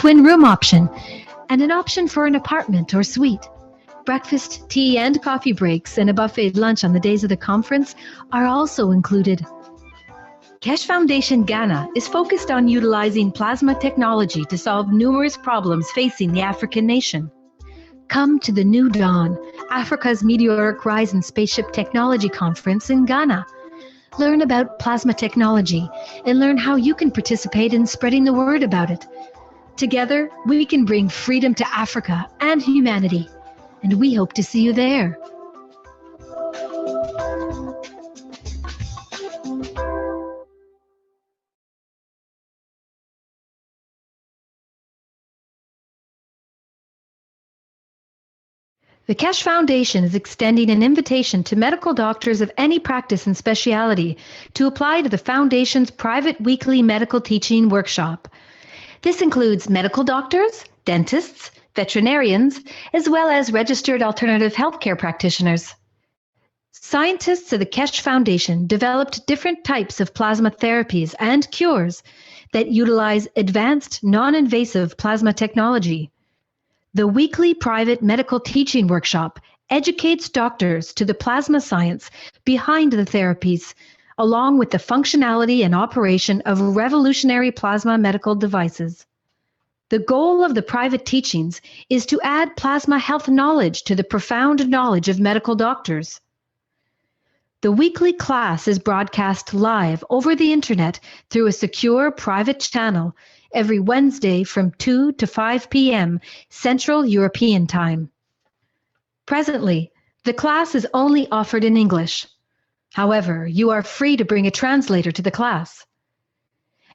twin room option, and an option for an apartment or suite. Breakfast, tea, and coffee breaks and a buffet lunch on the days of the conference are also included. Keshe Foundation Ghana is focused on utilizing plasma technology to solve numerous problems facing the African nation. Come to the New Dawn, Africa's Meteoric Rise and Spaceship Technology Conference in Ghana. Learn about plasma technology and learn how you can participate in spreading the word about it. Together, we can bring freedom to Africa and humanity, and we hope to see you there. The Keshe Foundation is extending an invitation to medical doctors of any practice and specialty to apply to the Foundation's private weekly medical teaching workshop. This includes medical doctors, dentists, veterinarians, as well as registered alternative healthcare practitioners. Scientists of the Keshe Foundation developed different types of plasma therapies and cures that utilize advanced, non-invasive plasma technology. The weekly private medical teaching workshop educates doctors to the plasma science behind the therapies, along with the functionality and operation of revolutionary plasma medical devices. The goal of the private teachings is to add plasma health knowledge to the profound knowledge of medical doctors. The weekly class is broadcast live over the internet through a secure private channel every Wednesday from 2 to 5 p.m. Central European Time. Presently, the class is only offered in English. However, you are free to bring a translator to the class.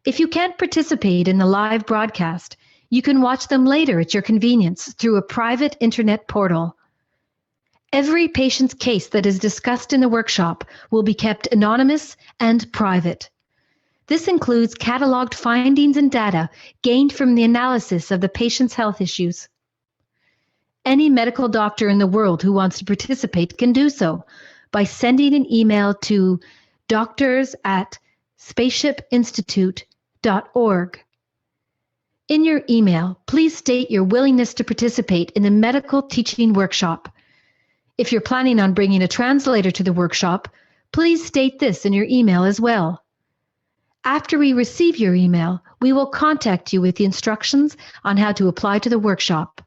If you can't participate in the live broadcast, you can watch them later at your convenience through a private internet portal. Every patient's case that is discussed in the workshop will be kept anonymous and private. This includes cataloged findings and data gained from the analysis of the patient's health issues. Any medical doctor in the world who wants to participate can do so by sending an email to doctors@spaceshipinstitute.org. In your email, please state your willingness to participate in the medical teaching workshop. If you're planning on bringing a translator to the workshop, please state this in your email as well. After we receive your email, we will contact you with the instructions on how to apply to the workshop.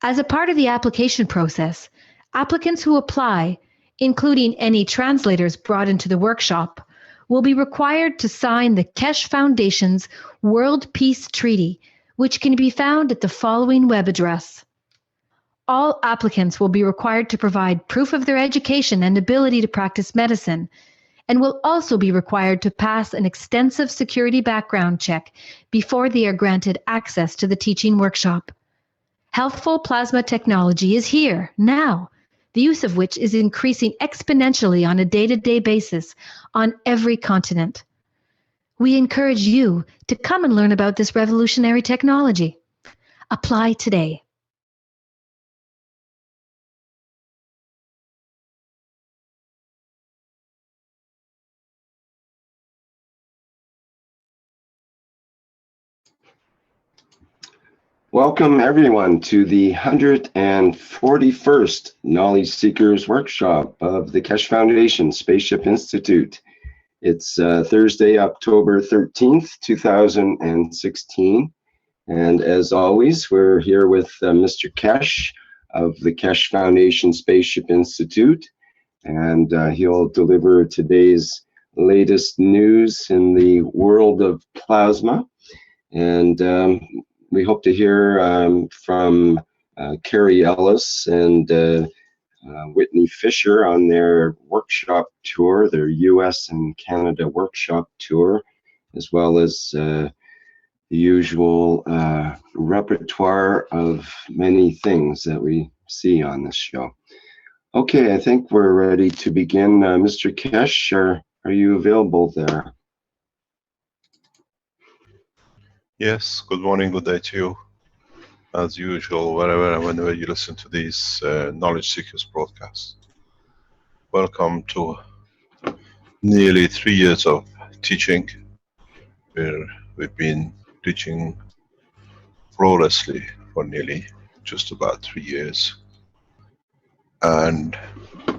As a part of the application process, applicants who apply, including any translators brought into the workshop, will be required to sign the Keshe Foundation's World Peace Treaty, which can be found at the following web address. All applicants will be required to provide proof of their education and ability to practice medicine, and will also be required to pass an extensive security background check before they are granted access to the teaching workshop. Healthful plasma technology is here, now, the use of which is increasing exponentially on a day-to-day basis on every continent. We encourage you to come and learn about this revolutionary technology. Apply today. Welcome everyone to the 141st Knowledge Seekers Workshop of the Keshe Foundation Spaceship Institute. It's Thursday, October 13th, 2016. And as always, we're here with Mr. Keshe of the Keshe Foundation Spaceship Institute. And he'll deliver today's latest news in the world of plasma. And we hope to hear from Carrie Ellis and Whitney Fisher on their workshop tour, their US and Canada workshop tour, as well as the usual repertoire of many things that we see on this show. Okay, I think we're ready to begin. Mr. Keshe, are you available there? Yes, good morning, good day to you. As usual, wherever and whenever you listen to these Knowledge Seekers broadcasts. Welcome to nearly 3 years of teaching, where we've been teaching flawlessly for nearly just about 3 years, and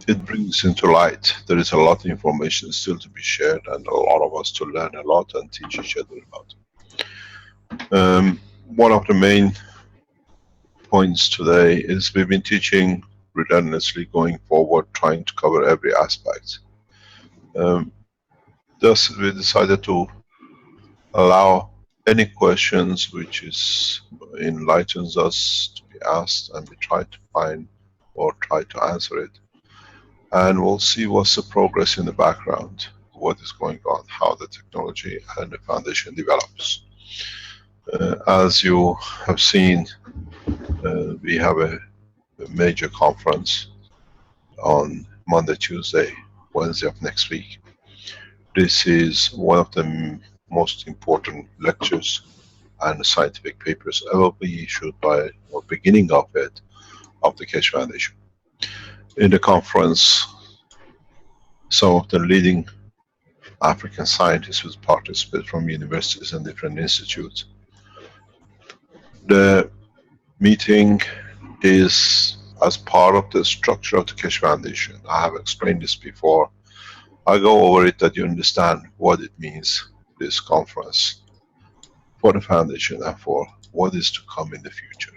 it brings into light there is a lot of information still to be shared and a lot of us to learn a lot and teach each other about. One of the main points today is we've been teaching relentlessly going forward, trying to cover every aspect. Thus we decided to allow any questions which enlightens us to be asked, and we try to find or try to answer it. And we'll see what's the progress in the background, what is going on, how the technology and the foundation develops. As you have seen, we have a major conference on Monday, Tuesday, Wednesday of next week. This is one of the most important lectures and scientific papers ever be issued by, or beginning of it, of the Keshe Foundation. In the conference, some of the leading African scientists will participate from universities and different institutes. The meeting is as part of the structure of the Keshe Foundation. I have explained this before. I go over it that you understand what it means, this conference, for the foundation and for what is to come in the future.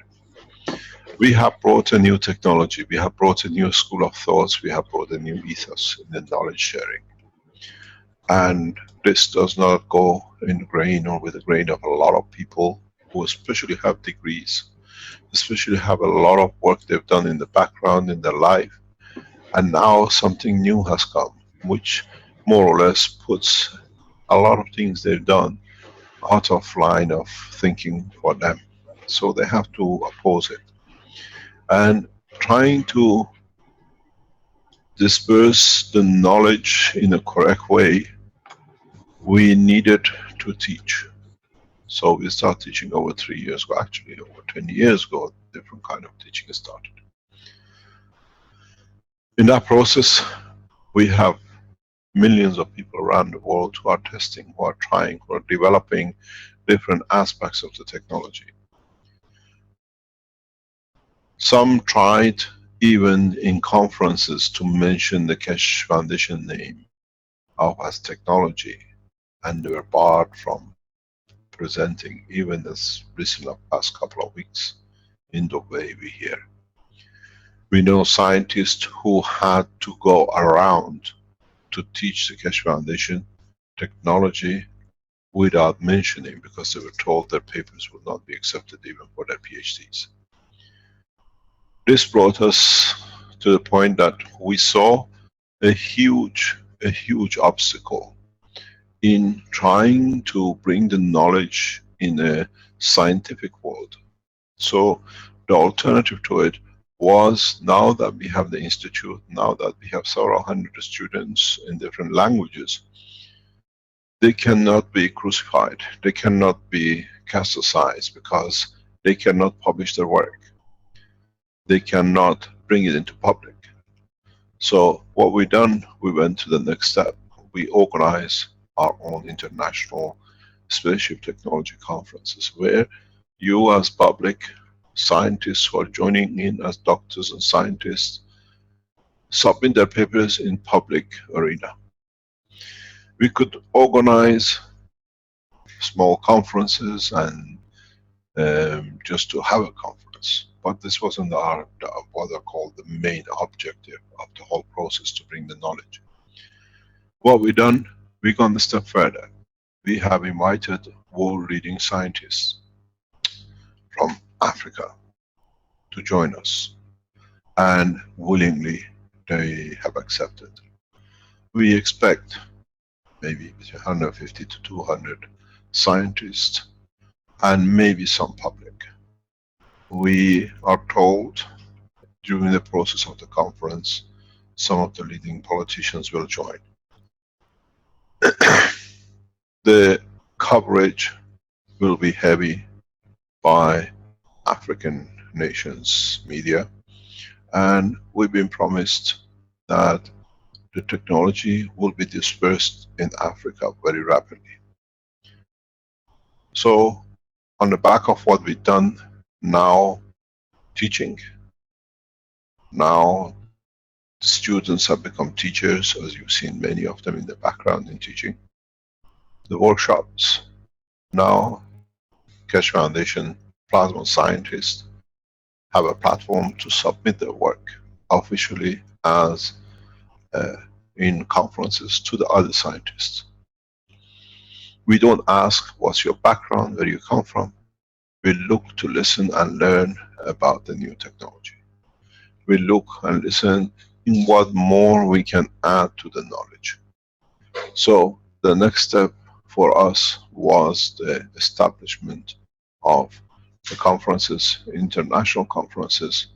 We have brought a new technology, we have brought a new school of thoughts, we have brought a new ethos in the knowledge sharing. And this does not go in grain or with the grain of a lot of people who especially have degrees, especially have a lot of work they've done in the background in their life, and now something new has come, which more or less puts a lot of things they've done out of line of thinking for them. So they have to oppose it. And trying to disperse the knowledge in a correct way, we needed to teach. So we started teaching over 3 years ago, actually over 20 years ago, different kind of teaching started. In that process, we have millions of people around the world who are testing, who are trying, who are developing different aspects of the technology. Some tried even in conferences to mention the Keshe Foundation name of as technology, and they were barred from presenting, even as recent of past couple of weeks in the way we hear. We know scientists who had to go around to teach the Keshe Foundation technology without mentioning, because they were told their papers would not be accepted even for their PhDs. This brought us to the point that we saw a huge obstacle in trying to bring the knowledge in a scientific world. So the alternative to it was, now that we have the institute, now that we have several hundred students in different languages, they cannot be crucified, they cannot be cast aside because they cannot publish their work. They cannot bring it into public. So what we done, we went to the next step. We organize our own international spaceship technology conferences, where you as public scientists who are joining in as doctors and scientists submit their papers in public arena. We could organize small conferences and just to have a conference, but this wasn't what I call the main objective of the whole process, to bring the knowledge. What we done, we gone a step further. We have invited world leading scientists from Africa to join us, and willingly they have accepted. We expect maybe between 150 to 200 scientists and maybe some public. We are told during the process of the conference, some of the leading politicians will join. The coverage will be heavy by African nations media, and we've been promised that the technology will be dispersed in Africa very rapidly. So On the back of what we've done, now teaching, now students have become teachers, as you've seen many of them in the background in teaching. The workshops, now Keshe Foundation plasma scientists have a platform to submit their work officially as in conferences to the other scientists. We don't ask what's your background, where you come from. We look to listen and learn about the new technology. We look and listen in what more we can add to the knowledge. So the next step for us was the establishment of the conferences, international conferences,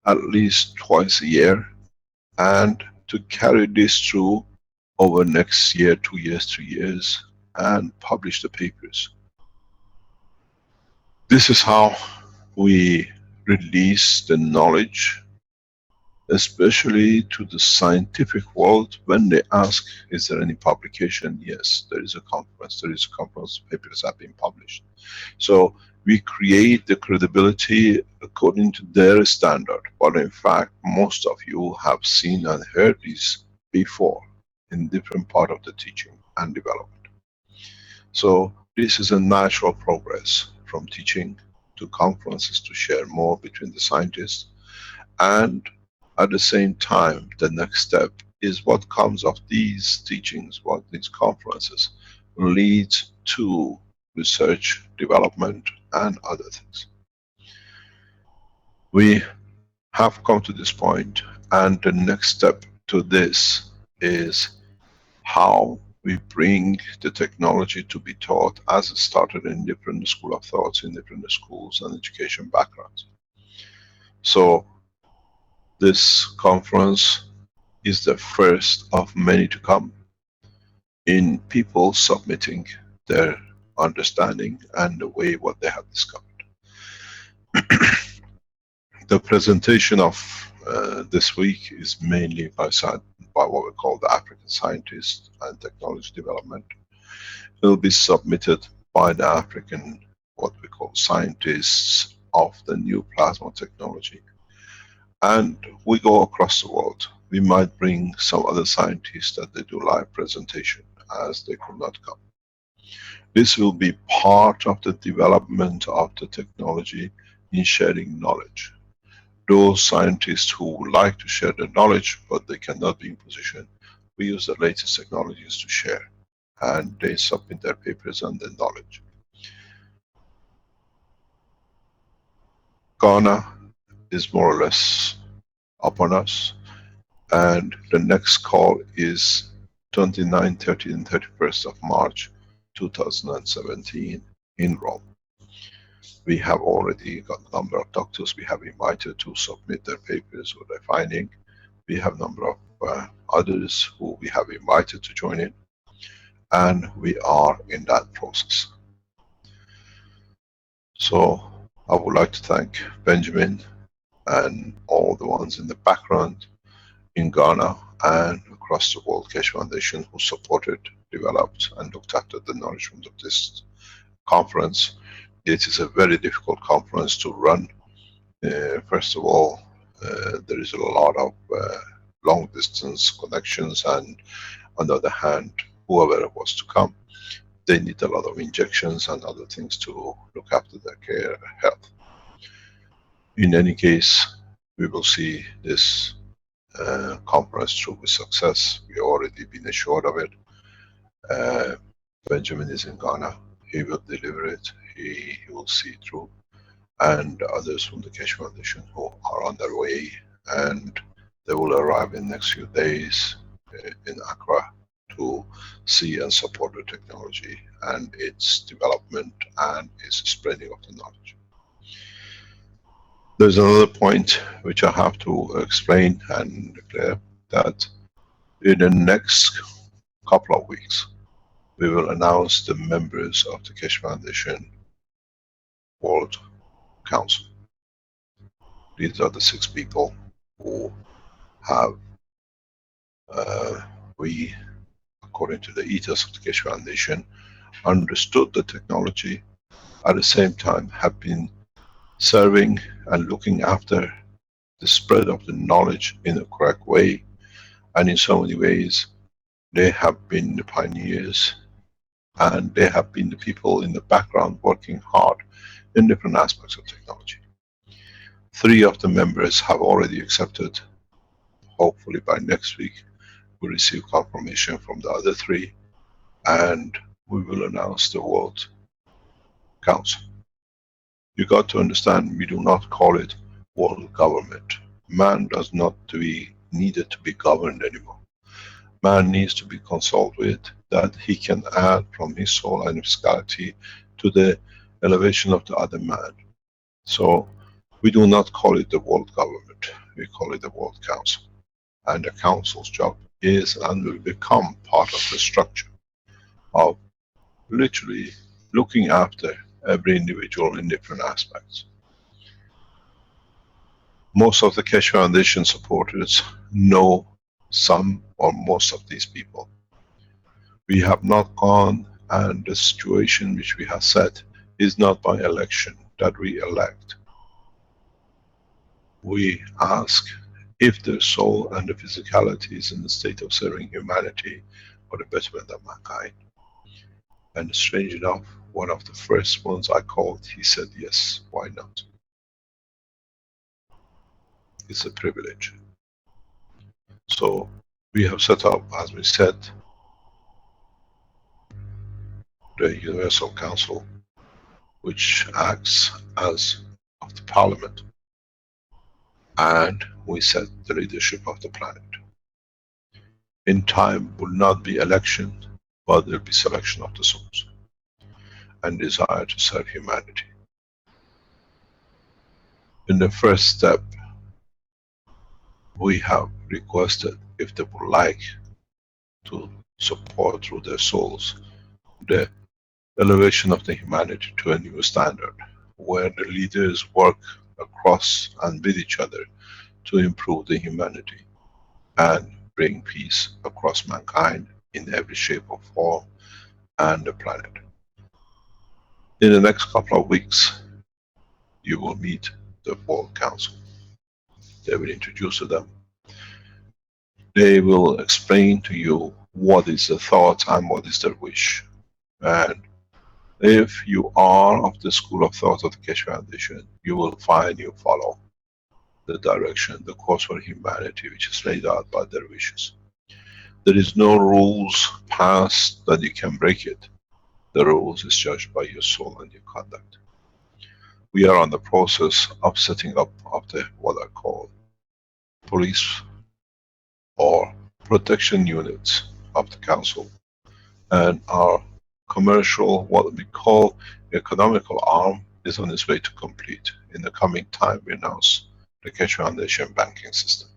at least twice a year, and to carry this through over next year, 2 years, 3 years, and publish the papers. This is how we release the knowledge, especially to the scientific world. When they ask, is there any publication? Yes, there is a conference. There is a conference, papers have been published. So we create the credibility according to their standard. But in fact, most of you have seen and heard this before in different part of the teaching and development. So this is a natural progress from teaching to conferences to share more between the scientists. And at the same time, the next step is what comes of these teachings, what these conferences leads to research, development, and other things. We have come to this point, and the next step to this is how we bring the technology to be taught, as it started in different school of thoughts, in different schools and education backgrounds. So this conference is the first of many to come in people submitting their understanding and the way what they have discovered. The presentation of this week is mainly by what we call the African Scientists and Technology Development. It will be submitted by the African, what we call scientists of the new plasma technology. And we go across the world. We might bring some other scientists that they do live presentation as they could not come. This will be part of the development of the technology in sharing knowledge. Those scientists who would like to share their knowledge, but they cannot be in position, we use the latest technologies to share. And they submit their papers and their knowledge. Ghana is more or less upon us. And the next call is 29, 30 and 31st of March 2017 in Rome. We have already got a number of doctors we have invited to submit their papers or their finding. We have a number of others who we have invited to join in. And we are in that process. So I would like to thank Benjamin and all the ones in the background in Ghana and across the world, Keshe Foundation, who supported, developed and looked after the nourishment of this conference. It is a very difficult conference to run. First of all, there is a lot of long distance connections, and on the other hand, whoever was to come, they need a lot of injections and other things to look after their care, health. In any case, we will see this conference through with success. We already been assured of it. Benjamin is in Ghana. He will deliver it. He will see it through. And others from the Keshe Foundation who are on their way, and they will arrive in the next few days in Accra to see and support the technology and its development and its spreading of the knowledge. There's another point which I have to explain and declare, that in the next couple of weeks we will announce the members of the Keshe Foundation World Council. These are the 6 people who have, according to the ethos of the Keshe Foundation, understood the technology at the same time have been serving and looking after the spread of the knowledge in a correct way, and in so many ways they have been the pioneers, and they have been the people in the background working hard in different aspects of technology. 3 of the members have already accepted. Hopefully by next week we receive confirmation from the other 3, and we will announce the World Council. You got to understand, we do not call it world government. Man does not needed to be governed anymore. Man needs to be consulted with, that he can add from his soul and physicality to the elevation of the other man. So we do not call it the world government, we call it the World Council. And the Council's job is and will become part of the structure of literally looking after every individual in different aspects. Most of the Keshe Foundation supporters know some or most of these people. We have not gone, and the situation which we have set is not by election that we elect. We ask if their soul and the physicality is in the state of serving humanity for the betterment of mankind. And strange enough, one of the first ones I called, he said yes, why not? It's a privilege. So we have set up, as we said, the Universal Council, which acts as of the Parliament, and we set the leadership of the planet. In time will not be election, but there will be selection of the souls and desire to serve humanity. In the first step, we have requested if they would like to support through their souls the elevation of the humanity to a new standard, where the leaders work across and with each other to improve the humanity and bring peace across mankind in every shape or form and the planet. In the next couple of weeks, you will meet the World Council. They will introduce them. They will explain to you what is the thought and what is their wish. And if you are of the school of thought of the Keshe Foundation, you will find you follow the direction, the course for humanity which is laid out by their wishes. There is no rules passed that you can break it. The rules is judged by your soul and your conduct. We are on the process of setting up of the what I call police or protection units of the council, and our commercial, what we call economical arm, is on its way to complete. In the coming time we announce the Keshe Foundation banking system.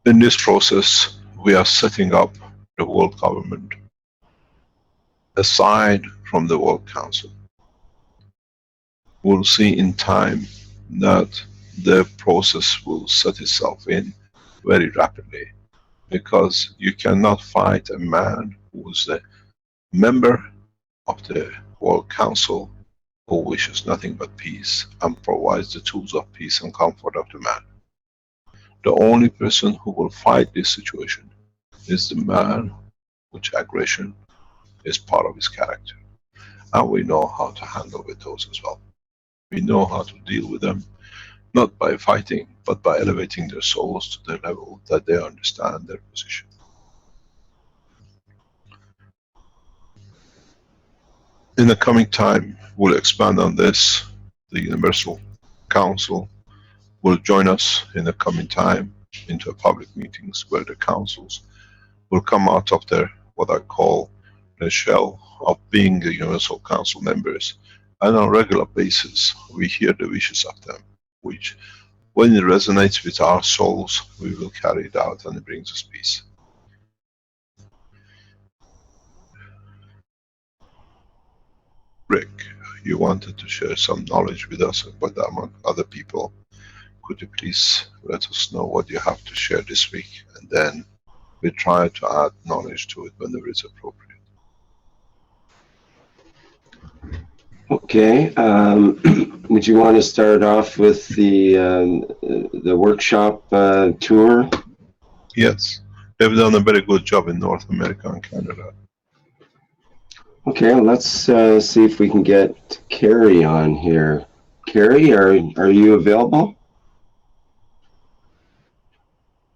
In this process we are setting up the world government aside from the World Council. We'll see in time that the process will set itself in very rapidly, because you cannot fight a man who is a member of the World Council who wishes nothing but peace and provides the tools of peace and comfort of the man. The only person who will fight this situation is the man which aggression is part of his character. And we know how to handle with those as well. We know how to deal with them, not by fighting, but by elevating their souls to the level that they understand their position. In the coming time, we'll expand on this. The Universal Council will join us in the coming time into public meetings where the councils will come out of their, what I call, the shell of being the Universal Council members, and on a regular basis we hear the wishes of them, which when it resonates with our souls, we will carry it out and it brings us peace. Rick, you wanted to share some knowledge with us, but among other people. Could you please let us know what you have to share this week, and then we try to add knowledge to it whenever it's appropriate. Okay. Would you want to start off with the workshop tour? Yes, they've done a very good job in North America and Canada. Okay, let's see if we can get Carrie on here. Carrie, are you available?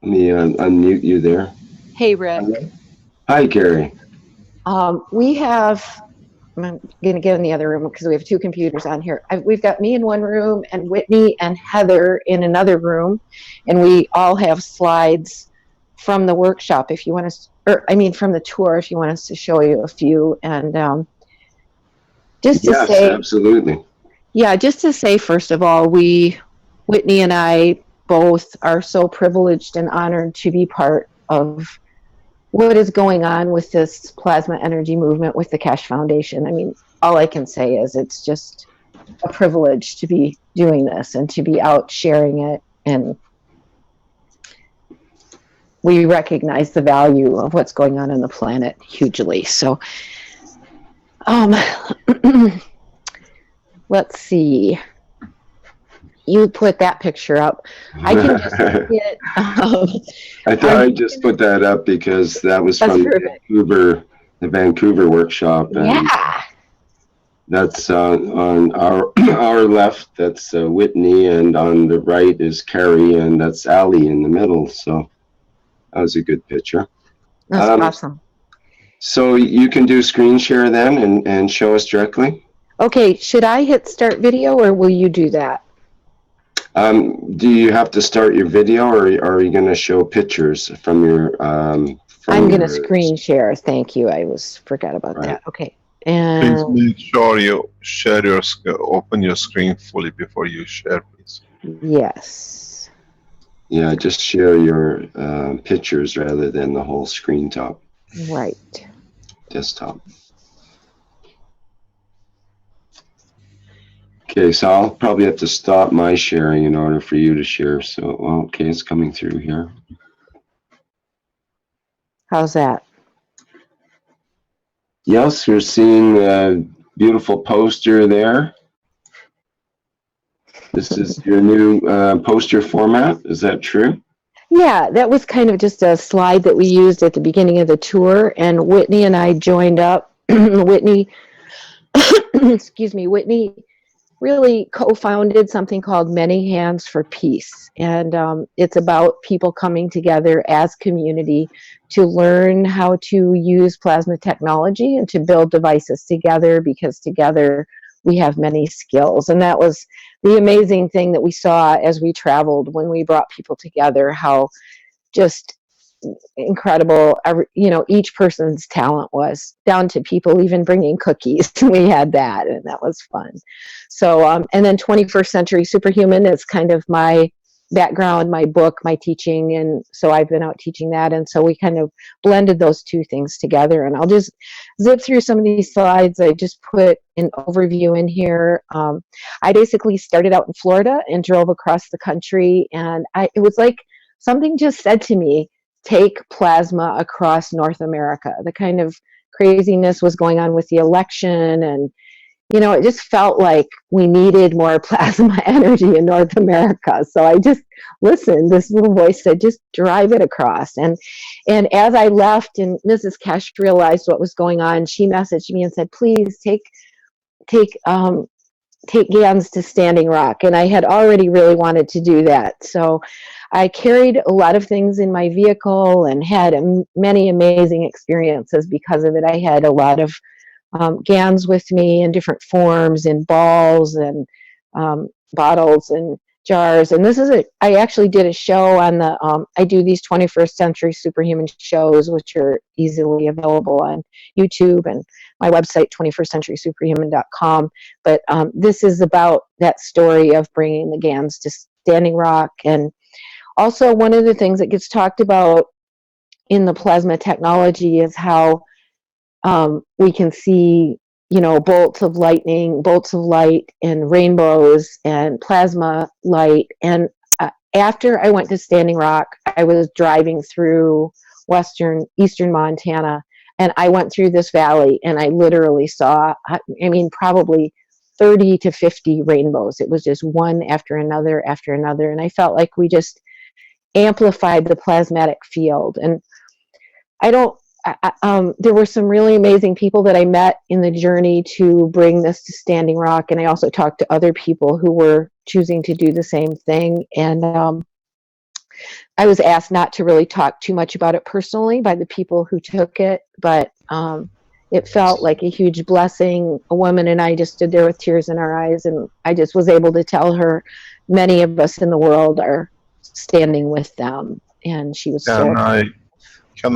Let me unmute you there. Hey, Rick. Hi, Carrie. We have, I'm going to get in the other room because we have two computers on here. We've got me in one room and Whitney and Heather in another room. And we all have slides from the workshop if you want us, or I mean from the tour if you want us to show you a few. And just to Yes, say, absolutely. yeah, just to say, first of all, Whitney and I both are so privileged and honored to be part of what is going on with this plasma energy movement with the Keshe Foundation. I mean, all I can say is it's just a privilege to be doing this and to be out sharing it. And we recognize the value of what's going on the planet hugely. So, let's see. You put that picture up. I can just get. I thought I just put that up because that was from the Vancouver workshop. And yeah. That's on our left. That's Whitney, and on the right is Carrie, and that's Ali in the middle. So that was a good picture. That's awesome. So you can do screen share then and show us directly. Okay. Should I hit start video, or will you do that? Do you have to start your video, or are you going to show pictures from your? I'm going to screen share. Thank you. I forgot about that. Okay. And please make sure you share open your screen fully before you share, please. Yes. Yeah, just share your pictures rather than the whole screen top. Right. Desktop. Okay, so I'll probably have to stop my sharing in order for you to share. So, okay, it's coming through here. How's that? Yes, we're seeing a beautiful poster there. This is your new poster format. Is that true? Yeah, that was kind of just a slide that we used at the beginning of the tour, and Whitney and I joined up. Whitney, excuse me, Whitney really co-founded something called Many Hands for Peace, and it's about people coming together as community to learn how to use plasma technology and to build devices together, because together we have many skills. And that was the amazing thing that we saw as we traveled when we brought people together, how just incredible each person's talent was, down to people even bringing cookies. We had that, and that was fun. So and then 21st Century Superhuman is kind of my background, my book, my teaching, and so I've been out teaching that, and so we kind of blended those two things together. And I'll just zip through some of these slides. I just put an overview in here. I basically started out in Florida and drove across the country, and it was like something just said to me, take plasma across North America. The kind of craziness was going on with the election, and it just felt like we needed more plasma energy in North America. So I just listened. This little voice said, just drive it across. And as I left and Mrs. Keshe realized what was going on, she messaged me and said, please take GANs to Standing Rock. And I had already really wanted to do that. So I carried a lot of things in my vehicle and had many amazing experiences because of it. I had a lot of GANs with me in different forms, in balls and bottles and jars. And I actually did a show on I do these 21st Century Superhuman shows, which are easily available on YouTube and my website, 21stcenturysuperhuman.com. But this is about that story of bringing the GANs to Standing Rock. And also, one of the things that gets talked about in the plasma technology is how we can see, bolts of lightning, bolts of light, and rainbows, and plasma light. And after I went to Standing Rock, I was driving through eastern Montana, and I went through this valley, and I literally saw, probably 30 to 50 rainbows. It was just one after another after another. And I felt like we just amplified the plasmatic field. And there were some really amazing people that I met in the journey to bring this to Standing Rock. And I also talked to other people who were choosing to do the same thing. And I was asked not to really talk too much about it personally by the people who took it, but it felt like a huge blessing. A woman and I just stood there with tears in our eyes, and I just was able to tell her many of us in the world are standing with them. And she was Can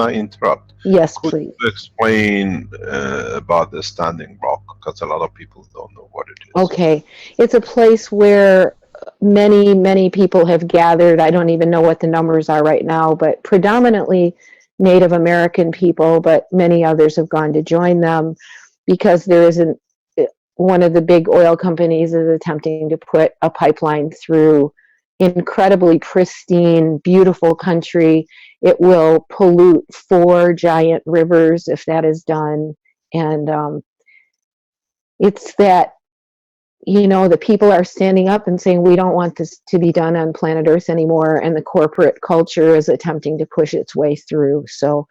I interrupt? Yes, Could please. you explain about the Standing Rock? Because a lot of people don't know what it is. Okay. It's a place where many, many people have gathered. I don't even know what the numbers are right now, but predominantly Native American people, but many others have gone to join them because there isn't, one of the big oil companies is attempting to put a pipeline through incredibly pristine, beautiful country. It will pollute 4 giant rivers if that is done. And it's that, the people are standing up and saying, we don't want this to be done on planet Earth anymore. And the corporate culture is attempting to push its way through. So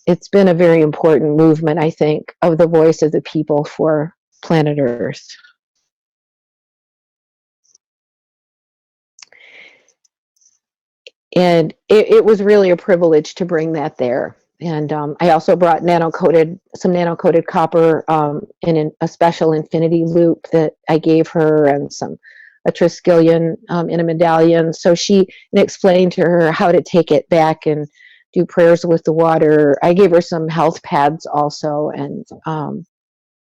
it's been a very important movement, I think, of the voice of the people for planet Earth. And it was really a privilege to bring that there. And I also brought some nano-coated copper in a special infinity loop that I gave her, and a Triskelion in a medallion. So she explained to her how to take it back and do prayers with the water. I gave her some health pads also, and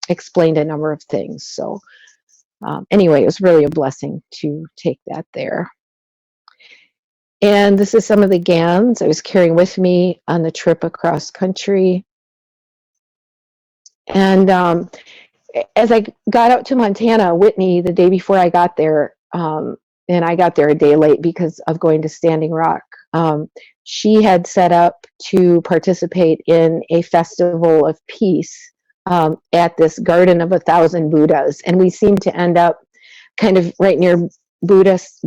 explained a number of things. So anyway, it was really a blessing to take that there. And this is some of the GANs I was carrying with me on the trip across country. And as I got out to Montana, Whitney, the day before I got there, and I got there a day late because of going to Standing Rock, she had set up to participate in a festival of peace at this Garden of 1,000 Buddhas. And we seemed to end up kind of right near Buddhist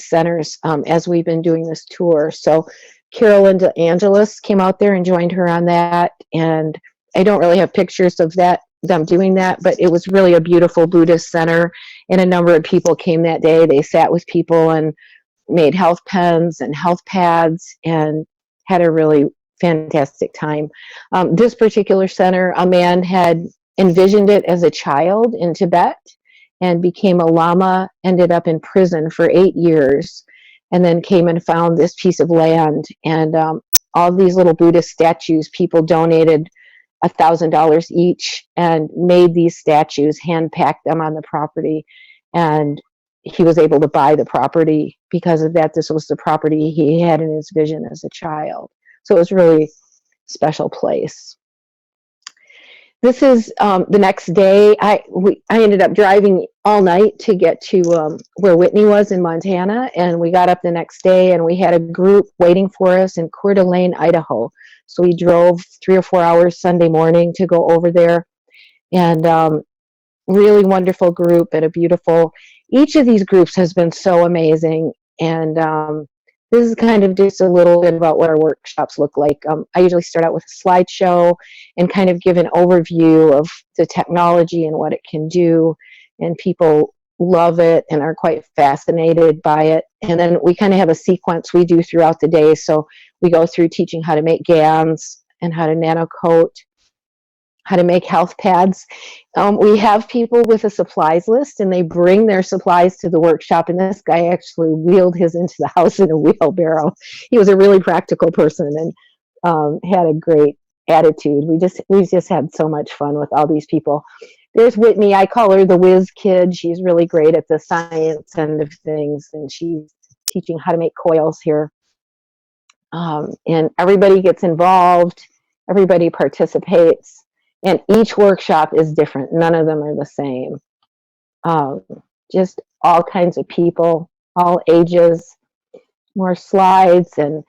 centers as we've been doing this tour. So Carolyn DeAngelis came out there and joined her on that. And I don't really have pictures of them doing that, but it was really a beautiful Buddhist center. And a number of people came that day. They sat with people and made health pens and health pads and had a really fantastic time. This particular center, a man had envisioned it as a child in Tibet and became a lama, ended up in prison for 8 years, and then came and found this piece of land. And all these little Buddhist statues, people donated $1,000 each and made these statues, hand-packed them on the property. And he was able to buy the property because of that. This was the property he had in his vision as a child. So it was really a special place. This is the next day. I ended up driving all night to get to where Whitney was in Montana, and we got up the next day and we had a group waiting for us in Coeur d'Alene, Idaho. So we drove 3 or 4 hours Sunday morning to go over there, and really wonderful group and each of these groups has been so amazing. And this is kind of just a little bit about what our workshops look like. I usually start out with a slideshow and kind of give an overview of the technology and what it can do. And people love it and are quite fascinated by it. And then we kind of have a sequence we do throughout the day. So we go through teaching how to make GANs and how to nano coat, how to make health pads. We have people with a supplies list, and they bring their supplies to the workshop, and this guy actually wheeled his into the house in a wheelbarrow. He was a really practical person and had a great attitude. We just had so much fun with all these people. There's Whitney. I call her the whiz kid. She's really great at the science end of things, and she's teaching how to make coils here. And everybody gets involved. Everybody participates. And each workshop is different. None of them are the same. Just all kinds of people, all ages, more slides. And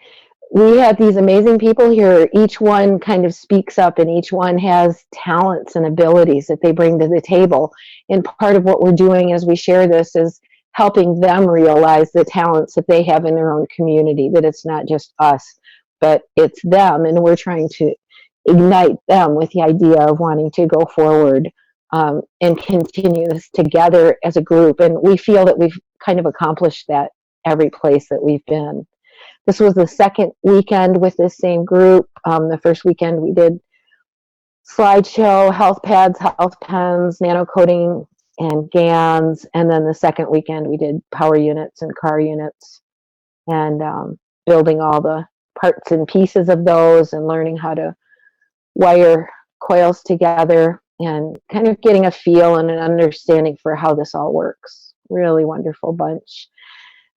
we had these amazing people here. Each one kind of speaks up, and each one has talents and abilities that they bring to the table. And part of what we're doing as we share this is helping them realize the talents that they have in their own community, that it's not just us, but it's them. And we're trying to ignite them with the idea of wanting to go forward and continue this together as a group. And we feel that we've kind of accomplished that every place that we've been. This was the second weekend with this same group. The first weekend we did slideshow, health pads, health pens, nano coating, and GANs. And then the second weekend we did power units and car units, and building all the parts and pieces of those and learning how to wire coils together and kind of getting a feel and an understanding for how this all works. Really wonderful bunch.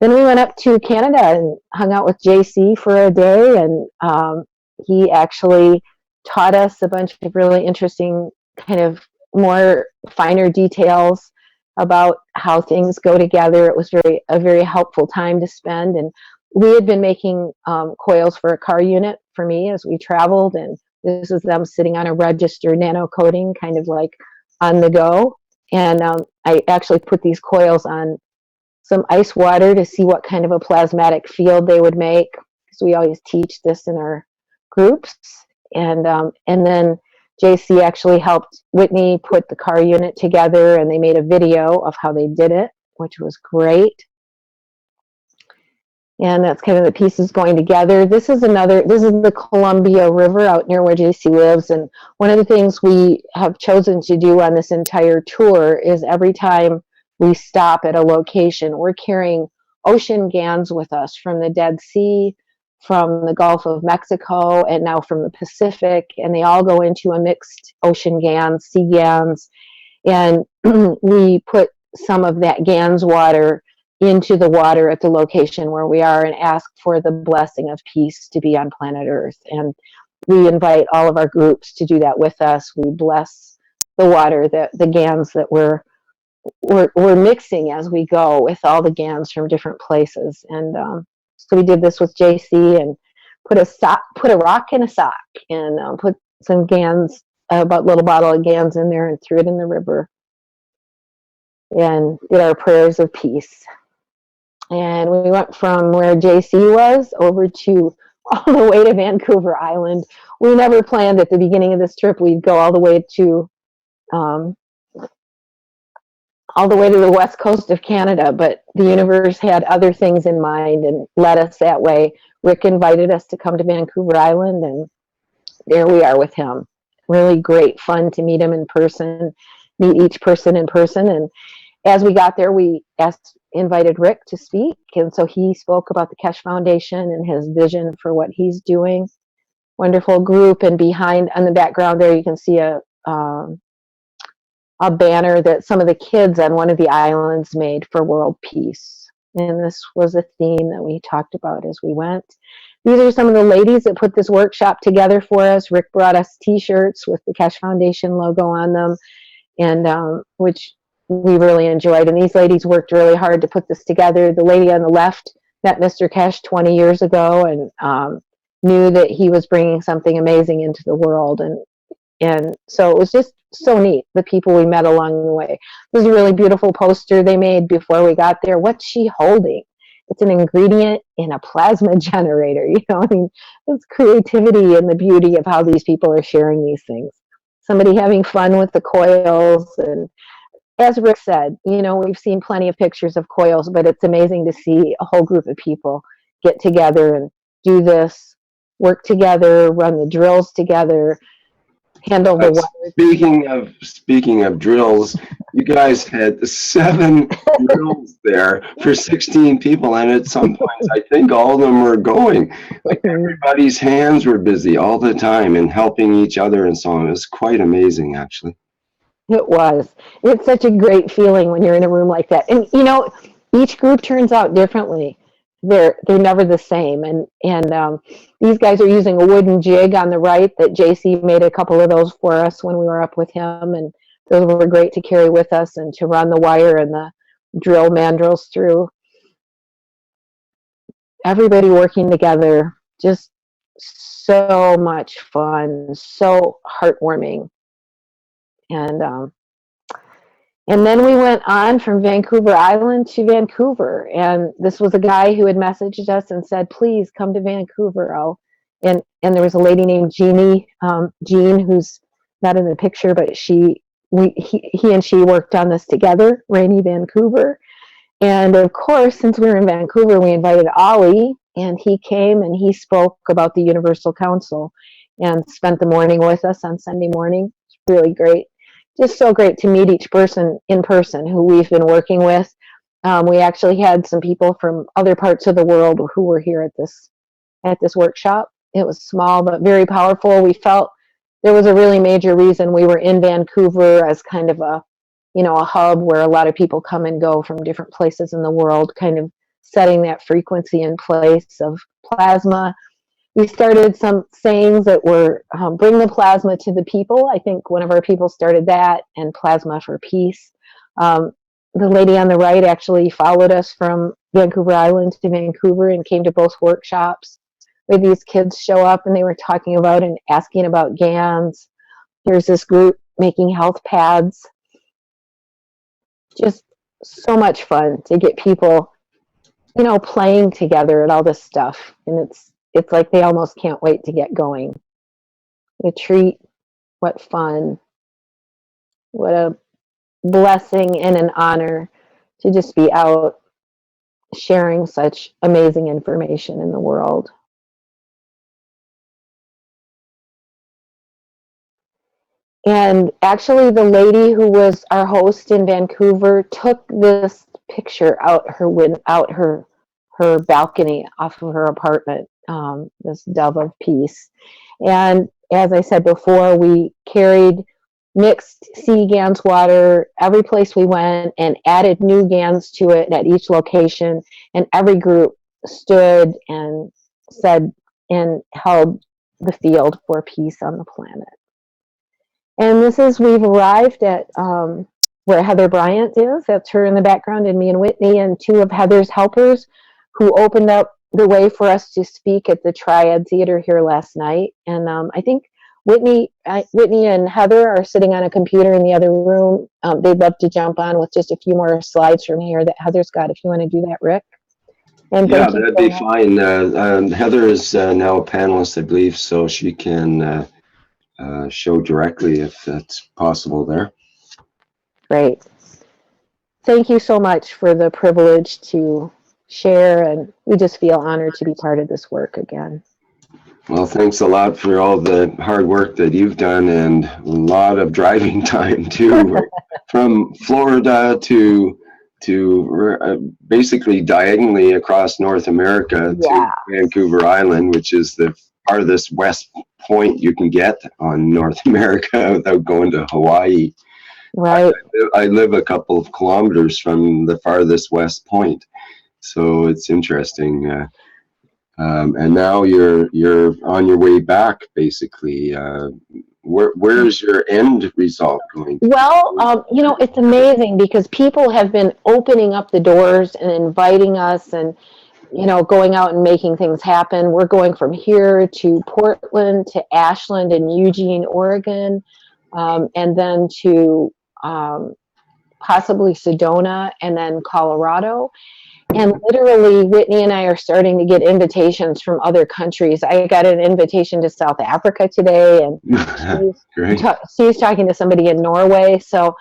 Then we went up to Canada and hung out with JC for a day, and he actually taught us a bunch of really interesting kind of more finer details about how things go together. It was a very helpful time to spend, and we had been making coils for a car unit for me as we traveled, and this is them sitting on a register nano coating, kind of like on the go. And I actually put these coils on some ice water to see what kind of a plasmatic field they would make, because we always teach this in our groups. And then JC actually helped Whitney put the car unit together, and they made a video of how they did it, which was great. And that's kind of the pieces going together. This is the Columbia River out near where JC lives. And one of the things we have chosen to do on this entire tour is every time we stop at a location, we're carrying ocean GANs with us from the Dead Sea, from the Gulf of Mexico, and now from the Pacific. And they all go into a mixed ocean GANs, sea GANs. And we put some of that GANs water into the water at the location where we are and ask for the blessing of peace to be on planet Earth. And we invite all of our groups to do that with us. We bless the water, the GANs that we're mixing as we go with all the GANs from different places. And so we did this with JC and put a rock in a sock and put some GANs, about a little bottle of GANs in there, and threw it in the river and did our prayers of peace. And we went from where JC was over to all the way to Vancouver Island. We never planned at the beginning of this trip we'd go all the way to the west coast of Canada, but the universe had other things in mind and led us that way. Rick invited us to come to Vancouver Island, and there we are with him. Really great fun to meet him in person, meet each person in person. And as we got there, we invited Rick to speak, and so he spoke about the Keshe Foundation and his vision for what he's doing. Wonderful group, and behind, on the background there, you can see a banner that some of the kids on one of the islands made for world peace. And this was a theme that we talked about as we went. These are some of the ladies that put this workshop together for us. Rick brought us t-shirts with the Keshe Foundation logo on them, and which we really enjoyed. And these ladies worked really hard to put this together. The lady on the left met Mr. Keshe 20 years ago and knew that he was bringing something amazing into the world. And so it was just so neat, the people we met along the way. This is a really beautiful poster they made before we got there. What's she holding? It's an ingredient in a plasma generator. You know, I mean, it's creativity and the beauty of how these people are sharing these things. Somebody having fun with the coils. And as Rick said, you know, we've seen plenty of pictures of coils, but it's amazing to see a whole group of people get together and do this, work together, run the drills together, handle the water. Speaking of drills, you guys had 7 drills there for 16 people, and at some points, I think all of them were going. Like, everybody's hands were busy all the time and helping each other and so on. It was quite amazing, actually. It was. It's such a great feeling when you're in a room like that. And, you know, each group turns out differently. They're never the same. And these guys are using a wooden jig on the right that JC made a couple of those for us when we were up with him. And those were great to carry with us and to run the wire and the drill mandrels through. Everybody working together, Just so much fun, so heartwarming. And then we went on from Vancouver Island to Vancouver, and this was a guy who had messaged us and said, "Please come to Vancouver." And there was a lady named Jean, who's not in the picture, but he and she worked on this together, Rainy Vancouver. And of course, since we were in Vancouver, we invited Ollie, and he came and he spoke about the Universal Council and spent the morning with us on Sunday morning. It's really great. Just so great to meet each person in person who we've been working with. We actually had some people from other parts of the world who were here at this workshop. It was small but very powerful. We felt there was a really major reason we were in Vancouver as kind of a hub where a lot of people come and go from different places in the world, kind of setting that frequency in place of plasma. We started some sayings that were bring the plasma to the people. I think one of our people started that, and plasma for peace. The lady on the right actually followed us from Vancouver Island to Vancouver and came to both workshops where these kids show up and they were talking about and asking about GANs. There's this group making health pads. Just so much fun to get people, playing together and all this stuff. And it's like they almost can't wait to get going. What a treat, what fun, what a blessing and an honor to just be out sharing such amazing information in the world. And actually, the lady who was our host in Vancouver took this picture out her balcony off of her apartment, this dove of peace. And as I said before, we carried mixed sea GANs water every place we went and added new GANs to it at each location. And every group stood and said and held the field for peace on the planet. And we've arrived at where Heather Bryant is. That's her in the background, and me and Whitney and two of Heather's helpers who opened up the way for us to speak at the Triad Theater here last night. And I think Whitney and Heather are sitting on a computer in the other room. They'd love to jump on with just a few more slides from here that Heather's got, if you want to do that, Rick. And yeah, that'd be fine. Heather is now a panelist, I believe, so she can show directly if that's possible there. Great. Thank you so much for the privilege to share, and we just feel honored to be part of this work again. Well, thanks a lot for all the hard work that you've done, and a lot of driving time too, from Florida to basically diagonally across North America to Vancouver Island, which is the farthest west point you can get on North America without going to Hawaii. Right. I live a couple of kilometers from the farthest west point, so it's interesting. And now you're on your way back, basically. Where's your end result going to? Well, it's amazing because people have been opening up the doors and inviting us and, going out and making things happen. We're going from here to Portland to Ashland and Eugene, Oregon, and then to possibly Sedona and then Colorado. And literally, Whitney and I are starting to get invitations from other countries. I got an invitation to South Africa today, and she's talking to somebody in Norway. So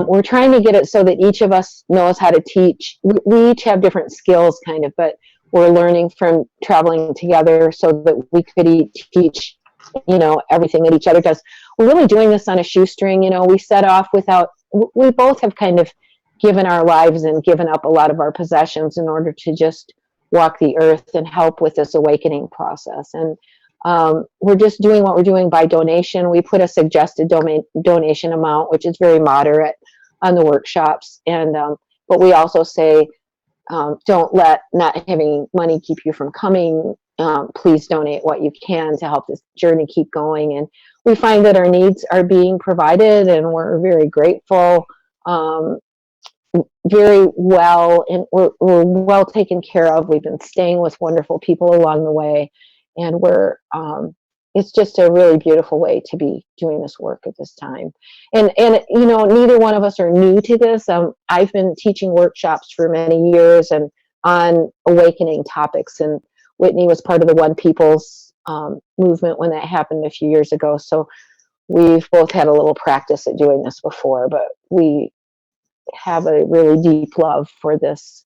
we're trying to get it so that each of us knows how to teach. We each have different skills, kind of, but we're learning from traveling together so that we could teach, everything that each other does. We're really doing this on a shoestring. We set off we both have kind of given our lives and given up a lot of our possessions in order to just walk the earth and help with this awakening process. And we're just doing what we're doing by donation. We put a suggested donation amount, which is very moderate, on the workshops. And but we also say, don't let not having money keep you from coming. Please donate what you can to help this journey keep going. And we find that our needs are being provided, and we're very grateful. Very well, and we're well taken care of. We've been staying with wonderful people along the way, And we're, it's just a really beautiful way to be doing this work at this time. And you know, neither one of us are new to this. I've been teaching workshops for many years and on awakening topics, and Whitney was part of the One People's movement when that happened a few years ago. So we've both had a little practice at doing this before, but we have a really deep love for this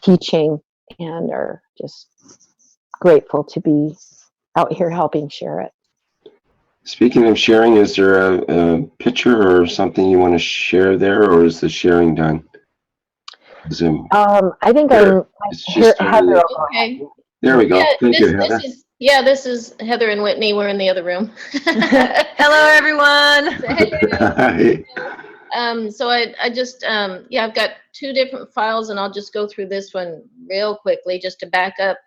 teaching and are just grateful to be out here helping share it. Speaking of sharing, is there a picture or something you want to share there, or is the sharing done? Zoom. I think Here. I'm It's just Heather. Okay. There we go. Yeah, Thank you, Heather. this is Heather and Whitney. We're in the other room. Hello, everyone. Hey. So I just, yeah, I've got 2 different files, and I'll just go through this one real quickly just to back up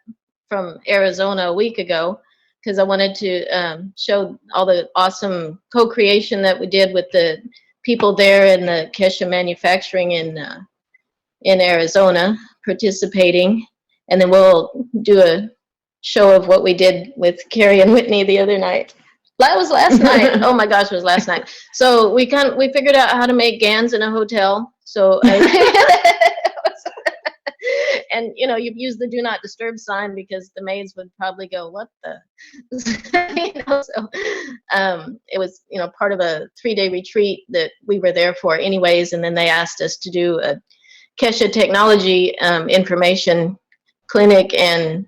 from Arizona a week ago, because I wanted to show all the awesome co-creation that we did with the people there in the Keshe Manufacturing in Arizona participating. And then we'll do a show of what we did with Carrie and Whitney the other night. That was last night. Oh my gosh, it was last night. So we figured out how to make GANs in a hotel. So and you know, you've used the do not disturb sign because the maids would probably go, what the you know, so it was, you know, part of a 3-day retreat that we were there for anyways, and then they asked us to do a Keshe technology information clinic and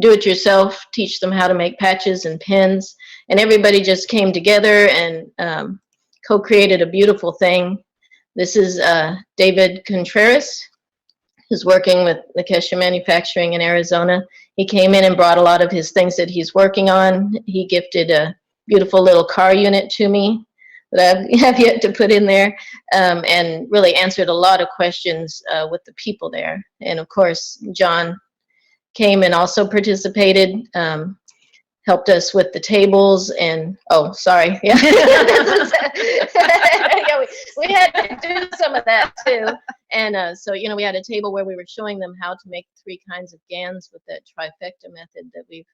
do it yourself, teach them how to make patches and pins, and everybody just came together and co-created a beautiful thing. This is David Contreras, who's working with the Keshe Manufacturing in Arizona. He came in and brought a lot of his things that he's working on. He gifted a beautiful little car unit to me that I have yet to put in there, and really answered a lot of questions with the people there. And of course, John came and also participated, helped us with the tables, and oh, sorry, yeah, yeah, we had to do some of that too. And so, you know, we had a table where we were showing them how to make 3 kinds of GANs with that trifecta method that we've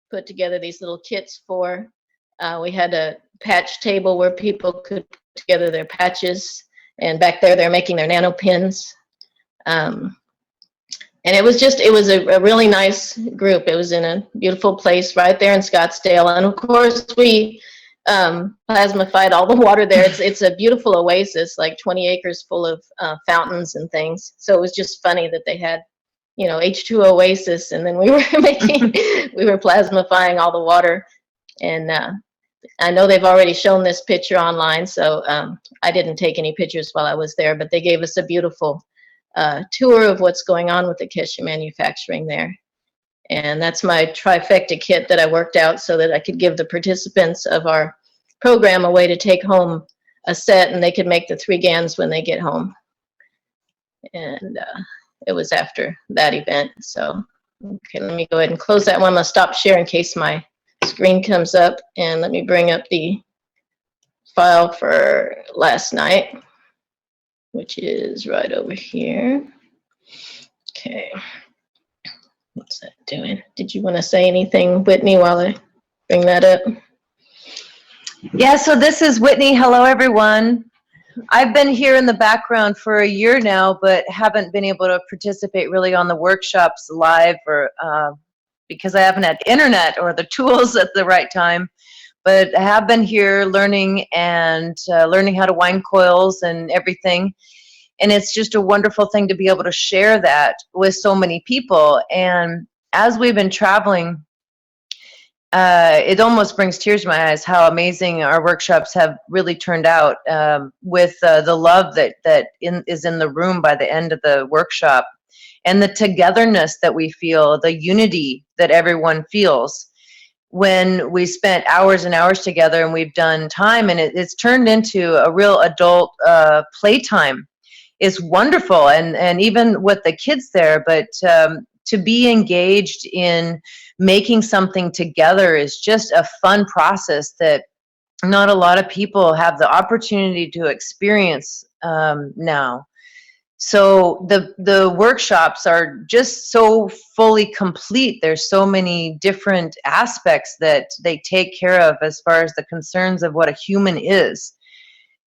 put together these little kits for. We had a patch table where people could put together their patches, and back there they're making their nano pins. And it was a really nice group. It was in a beautiful place right there in Scottsdale. And of course, we plasmified all the water there. It's a beautiful oasis, like 20 acres full of fountains and things. So it was just funny that they had, you know, H2O oasis, and then we were we were plasmifying all the water. And I know they've already shown this picture online, so I didn't take any pictures while I was there, but they gave us a beautiful tour of what's going on with the Keshe Manufacturing there. And that's my trifecta kit that I worked out so that I could give the participants of our program a way to take home a set, and they could make the 3 GANs when they get home. And it was after that event. So, okay, let me go ahead and close that one. I'm gonna stop share in case my screen comes up, and let me bring up the file for last night, which is right over here. Okay, what's that doing? Did you want to say anything, Whitney, while I bring that up? Yeah, so this is Whitney. Hello, everyone. I've been here in the background for a year now, but haven't been able to participate really on the workshops live, or because I haven't had internet or the tools at the right time. But I have been here learning and learning how to wind coils and everything. And it's just a wonderful thing to be able to share that with so many people. And as we've been traveling, it almost brings tears to my eyes how amazing our workshops have really turned out, with the love that is in the room by the end of the workshop, and the togetherness that we feel, the unity that everyone feels when we spent hours and hours together and we've done time, and it's turned into a real adult playtime. It's wonderful, and even with the kids there, but to be engaged in making something together is just a fun process that not a lot of people have the opportunity to experience now. So the workshops are just so fully complete. There's so many different aspects that they take care of as far as the concerns of what a human is.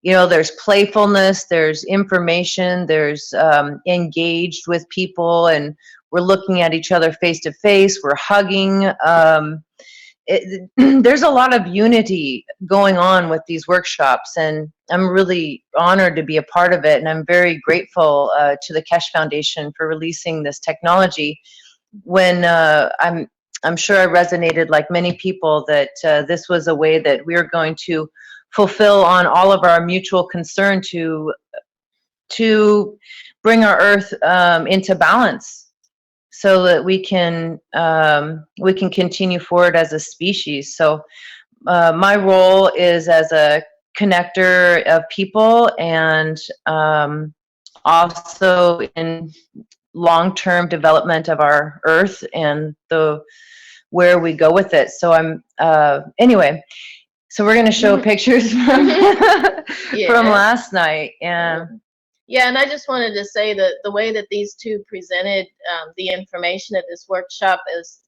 There's playfulness, there's information, there's engaged with people, and we're looking at each other face to face, we're hugging. There's a lot of unity going on with these workshops, and I'm really honored to be a part of it, and I'm very grateful to the Keshe Foundation for releasing this technology. When I'm sure I resonated like many people that this was a way that we're going to fulfill on all of our mutual concern to bring our earth into balance, so that we can continue forward as a species. So my role is as a connector of people, and also in long-term development of our earth and where we go with it. So anyway. So we're going to show pictures from last night. And yeah, and I just wanted to say that the way that these two presented the information at this workshop is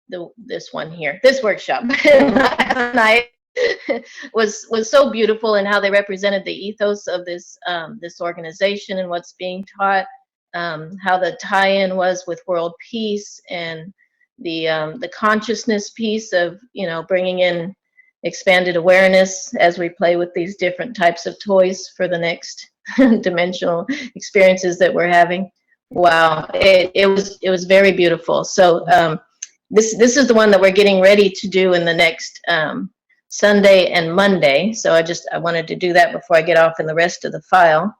this workshop last night was so beautiful, and how they represented the ethos of this organization and what's being taught, how the tie-in was with world peace, and the consciousness piece of bringing in expanded awareness as we play with these different types of toys for the next dimensional experiences that we're having. Wow, it was very beautiful. So this is the one that we're getting ready to do in the next Sunday and Monday. So I wanted to do that before I get off in the rest of the file.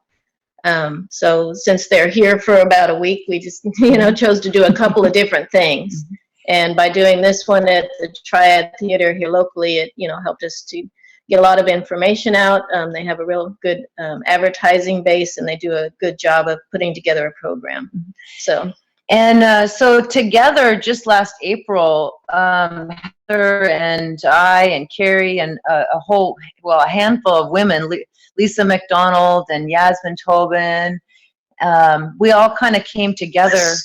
So since they're here for about a week, we just chose to do a couple of different things. And by doing this one at the Triad Theater here locally, it helped us to get a lot of information out. They have a real good advertising base, and they do a good job of putting together a program. So together, just last April, Heather and I and Carrie and a handful of women, Lisa McDonald and Yasmin Tobin, we all kind of came together.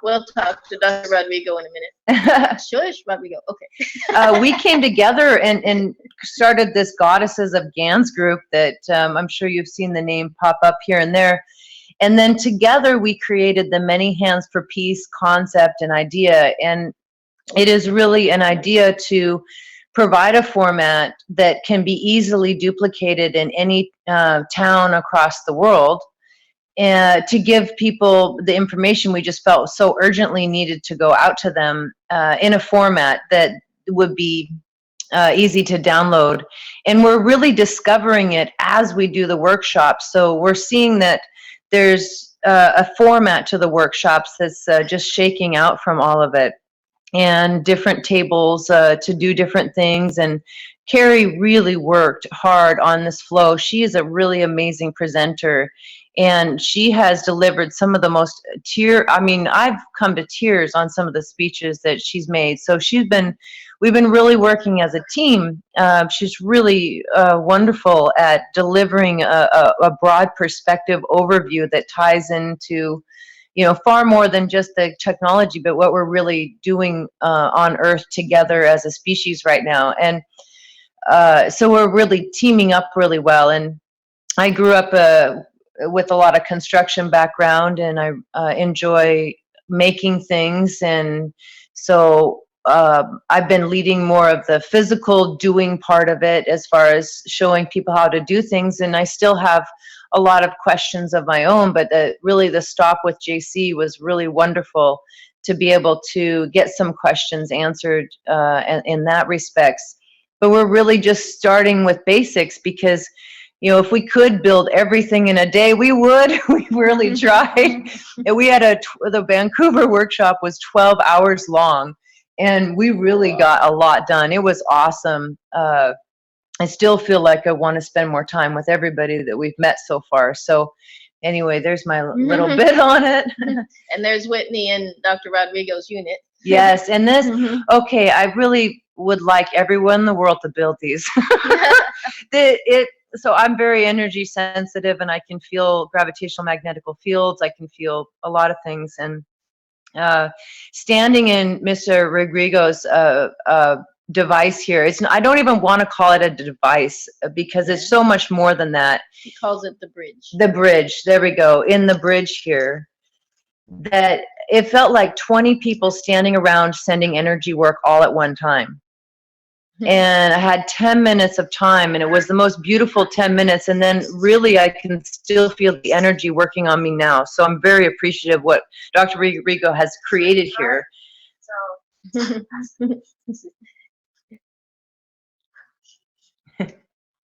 We'll talk to Dr. Rodrigo in a minute. Shush, Rodrigo. Okay. We came together and started this Goddesses of GANS group that I'm sure you've seen the name pop up here and there. And then together we created the Many Hands for Peace concept and idea. And it is really an idea to provide a format that can be easily duplicated in any town across the world, and to give people the information we just felt so urgently needed to go out to them in a format that would be easy to download. And we're really discovering it as we do the workshops. So we're seeing that there's a format to the workshops that's just shaking out from all of it, and different tables to do different things. And Carrie really worked hard on this flow. She is a really amazing presenter, and she has delivered some of the most I've come to tears on some of the speeches that she's made. So we've been really working as a team. She's really wonderful at delivering a broad perspective overview that ties into far more than just the technology, but what we're really doing on Earth together as a species right now. And so we're really teaming up really well. And I grew up with a lot of construction background, and I enjoy making things. And so I've been leading more of the physical doing part of it, as far as showing people how to do things. And I still have a lot of questions of my own, but really the stop with JC was really wonderful to be able to get some questions answered in that respects. But we're really just starting with basics, because if we could build everything in a day, we would. We really tried. And we had the Vancouver workshop was 12 hours long, and we really got a lot done. It was awesome. I still feel like I want to spend more time with everybody that we've met so far. So anyway, there's my little bit on it. And there's Whitney and Dr. Rodrigo's unit. Yes, and this, okay, I really would like everyone in the world to build these. so I'm very energy sensitive, and I can feel gravitational magnetical fields. I can feel a lot of things. And standing in Mr. Rodrigo's device here, I don't even want to call it a device, because it's so much more than that. He calls it the bridge. The bridge, there we go, in the bridge here, that it felt like 20 people standing around sending energy work all at one time. And I had 10 minutes of time, and it was the most beautiful 10 minutes. And then really I can still feel the energy working on me now. So I'm very appreciative of what Dr. Rigo has created here.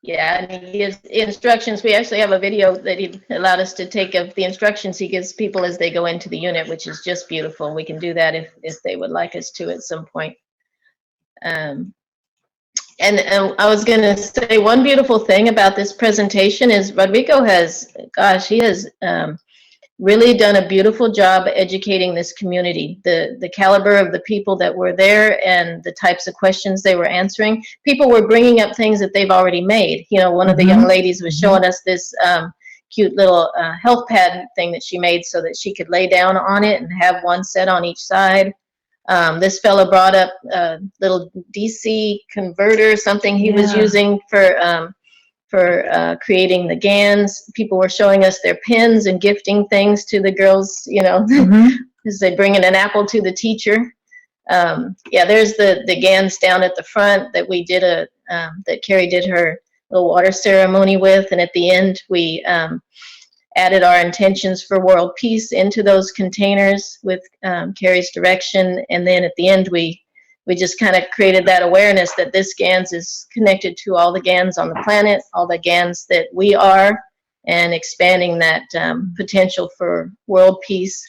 Yeah, and he gives instructions. We actually have a video that he allowed us to take of the instructions he gives people as they go into the unit, which is just beautiful. We can do that if they would like us to at some point. And I was going to say one beautiful thing about this presentation is Rodrigo has, gosh, he has really done a beautiful job educating this community. The caliber of the people that were there and the types of questions they were answering. People were bringing up things that they've already made. You know, one of the young ladies was showing us this cute little health pad thing that she made so that she could lay down on it and have one set on each side. This fellow brought up a little DC converter, something he was using for creating the GANs. People were showing us their pins and gifting things to the girls, you know, as they bring in an apple to the teacher. Yeah, there's the GANs down at the front that we did that Carrie did her little water ceremony with, and at the end we added our intentions for world peace into those containers with Carrie's direction, and then at the end we just kind of created that awareness that this GANs is connected to all the GANs on the planet, all the GANs that we are, and expanding that potential for world peace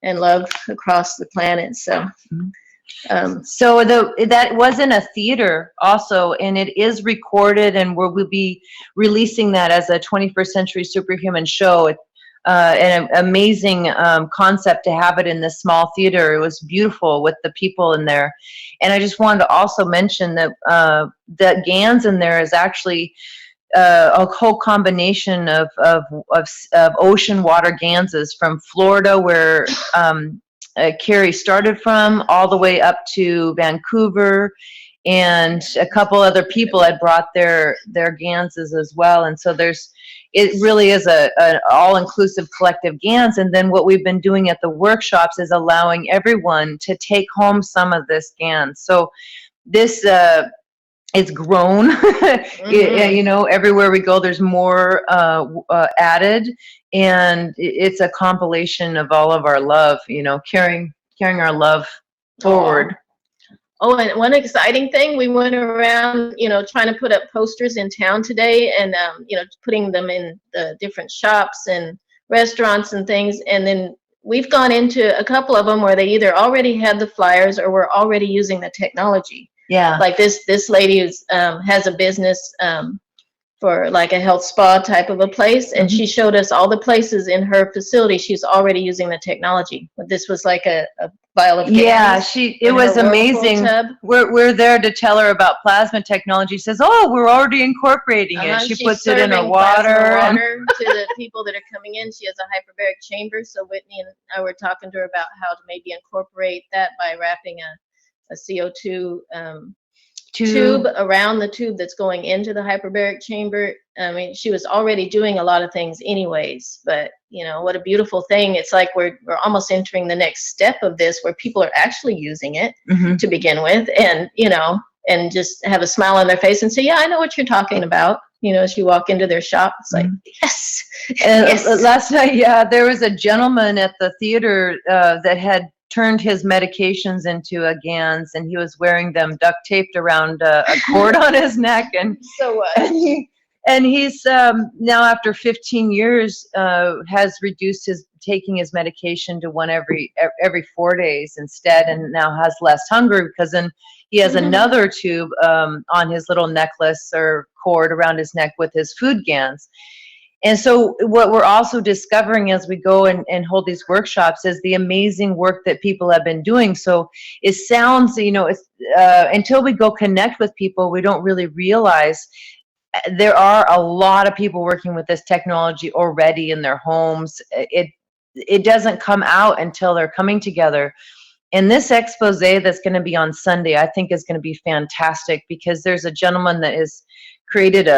and love across the planet. So that was in a theater also, and it is recorded, and we'll be releasing that as a 21st Century Superhuman show. An amazing concept to have it in this small theater. It was beautiful with the people in there. And I just wanted to also mention that that GANs in there is actually a whole combination of ocean water GANSes from Florida, where Carrie started from, all the way up to Vancouver, and a couple other people had brought their GANSes as well. And so it really is an all-inclusive collective GANs. And then what we've been doing at the workshops is allowing everyone to take home some of this GANs. So this it's grown. You know, everywhere we go, there's more added, and it's a compilation of all of our love. You know, carrying our love forward. Oh, and one exciting thing, we went around, you know, trying to put up posters in town today, and you know, putting them in the different shops and restaurants and things. And then we've gone into a couple of them where they either already had the flyers or were already using the technology. Yeah. Like this lady who's has a business for like a health spa type of a place, and she showed us all the places in her facility she's already using the technology. But this was like a vial of gas. Yeah, it was amazing. We're there to tell her about plasma technology. She says, "Oh, we're already incorporating it." She puts it in her water to the people that are coming in. She has a hyperbaric chamber, so Whitney and I were talking to her about how to maybe incorporate that by wrapping a CO2 tube around the tube that's going into the hyperbaric chamber. I mean, she was already doing a lot of things anyways, but you know, what a beautiful thing. It's like we're almost entering the next step of this, where people are actually using it to begin with, and you know, and just have a smile on their face and say, yeah, I know what you're talking about. You know, as you walk into their shop, it's like, yes. And last night, there was a gentleman at the theater that had turned his medications into a GANs, and he was wearing them duct taped around a cord on his neck. And so what? And he's now, after 15 years, has reduced taking his medication to one every 4 days instead, and now has less hunger, because then he has another tube on his little necklace or cord around his neck with his food GANs. And so what we're also discovering as we go and hold these workshops is the amazing work that people have been doing. So it sounds, you know, until we go connect with people, we don't really realize there are a lot of people working with this technology already in their homes. It doesn't come out until they're coming together. And this expose that's going to be on Sunday, I think is going to be fantastic, because there's a gentleman that has created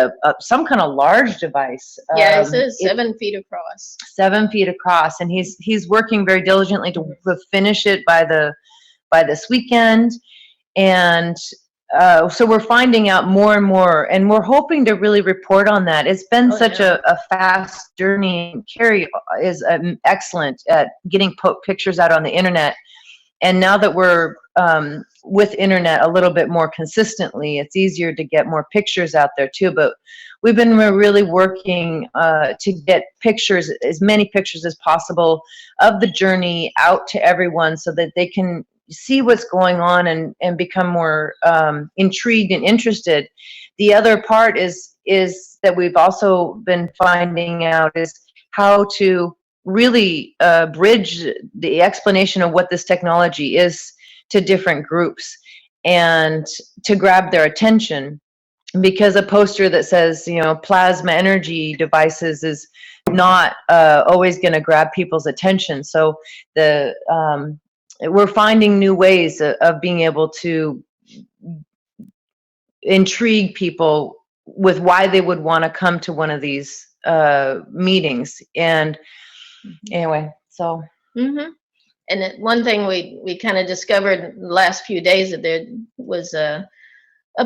some kind of large device. Yeah, it says 7 feet across. 7 feet across, and he's working very diligently to finish it by this weekend. And so we're finding out more and more, and we're hoping to really report on that. It's been such a fast journey. Carrie is excellent at getting pictures out on the internet. And now that we're with internet a little bit more consistently, it's easier to get more pictures out there too. But we've been really working to get pictures, as many pictures as possible, of the journey out to everyone, so that they can see what's going on and become more intrigued and interested. The other part is that we've also been finding out is how to really bridge the explanation of what this technology is to different groups, and to grab their attention, because a poster that says, plasma energy devices is not always going to grab people's attention. So we're finding new ways of being able to intrigue people with why they would want to come to one of these meetings. And anyway, so. Mm-hmm. And one thing we kind of discovered the last few days, that there was a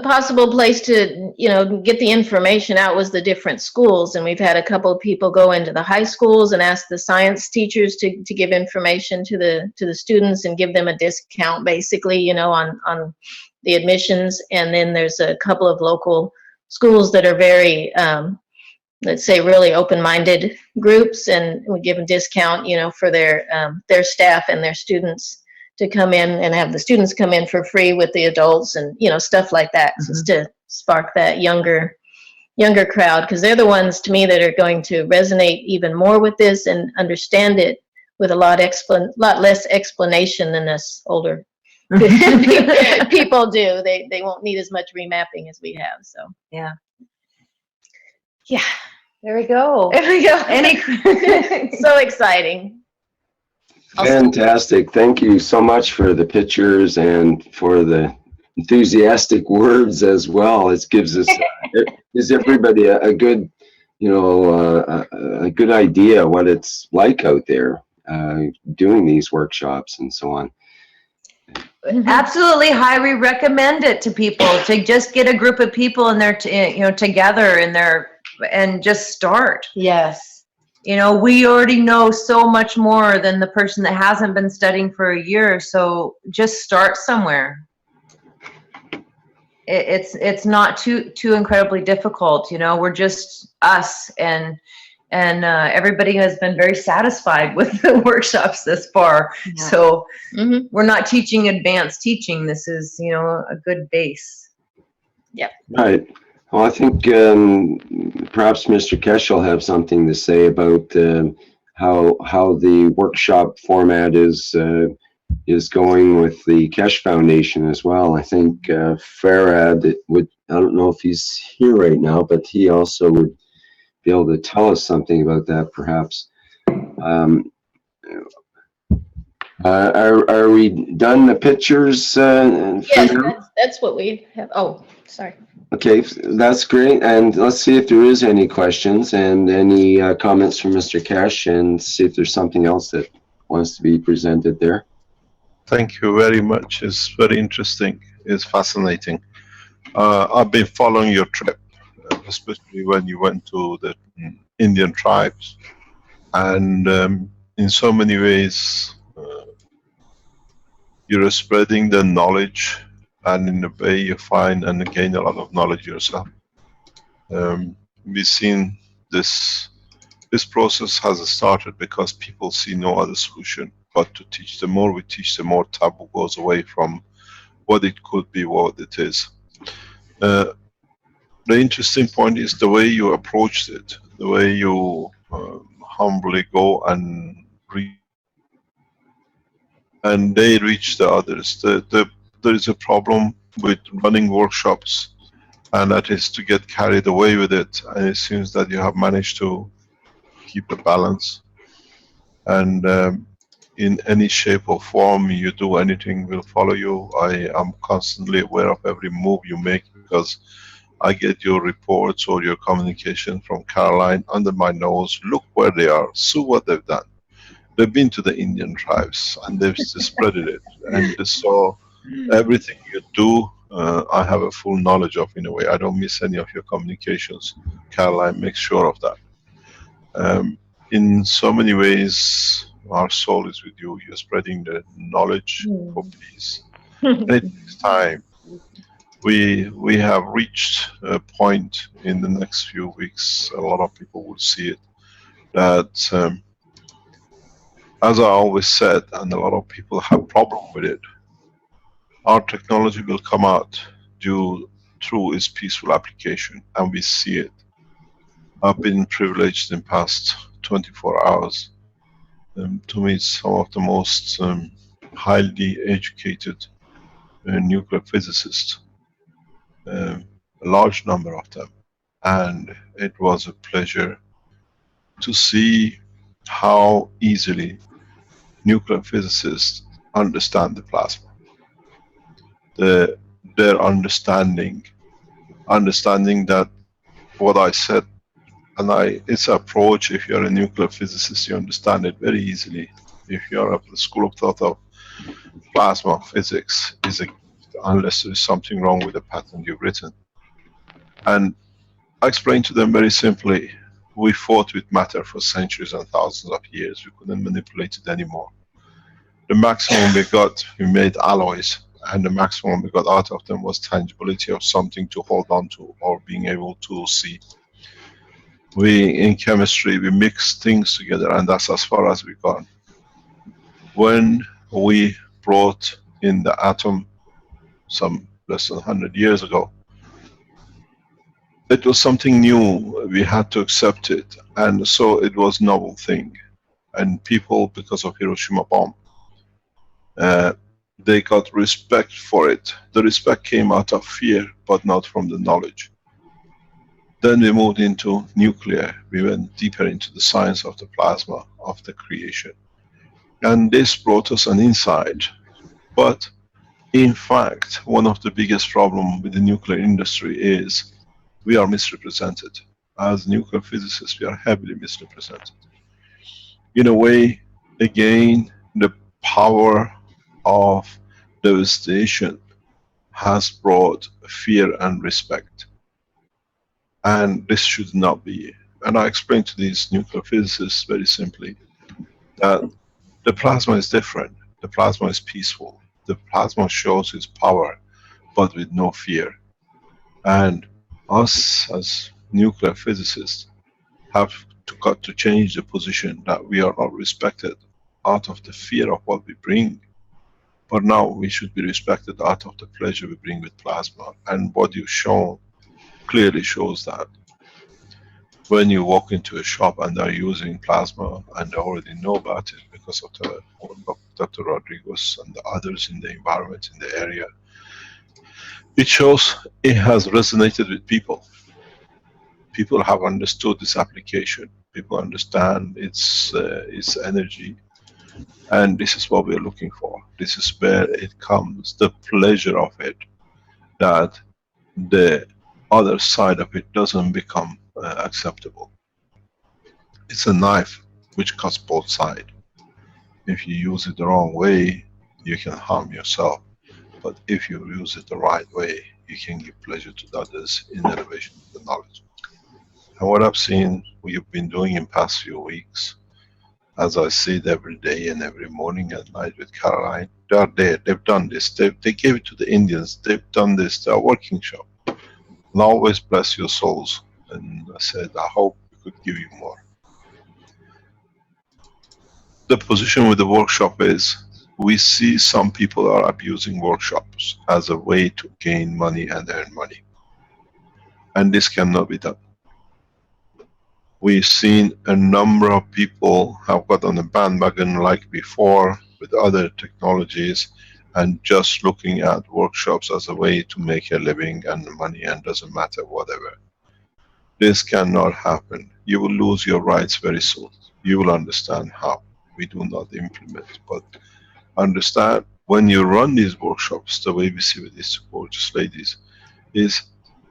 possible place to, get the information out, was the different schools. And we've had a couple of people go into the high schools and ask the science teachers to give information to the students and give them a discount, basically, on the admissions. And then there's a couple of local schools that are very, let's say, really open-minded groups, and we give them discount, for their staff and their students to come in, and have the students come in for free with the adults, and stuff like that, just to spark that younger crowd, because they're the ones, to me, that are going to resonate even more with this and understand it with a lot less explanation than us older people do. They won't need as much remapping as we have. So Yeah. There we go. So exciting. Fantastic. Thank you so much for the pictures and for the enthusiastic words as well. It gives us, gives everybody a good, a good idea what it's like out there doing these workshops and so on. Absolutely, highly recommend it to people, to just get a group of people in there, together in there, and just start. Yes. We already know so much more than the person that hasn't been studying for a year. So just start somewhere. It's not too incredibly difficult. We're just us, and everybody has been very satisfied with the workshops this far. Yeah. So we're not teaching advanced teaching. This is, a good base. Yep. Right. Well, I think perhaps Mr. Keshe will have something to say about how the workshop format is going with the Keshe Foundation as well. I think Farad would, I don't know if he's here right now, but he also would be able to tell us something about that, perhaps. Are we done the pictures? Yes, that's what we have. Oh, sorry. Okay, that's great. And let's see if there is any questions and any comments from Mr. Keshe, and see if there's something else that wants to be presented there. Thank you very much. It's very interesting. It's fascinating. I've been following your trip, especially when you went to the Indian tribes. And in so many ways, you're spreading the knowledge, and in a way you find and gain a lot of knowledge yourself. We've seen this process has started because people see no other solution but to teach. The more we teach, the more taboo goes away from what it could be, what it is. The interesting point is the way you approached it, the way you humbly go and read, and they reach the others. There is a problem with running workshops and that is to get carried away with it. And it seems that you have managed to keep a balance, and in any shape or form you do anything will follow you. I am constantly aware of every move you make, because I get your reports or your communication from Caroline under my nose. Look where they are, see what they've done. They've been to the Indian tribes and they've spreaded it. And so everything you do, I have a full knowledge of. In a way, I don't miss any of your communications. Caroline makes sure of that. In so many ways, our soul is with you. You're spreading the knowledge for peace. And it takes time. We have reached a point in the next few weeks, a lot of people will see it, that as I always said, and a lot of people have problem with it, our technology will come out through its peaceful application, and we see it. I've been privileged in past 24 hours to meet some of the most highly educated nuclear physicists, a large number of them, and it was a pleasure to see how easily nuclear physicists understand the plasma. Their understanding that what I said, and its approach, if you're a nuclear physicist, you understand it very easily. If you're at the school of thought of plasma physics, is a gift, unless there's something wrong with the patent you've written. And I explained to them very simply, we fought with matter for centuries and thousands of years. We couldn't manipulate it anymore. The maximum we got, we made alloys, and the maximum we got out of them was tangibility of something to hold on to, or being able to see. In chemistry, we mix things together, and that's as far as we've gone. When we brought in the atom some less than 100 years ago, it was something new. We had to accept it, and so it was a novel thing. And people, because of Hiroshima bomb, they got respect for it. The respect came out of fear, but not from the knowledge. Then we moved into nuclear. We went deeper into the science of the plasma, of the creation. And this brought us an insight. But in fact, one of the biggest problems with the nuclear industry is we are misrepresented. As nuclear physicists, we are heavily misrepresented. In a way, again, the power of devastation has brought fear and respect. And this should not be. And I explained to these nuclear physicists very simply that the plasma is different. The plasma is peaceful. The plasma shows its power, but with no fear. And us as nuclear physicists have got to change the position that we are not respected out of the fear of what we bring. But now we should be respected out of the pleasure we bring with plasma. And what you've shown clearly shows that. When you walk into a shop and they're using plasma and they already know about it because of the work of Dr. Rodriguez and the others in the environment, in the area, it shows it has resonated with people. People have understood this application. People understand its energy. And this is what we're looking for. This is where it comes, the pleasure of it, that the other side of it doesn't become acceptable. It's a knife which cuts both sides. If you use it the wrong way, you can harm yourself. But if you use it the right way, you can give pleasure to the others in elevation of the knowledge. And what I've seen, what you've been doing in past few weeks, as I see it every day and every morning and night with Caroline, they are there, they've done this, they gave it to the Indians, they've done this, they're working shop. And always bless your souls. And I said, I hope we could give you more. The position with the workshop is, we see some people are abusing workshops as a way to gain money and earn money. And this cannot be done. We've seen a number of people have got on the bandwagon like before with other technologies, and just looking at workshops as a way to make a living and money and doesn't matter whatever. This cannot happen. You will lose your rights very soon. You will understand how. We do not implement, but understand when you run these workshops, the way we see with these gorgeous ladies, is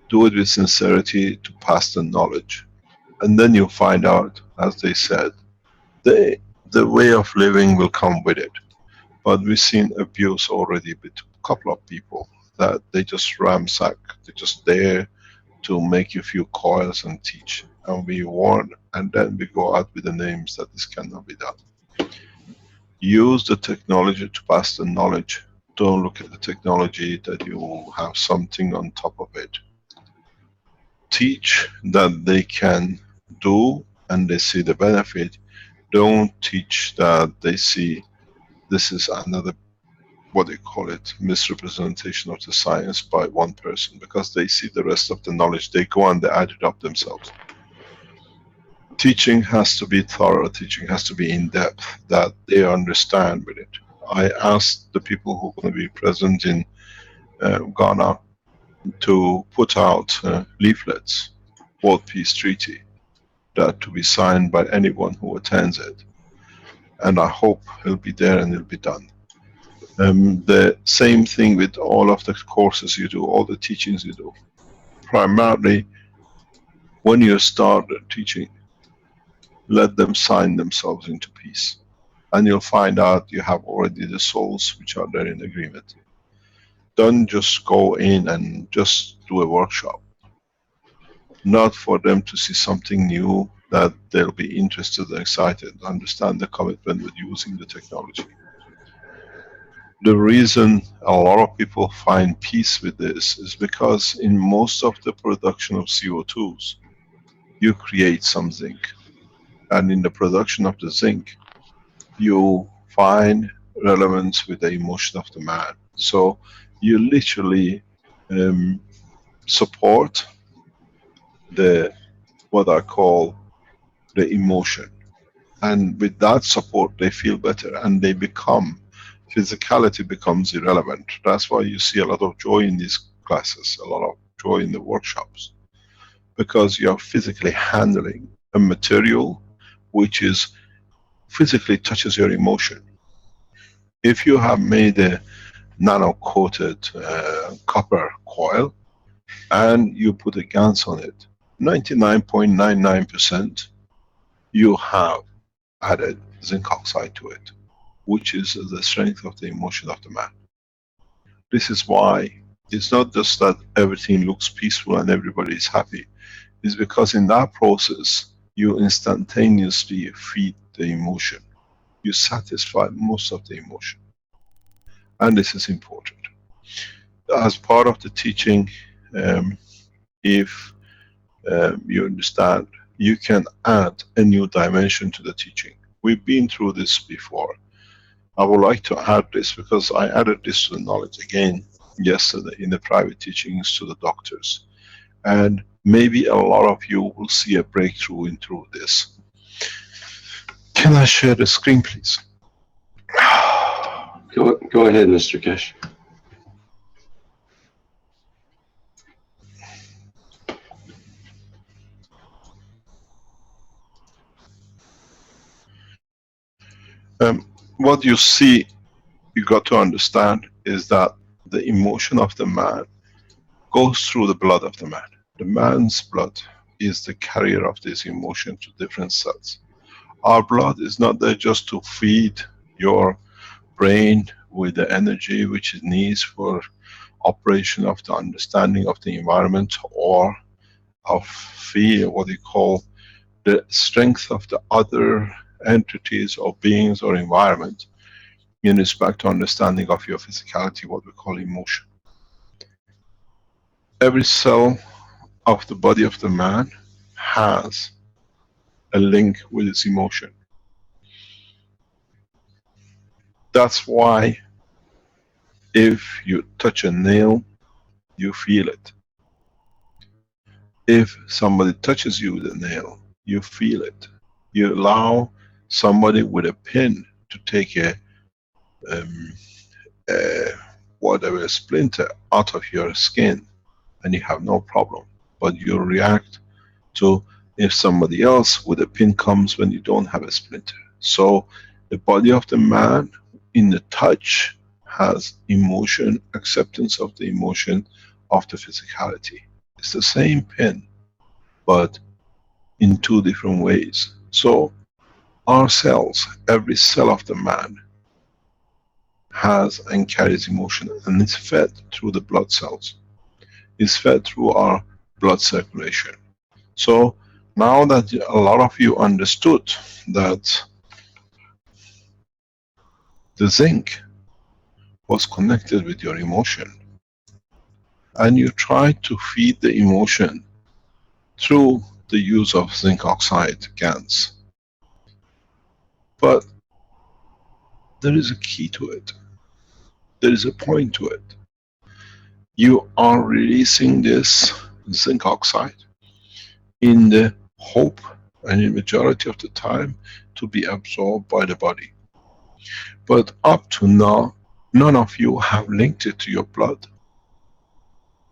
do it with sincerity to pass the knowledge. And then you'll find out, as they said, the way of living will come with it. But we've seen abuse already with a couple of people that they just ransack, they're just there to make you feel coils and teach. And we warn, and then we go out with the names that this cannot be done. Use the technology to pass the knowledge. Don't look at the technology that you have something on top of it. Teach that they can do and they see the benefit. Don't teach that they see this is another, what they call it, misrepresentation of the science by one person, because they see the rest of the knowledge, they go and they add it up themselves. Teaching has to be thorough, teaching has to be in depth, that they understand with it. I asked the people who are going to be present in Ghana to put out leaflets, World Peace Treaty, that to be signed by anyone who attends it. And I hope it'll be there and it'll be done. The same thing with all of the courses you do, all the teachings you do. Primarily, when you start teaching, let them sign themselves into peace. And you'll find out you have already the souls which are there in agreement. Don't just go in and just do a workshop. Not for them to see something new that they'll be interested and excited, understand the commitment with using the technology. The reason a lot of people find peace with this is because in most of the production of CO2s, you create some zinc. And in the production of the zinc, you find relevance with the emotion of the man. So you literally support the, what I call the emotion. And with that support, they feel better and they become, physicality becomes irrelevant. That's why you see a lot of joy in these classes, a lot of joy in the workshops. Because you are physically handling a material which is physically touches your emotion. If you have made a nano-coated copper coil and you put a GaNs on it, 99.99% you have added zinc oxide to it, which is the strength of the emotion of the man. This is why it's not just that everything looks peaceful and everybody is happy. It's because in that process you instantaneously feed the emotion. You satisfy most of the emotion. And this is important. As part of the teaching, if you understand, you can add a new dimension to the teaching. We've been through this before. I would like to add this because I added this to the knowledge again yesterday in the private teachings to the doctors. And maybe a lot of you will see a breakthrough into this. Can I share the screen, please? Go ahead, Mr. Keshe. What you see, you got to understand, is that the emotion of the man goes through the blood of the man. The man's blood is the carrier of this emotion to different cells. Our blood is not there just to feed your brain with the energy which it needs for operation of the understanding of the environment, or of feel what you call the strength of the other entities or beings or environment in respect to understanding of your physicality, what we call emotion. Every cell of the body of the man has a link with its emotion. That's why if you touch a nail, you feel it. If somebody touches you with a nail, you feel it. You allow somebody with a pin to take a whatever splinter out of your skin and you have no problem. But you react to if somebody else with a pin comes when you don't have a splinter. So the body of the man in the touch has emotion, acceptance of the emotion of the physicality. It's the same pin, but in two different ways. So our cells, every cell of the man has and carries emotion, and it's fed through the blood cells. It's fed through our blood circulation. So now that a lot of you understood that the zinc was connected with your emotion, and you try to feed the emotion through the use of zinc oxide GANs. But there is a key to it. There is a point to it. You are releasing this zinc oxide in the hope, and in majority of the time, to be absorbed by the body. But up to now, none of you have linked it to your blood,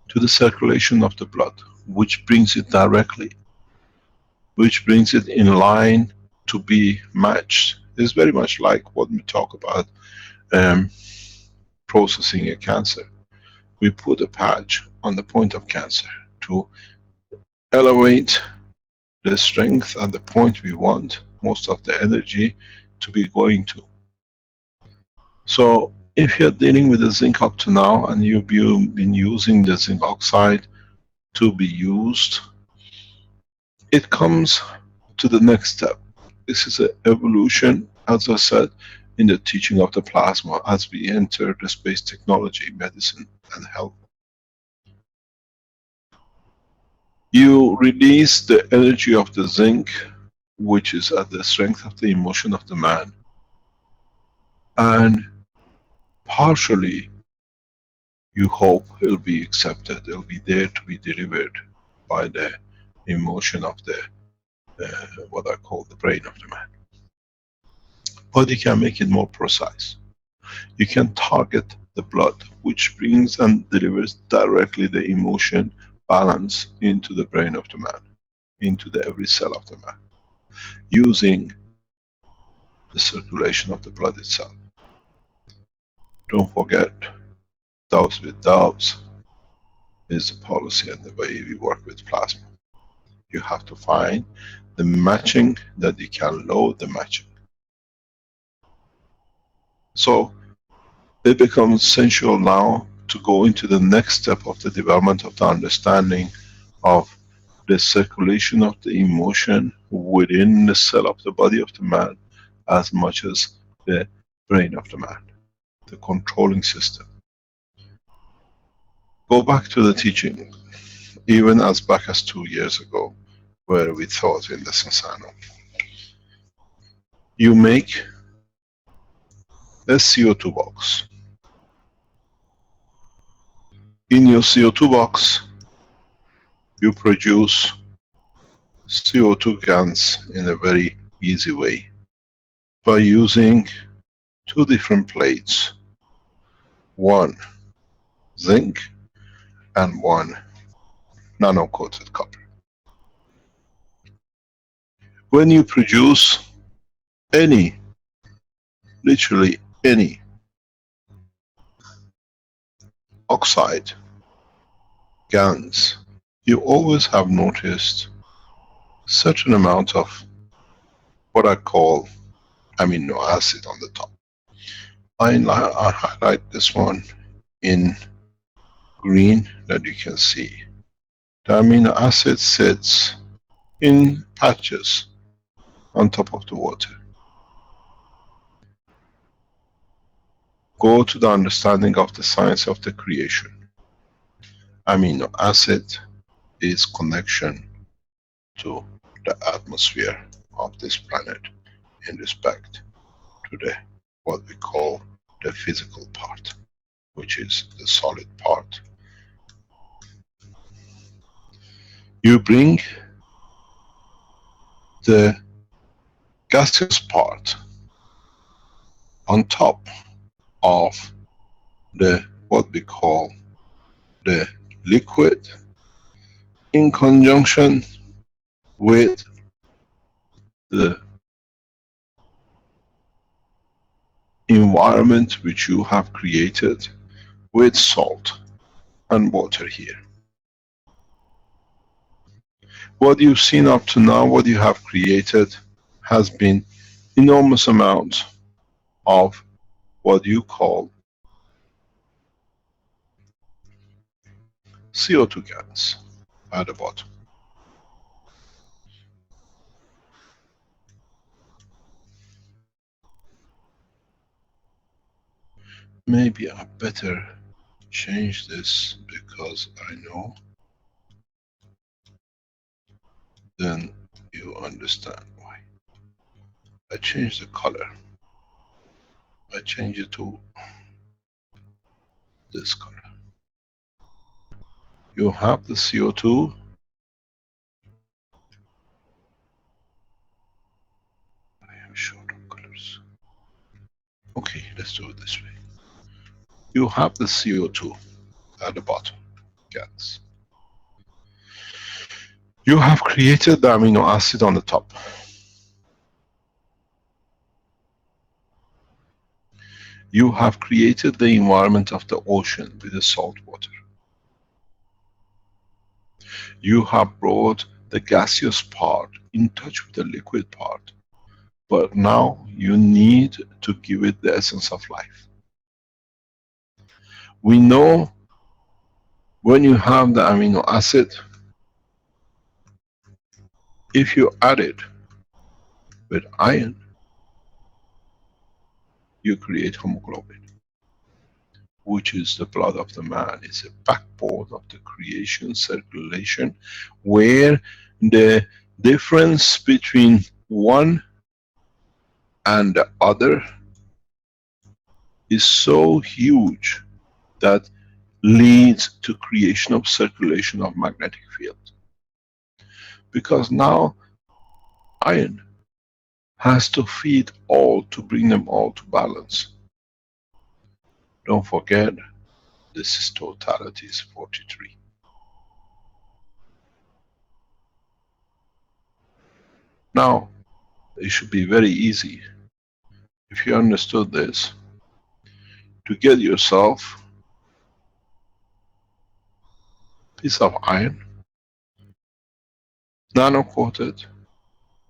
to the circulation of the blood, which brings it directly, which brings it in line to be matched. It's very much like what we talk about processing a cancer. We put a patch on the point of cancer to elevate the strength at the point we want most of the energy to be going to. So if you're dealing with the zinc up to now and you've been using the zinc oxide to be used, it comes to the next step. This is an evolution, as I said, in the teaching of the plasma as we enter the space technology, medicine and health. You release the energy of the zinc, which is at the strength of the emotion of the man, and partially you hope it'll be accepted, it'll be there to be delivered by the emotion of the what I call the brain of the man. But you can make it more precise. You can target the blood, which brings and delivers directly the emotion balance into the brain of the man, into the every cell of the man, using the circulation of the blood itself. Don't forget, doves with doves is the policy and the way we work with plasma. You have to find the matching that you can load the matching. So it becomes essential now to go into the next step of the development of the understanding of the circulation of the emotion within the cell of the body of the man as much as the brain of the man, the controlling system. Go back to the teaching, even as back as 2 years ago, where we thought in the Sansano. You make a CO2 box. In your CO2 box, you produce CO2 GANs in a very easy way by using two different plates, one zinc and one nano-coated copper. When you produce any, literally any oxide GANs, you always have noticed certain amount of what I call amino acid on the top. I highlight this one in green that you can see. The amino acid sits in patches on top of the water. Go to the understanding of the science of the creation. Amino acid is connection to the atmosphere of this planet in respect to the what we call the physical part, which is the solid part. You bring the gaseous part on top of the what we call the liquid in conjunction with the environment which you have created with salt and water here. What you've seen up to now, what you have created, has been enormous amount of what you call CO2 gas at the bottom. Maybe I better change this, because I know then you understand why. I change the color. I change it to this color. You have the CO2. I am short of colors. Okay, let's do it this way. You have the CO2 at the bottom, gas. You have created the amino acid on the top. You have created the environment of the ocean with the salt water. You have brought the gaseous part in touch with the liquid part, but now you need to give it the essence of life. We know when you have the amino acid, if you add it with iron, you create hemoglobin, which is the blood of the man. It's a backbone of the creation circulation, where the difference between one and the other is so huge that leads to creation of circulation of magnetic field. Because now iron has to feed all to bring them all to balance. Don't forget, this is totality is 43. Now, it should be very easy, if you understood this, to get yourself a piece of iron, nano-coated,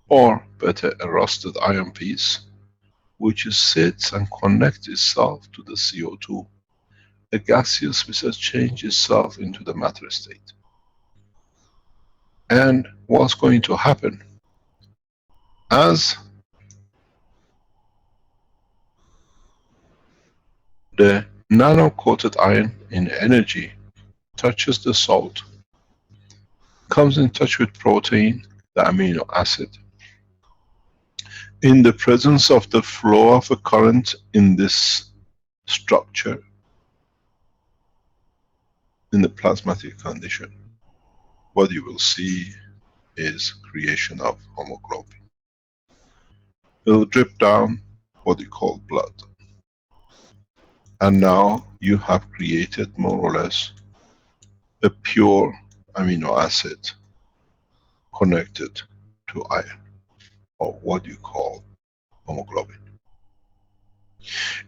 or better, a rusted iron piece, which sits and connects itself to the CO2. A gaseous which has changed itself into the matter state. And what's going to happen? As the nano-coated iron in energy touches the salt, comes in touch with protein, the amino acid, in the presence of the flow of a current in this structure, in the plasmatic condition, what you will see is creation of hemoglobin. It will drip down what you call blood. And now you have created more or less a pure amino acid connected to iron, or what you call hemoglobin.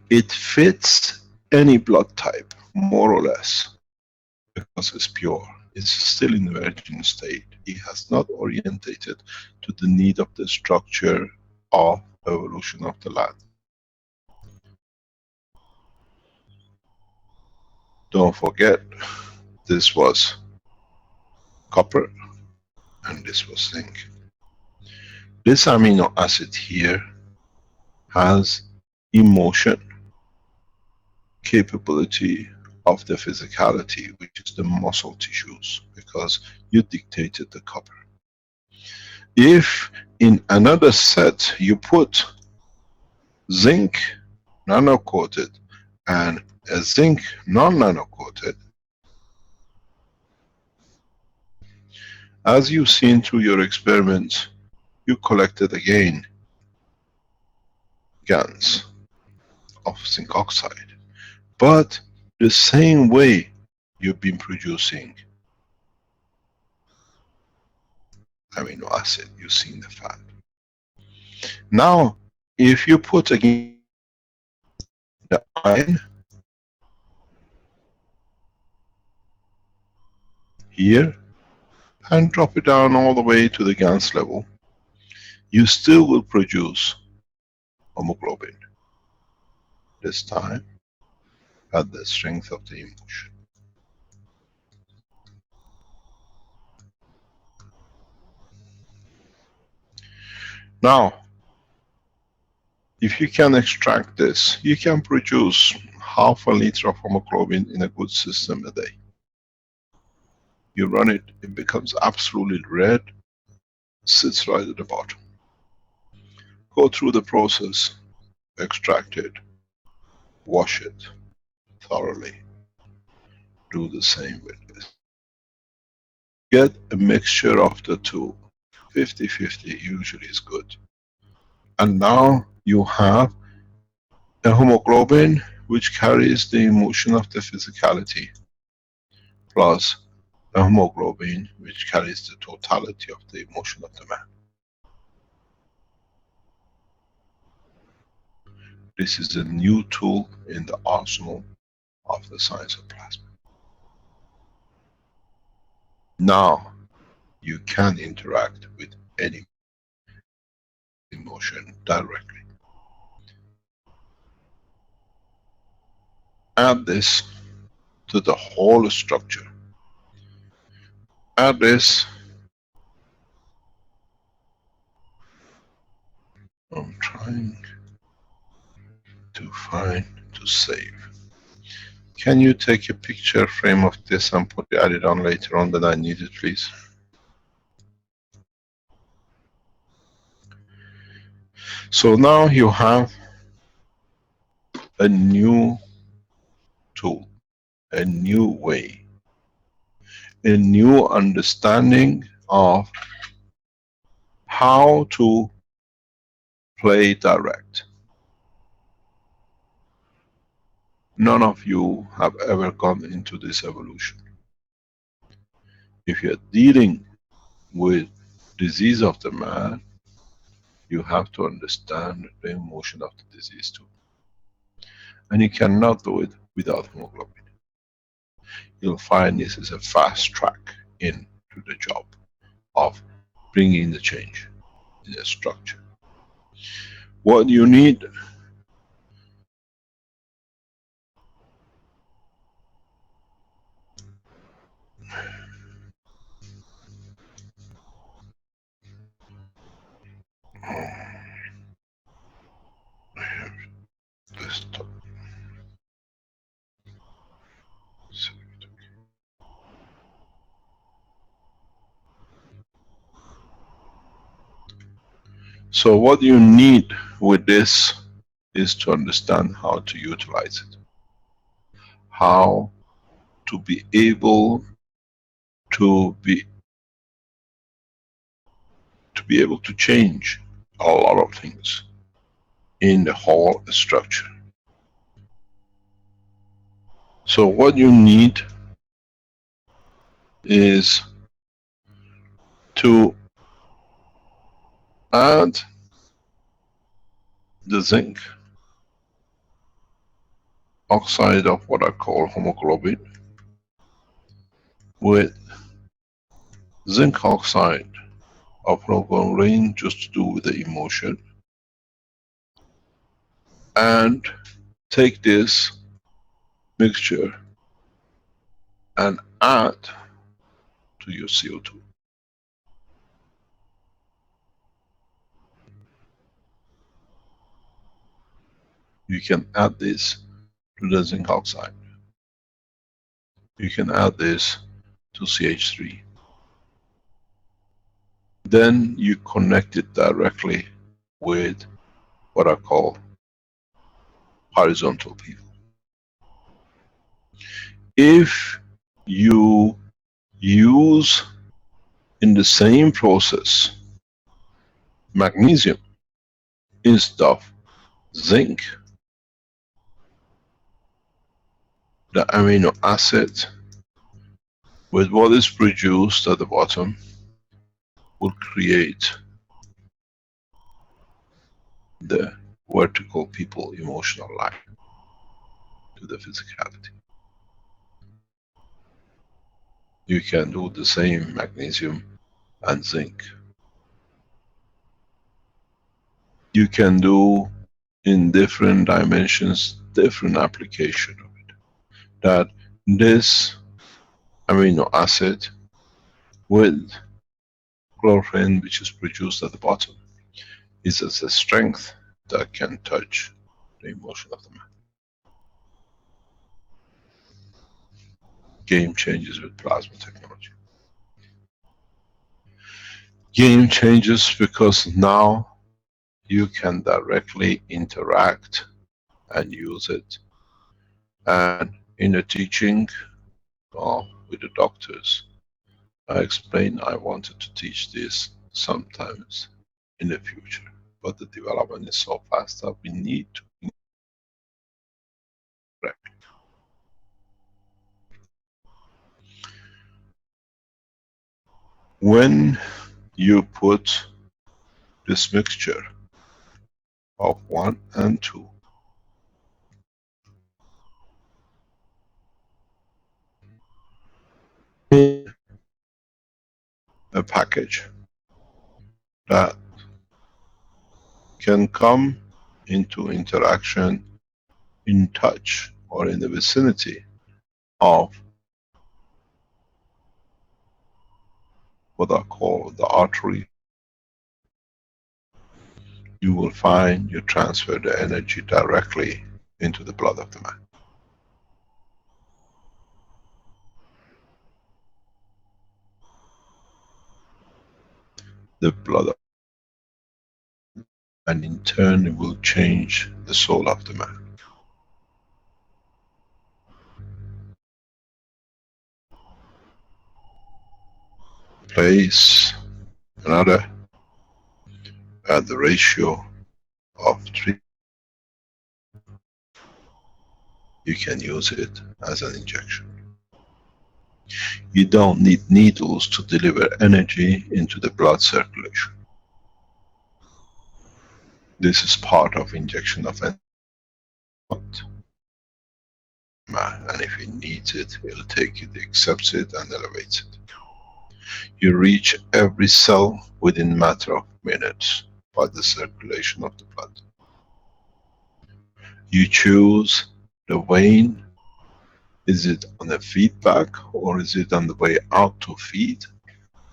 It fits any blood type, more or less, because it's pure. It's still in the virgin state. It has not orientated to the need of the structure of evolution of the land. Don't forget, this was copper and this was zinc. This amino acid here has emotion capability of the physicality, which is the muscle tissues, because you dictated the copper. If in another set you put zinc nano-coated and a zinc non-nano-coated, as you've seen through your experiments, you collected again GANs of zinc oxide. But the same way you've been producing amino acid, you've seen the fat. Now, if you put again the iron here and drop it down all the way to the GANS level, you still will produce hemoglobin, this time at the strength of the emotion. Now, if you can extract this, you can produce half a liter of hemoglobin in a good system a day. You run it, it becomes absolutely red, sits right at the bottom. Go through the process, extract it, wash it thoroughly. Do the same with this. Get a mixture of the two. 50-50 usually is good. And now you have a hemoglobin which carries the emotion of the physicality, plus a hemoglobin which carries the totality of the emotion of the man. This is a new tool in the arsenal of the science of plasma. Now you can interact with any emotion directly. Add this to the whole structure. Add this. I'm trying to find, to save. Can you take a picture frame of this and add it on later on that I need it, please? So now you have a new tool, a new way, a new understanding of how to play direct. None of you have ever gone into this evolution. If you're dealing with disease of the man, you have to understand the emotion of the disease too. And you cannot do it without hemoglobin. You'll find this is a fast track into the job of bringing the change in the structure. What you need desktop. So what you need with this is to understand how to utilize it. How to be able to change a lot of things in the whole structure. So what you need is to add the zinc oxide of what I call hemoglobin with zinc oxide of hemoglobin, just to do with the emotion, and take this mixture and add to your CO2. You can add this to the zinc oxide. You can add this to CH3. Then you connect it directly with what I call horizontal people. If you use in the same process magnesium instead of zinc, the amino acid with what is produced at the bottom will create the vertical people emotional line to the physicality. You can do the same magnesium and zinc. You can do in different dimensions, different application of it. That this amino acid with chlorophene, which is produced at the bottom, is as a strength that can touch the emotion of the man. Game changes with plasma technology. Game changes because now you can directly interact and use it. And in the teaching with the doctors, I explained I wanted to teach this sometimes in the future, but the development is so fast that we need to interact. When you put this mixture of 1 and 2 in a package that can come into interaction, in touch, or in the vicinity of what I call the artery, you will find you transfer the energy directly into the blood of the man. The blood of, and in turn it will change the soul of the man. Place another at the ratio of 3. You can use it as an injection. You don't need needles to deliver energy into the blood circulation. This is part of injection of energy. And if it needs it, it'll take it, accepts it, and elevates it. You reach every cell within a matter of minutes by the circulation of the blood. You choose the vein. Is it on a feedback or is it on the way out to feed?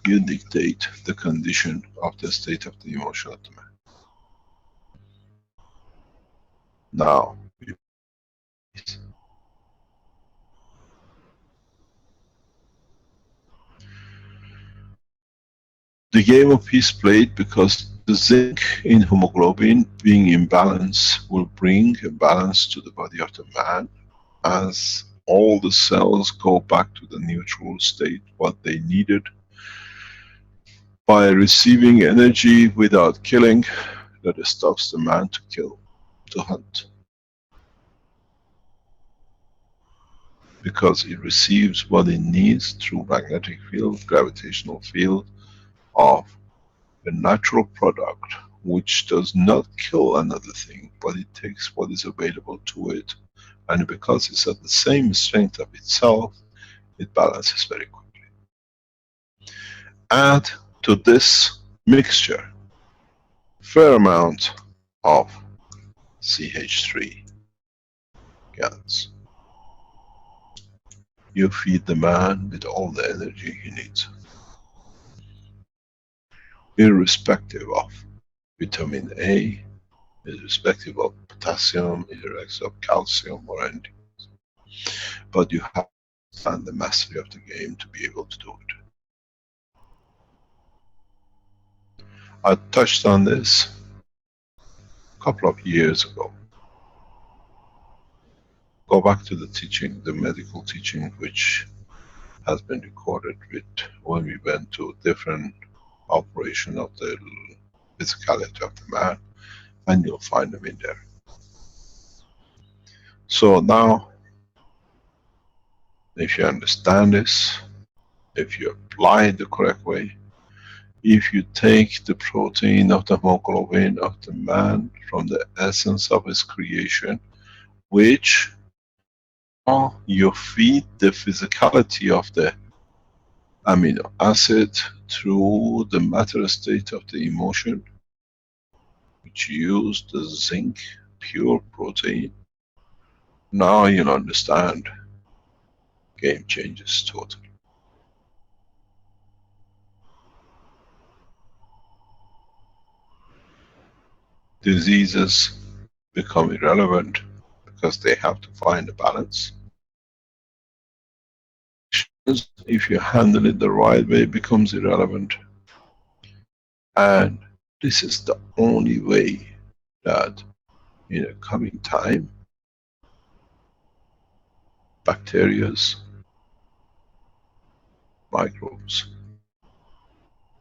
You dictate the condition of the state of the emotion of the man. Now, the game of peace played because the zinc in hemoglobin being in balance will bring a balance to the body of the man as all the cells go back to the neutral state, what they needed, by receiving energy without killing, that stops the man to kill, to hunt. Because it receives what it needs through magnetic field, gravitational field of a natural product which does not kill another thing, but it takes what is available to it, and because it's at the same strength of itself, it balances very quickly. Add to this mixture fair amount of CH3 gas. You feed the man with all the energy he needs, irrespective of vitamin A, irrespective of potassium, irrespective of calcium or anything. But you have to understand the mastery of the game to be able to do it. I touched on this a couple of years ago. Go back to the teaching, the medical teaching, which has been recorded with when we went to different operation of the physicality of the man, and you'll find them in there. So now, If you understand this, if you apply it the correct way, if you take the protein of the hemoglobin of the man from the essence of his creation, which you feed the physicality of the amino acid through the matter state of the emotion, which use the zinc pure protein. Now you'll understand. Game changes totally. Diseases become irrelevant because they have to find a balance. If you handle it the right way, it becomes irrelevant. And this is the only way that in a coming time, bacteria, microbes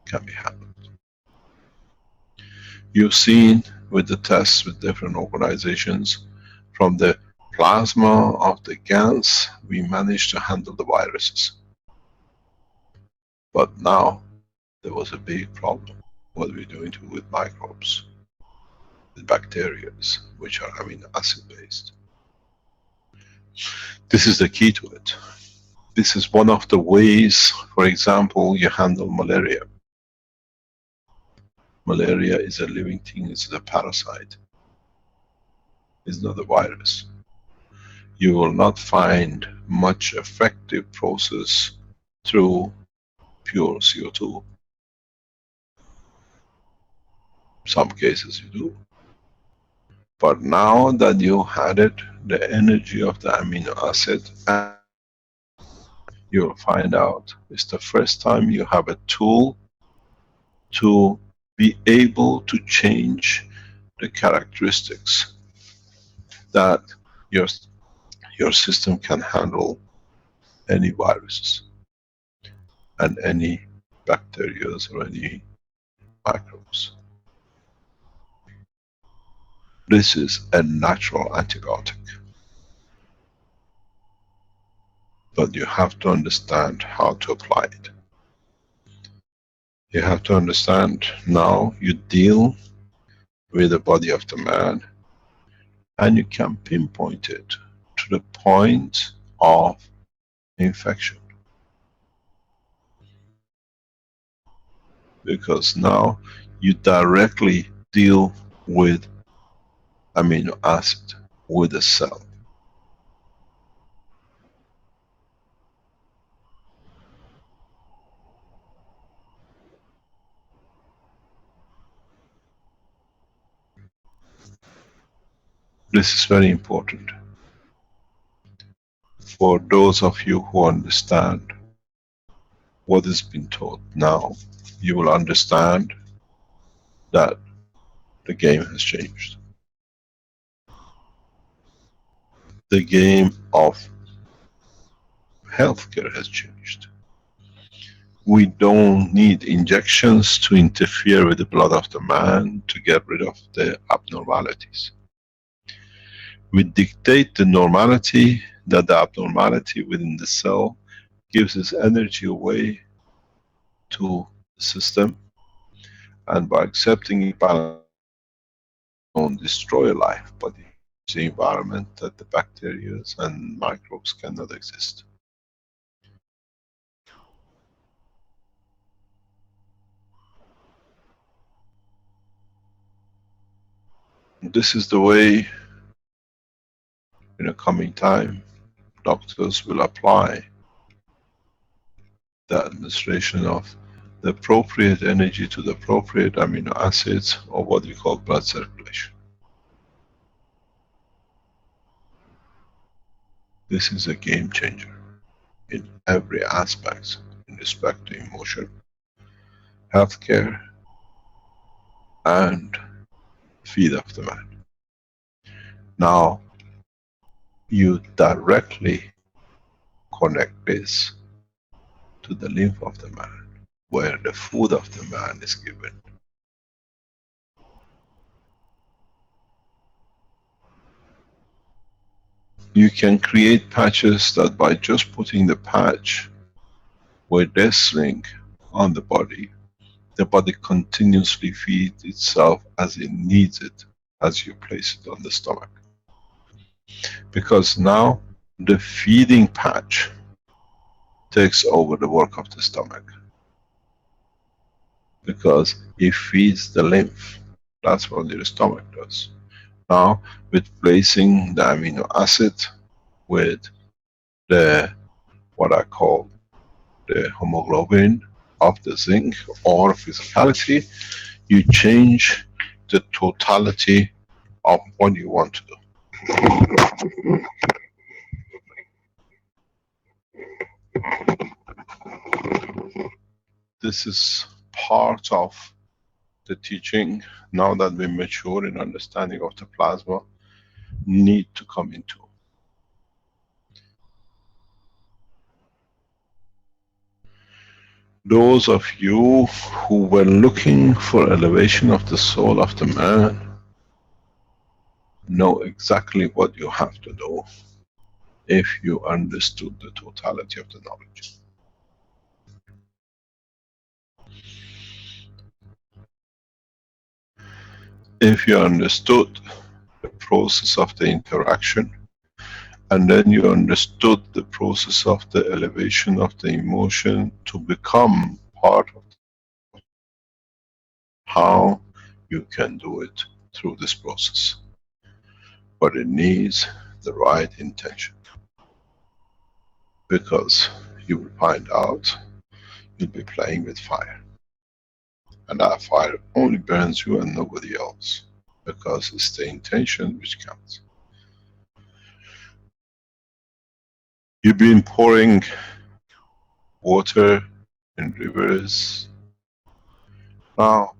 can be handled. You've seen with the tests with different organizations, from the plasma of the gans, we managed to handle the viruses. But now, there was a big problem. What are we doing with microbes, with bacteria, which are amino acid based? This is the key to it. This is one of the ways, for example, you handle malaria. Malaria is a living thing, it's a parasite. It's not a virus. You will not find much effective process through pure CO2. Some cases you do. But now that you had it, the energy of the amino acid, you'll find out it's the first time you have a tool to be able to change the characteristics that your system can handle any viruses and any bacteria or any microbes. This is a natural antibiotic. But you have to understand how to apply it. You have to understand now you deal with the body of the man and you can pinpoint it to the point of infection. Because now you directly deal with amino acid, with a cell. This is very important. For those of you who understand what is being taught now, you will understand that the game has changed. The game of healthcare has changed. We don't need injections to interfere with the blood of the man to get rid of the abnormalities. We dictate the normality, that the abnormality within the cell gives its energy away to the system, and by accepting it, don't destroy life, but it's the environment that the bacteria and microbes cannot exist. This is the way in a coming time doctors will apply the administration of the appropriate energy to the appropriate amino acids, or what we call blood circulation. This is a game changer in every aspect, in respect to emotion, healthcare, and feed of the man. Now, you directly connect this to the lymph of the man, where the food of the man is given. You can create patches that by just putting the patch with this link on the body continuously feeds itself as it needs it as you place it on the stomach. Because now the feeding patch takes over the work of the stomach. Because it feeds the lymph. That's what the stomach does. Now, with placing the amino acid with the, what I call the hemoglobin of the zinc or physicality, you change the totality of what you want to do. This is part of the teaching, now that we mature in understanding of the plasma, need to come into. Those of you who were looking for elevation of the soul of the man know exactly what you have to do if you understood the totality of the knowledge. If you understood the process of the interaction, and then you understood the process of the elevation of the emotion to become part of how you can do it through this process. But it needs the right intention. Because you will find out you'll be playing with fire. And that fire only burns you and nobody else. Because it's the intention which counts. You've been pouring water in rivers. Now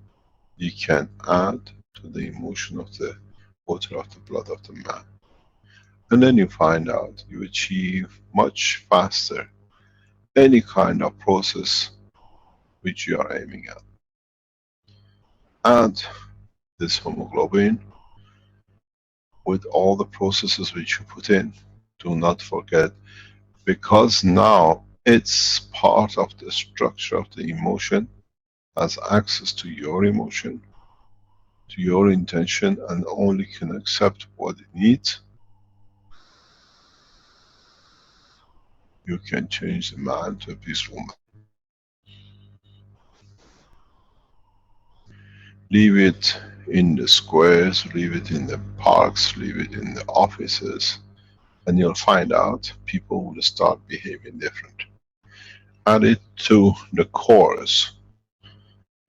you can add to the emotion of the water of the blood of the man. And then you find out you achieve much faster any kind of process which you are aiming at. Add this hemoglobin with all the processes which you put in. Do not forget, because now it's part of the structure of the emotion, has access to your emotion, to your intention, and only can accept what it needs. You can change the man to a peaceful man. Leave it in the squares, leave it in the parks, leave it in the offices, and you'll find out people will start behaving different. Add it to the chorus,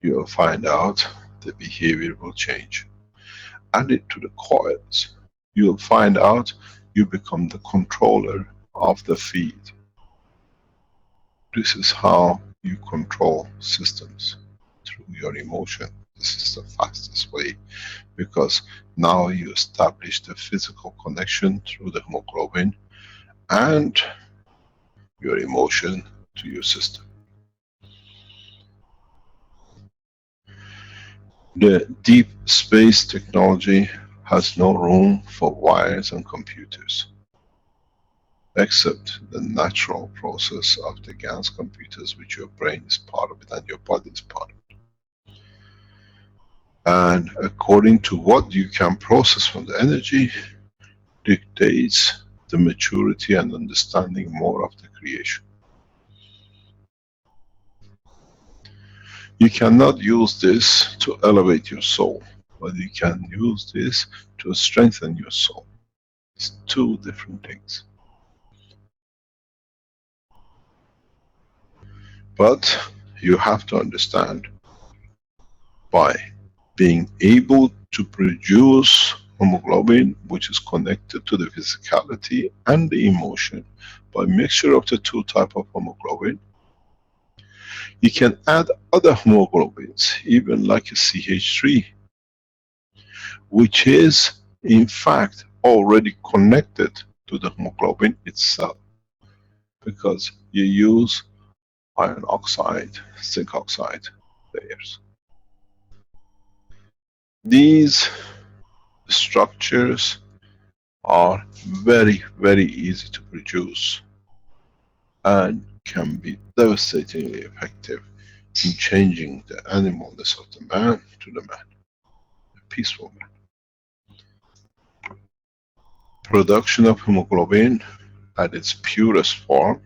you'll find out the behavior will change. Add it to the coils, you'll find out you become the controller of the feed. This is how you control systems, through your emotion. This is the fastest way, because now you establish the physical connection through the hemoglobin and your emotion to your system. The deep space technology has no room for wires and computers, except the natural process of the GANs computers, which your brain is part of it and your body is part of it. And according to what you can process from the energy, dictates the maturity and understanding more of the creation. You cannot use this to elevate your soul, but you can use this to strengthen your soul. It's two different things. But you have to understand, by being able to produce hemoglobin, which is connected to the physicality and the emotion, by mixture of the two types of hemoglobin, you can add other hemoglobins, even like a CH3, which is in fact already connected to the hemoglobin itself, because you use iron oxide, zinc oxide layers. These structures are very, very easy to produce and can be devastatingly effective in changing the animalness of the man to the man, a peaceful man. Production of hemoglobin at its purest form,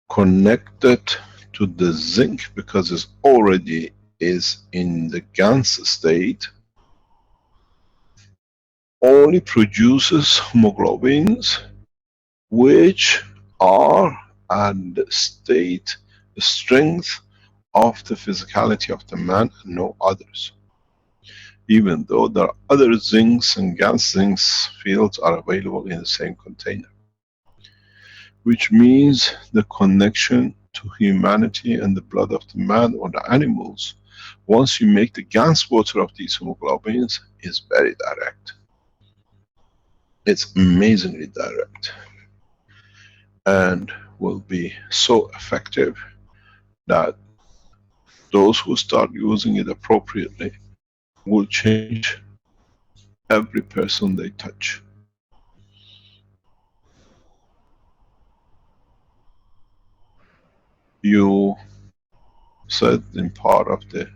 connected to the zinc because it already is in the GANS state, only produces hemoglobins which are at the state, the strength of the physicality of the man and no others. Even though there are other zincs and gas zincs fields are available in the same container. Which means the connection to humanity and the blood of the man or the animals, once you make the GANS water of these hemoglobins, is very direct. It's amazingly direct. And will be so effective that those who start using it appropriately will change every person they touch. You said in part of the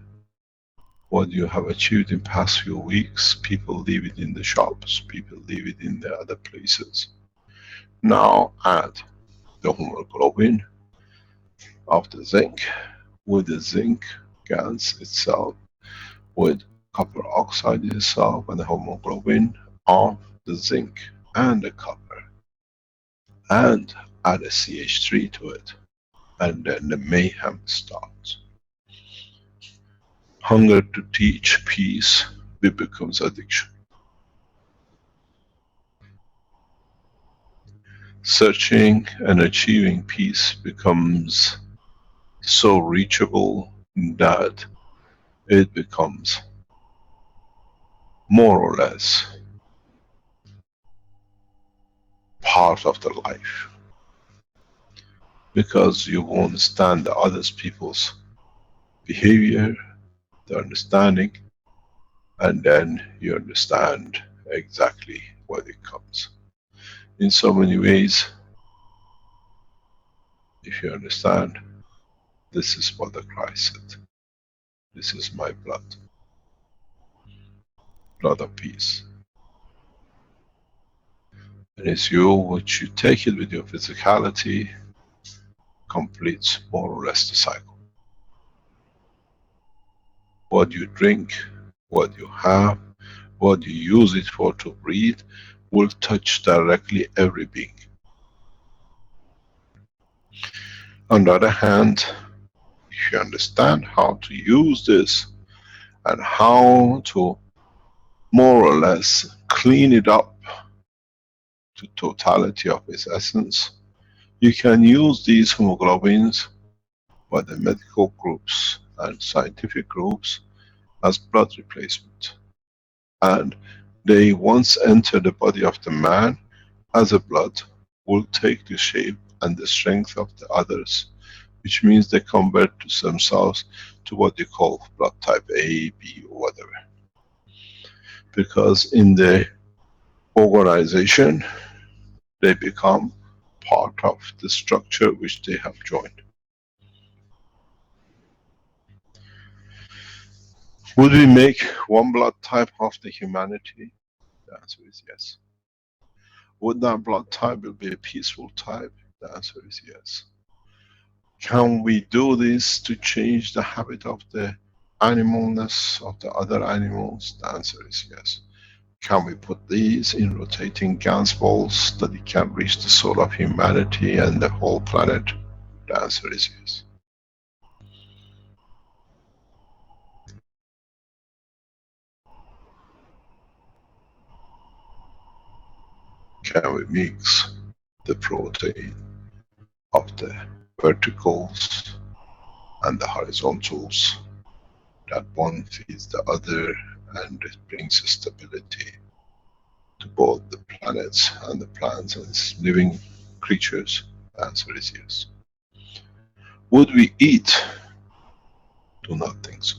what you have achieved in past few weeks, people leave it in the shops, people leave it in the other places. Now add the hemoglobin of the zinc with the zinc gas itself, with copper oxide itself and the hemoglobin of the zinc and the copper, and add a CH3 to it, and then the mayhem starts. Hunger to teach peace, it becomes addiction. Searching and achieving peace becomes so reachable that it becomes more or less part of the life. Because you understand the other people's behavior, the understanding, and then you understand exactly what it comes. In so many ways, if you understand, this is what the Christ said. This is my blood. Blood of peace. And it's you, which you take it with your physicality, completes more or less the cycle. What you drink, what you have, what you use it for to breathe, will touch directly every being. On the other hand, if you understand how to use this and how to more or less clean it up to totality of its essence, you can use these hemoglobins by the medical groups and scientific groups as blood replacement. And they once enter the body of the man as a blood, will take the shape and the strength of the others, which means they convert themselves to what you call blood type A, B, or whatever. Because in the organization, they become part of the structure which they have joined. Would we make one blood type of the humanity? The answer is yes. Would that blood type be a peaceful type? The answer is yes. Can we do this to change the habit of the animalness of the other animals? The answer is yes. Can we put these in rotating GANS balls that it can reach the soul of humanity and the whole planet? The answer is yes. Can we mix the protein of the verticals and the horizontals, that one feeds the other and it brings stability to both the planets and the plants and living creatures? The answer is yes. Would we eat? Do not think so.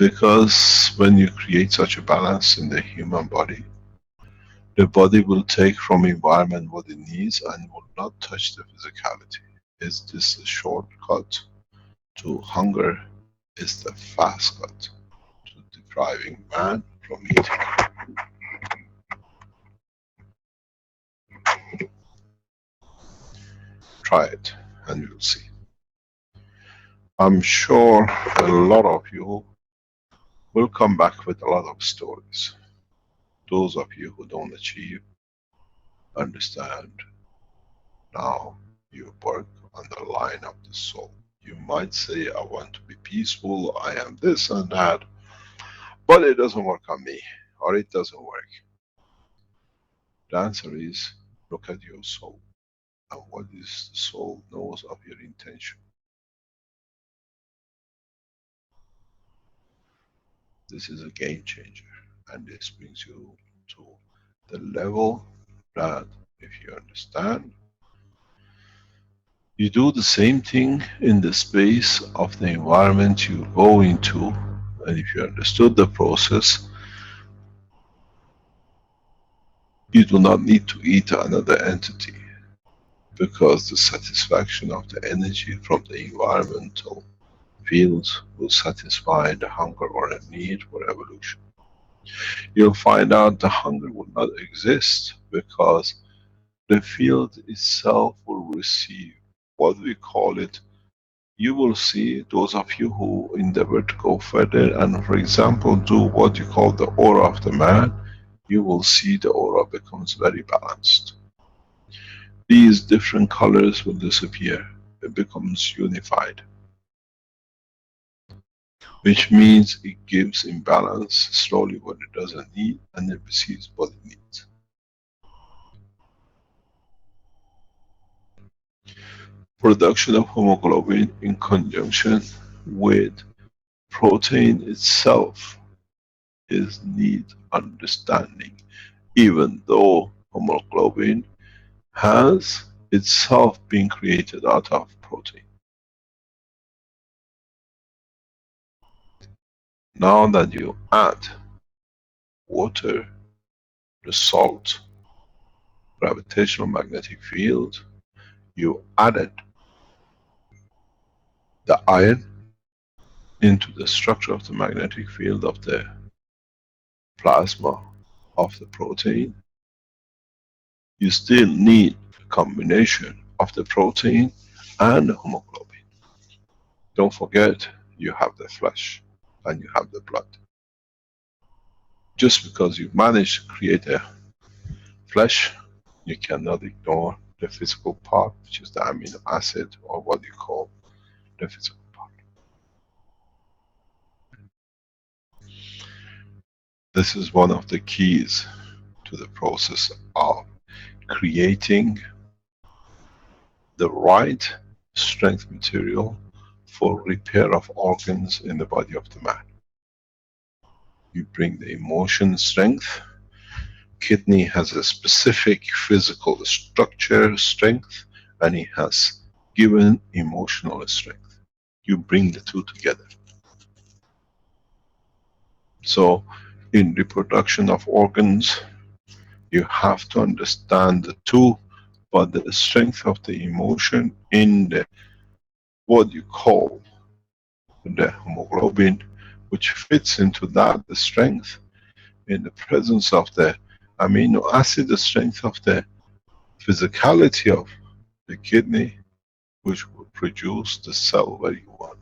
Because when you create such a balance in the human body, the body will take from environment what it needs and will not touch the physicality. Is this a shortcut to hunger? Is the fast cut to depriving man from eating? Try it and you'll see. I'm sure a lot of you will come back with a lot of stories. Those of you who don't achieve, understand, now you work on the line of the soul. You might say, I want to be peaceful, I am this and that, but it doesn't work on me, or it doesn't work. The answer is, look at your soul, and what is the soul knows of your intention. This is a game changer, and this brings you to the level that if you understand, you do the same thing in the space of the environment you go into, and if you understood the process, you do not need to eat another entity, because the satisfaction of the energy from the environmental fields will satisfy the hunger or a need for evolution. You'll find out the hunger will not exist, because the field itself will receive what we call it. You will see those of you who endeavor to go further and, for example, do what you call the aura of the man, you will see the aura becomes very balanced. These different colors will disappear. It becomes unified, which means it gives imbalance slowly what it doesn't need, and it receives what it needs. Production of hemoglobin in conjunction with protein itself is need understanding, even though hemoglobin has itself been created out of protein. Now that you add water, the salt, gravitational magnetic field, you added the iron into the structure of the magnetic field of the plasma of the protein, you still need a combination of the protein and the hemoglobin. Don't forget, you have the flesh and you have the blood. Just because you managed to create a flesh, you cannot ignore the physical part, which is the amino acid, or what you call the physical part. This is one of the keys to the process of creating the right strength material for repair of organs in the body of the man. You bring the emotion strength. Kidney has a specific physical structure, strength, and it has given emotional strength. You bring the two together. So, in reproduction of organs, you have to understand the two, but the strength of the emotion in the, what you call the hemoglobin, which fits into that, the strength, in the presence of the amino acid, the strength of the physicality of the kidney, which will produce the cell where you want.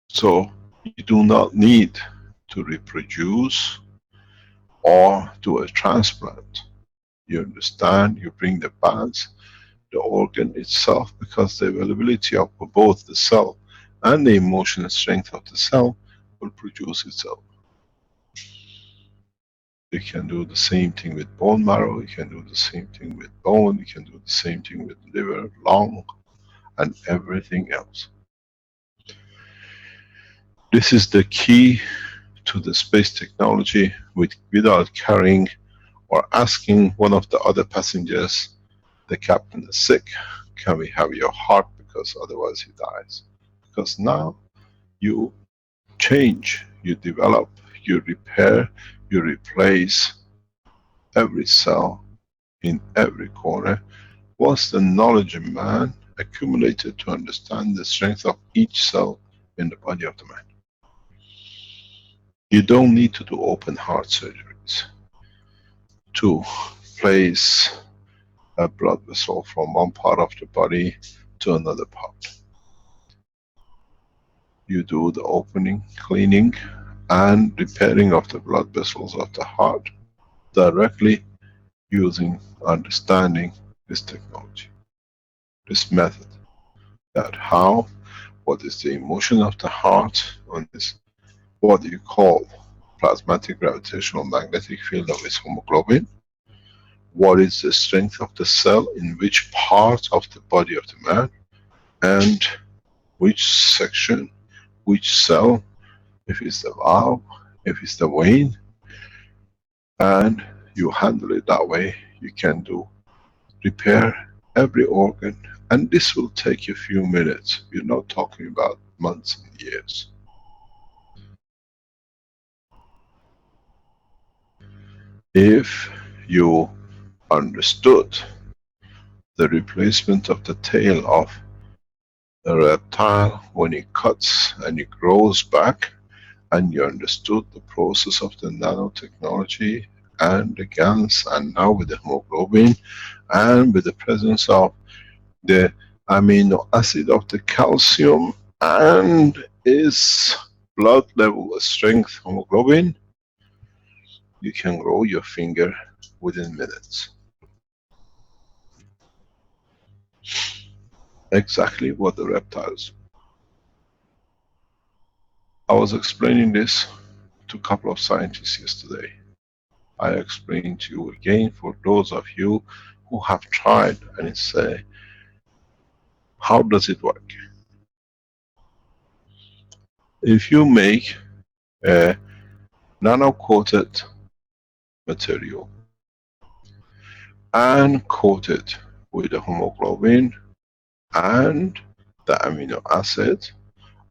So, you do not need to reproduce or do a transplant. You understand, you bring the balance, the organ itself, because the availability of both the cell and the emotional strength of the cell will produce itself. You can do the same thing with bone marrow, you can do the same thing with bone, you can do the same thing with liver, lung, and everything else. This is the key to the space technology, without carrying or asking one of the other passengers, the captain is sick, can we have your heart, because otherwise he dies. Because now you change, you develop, you repair, you replace every cell in every corner. What's the knowledge in man accumulated to understand the strength of each cell in the body of the man? You don't need to do open heart surgeries to place a blood vessel from one part of the body to another part. You do the opening, cleaning, and repairing of the blood vessels of the heart directly using understanding this technology, this method. That how, what is the emotion of the heart on this, what you call plasmatic gravitational magnetic field of its hemoglobin, what is the strength of the cell in which part of the body of the man, and which section, which cell, if it's the valve, if it's the vein, and you handle it that way. You can do repair every organ, and this will take you a few minutes. We're not talking about months and years. If you understood the replacement of the tail of a reptile when it cuts and it grows back, and you understood the process of the nanotechnology and the GANs, and now with the hemoglobin and with the presence of the amino acid of the calcium and its blood level strength hemoglobin, you can grow your finger within minutes. Exactly what the reptiles. I was explaining this to a couple of scientists yesterday. I explained to you again for those of you who have tried and say, how does it work? If you make a nano-coated material and coat it with the hemoglobin and the amino acid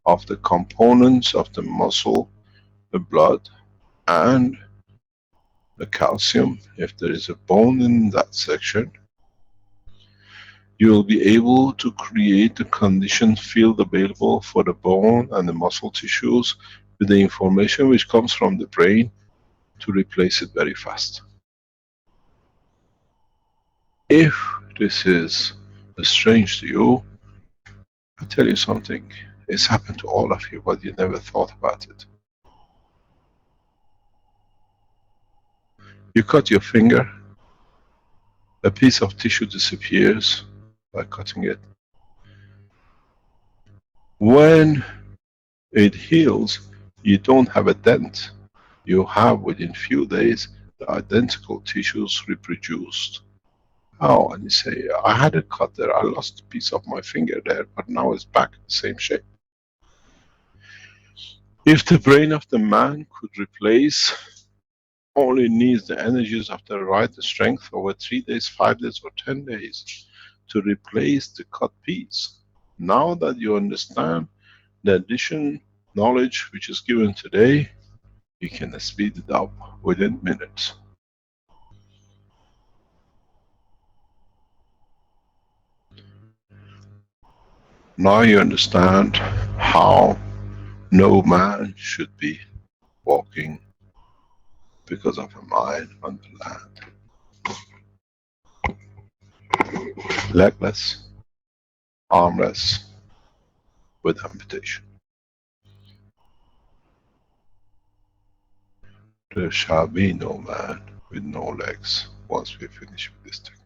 of the components of the muscle, the blood, and the calcium, if there is a bone in that section, you will be able to create the condition field available for the bone and the muscle tissues with the information which comes from the brain to replace it very fast. If this is strange to you, I'll tell you something. It's happened to all of you, but you never thought about it. You cut your finger, a piece of tissue disappears by cutting it. When it heals, you don't have a dent. You have within few days the identical tissues reproduced. Oh, and you say, I had a cut there, I lost a piece of my finger there, but now it's back in the same shape. If the brain of the man could replace, only needs the energies of the right strength over 3 days, 5 days, or 10 days to replace the cut piece. Now that you understand the addition knowledge which is given today, you can speed it up within minutes. Now you understand how no man should be walking because of a mine on the land. Legless, armless, with amputation. There shall be no man with no legs once we finish with this technology.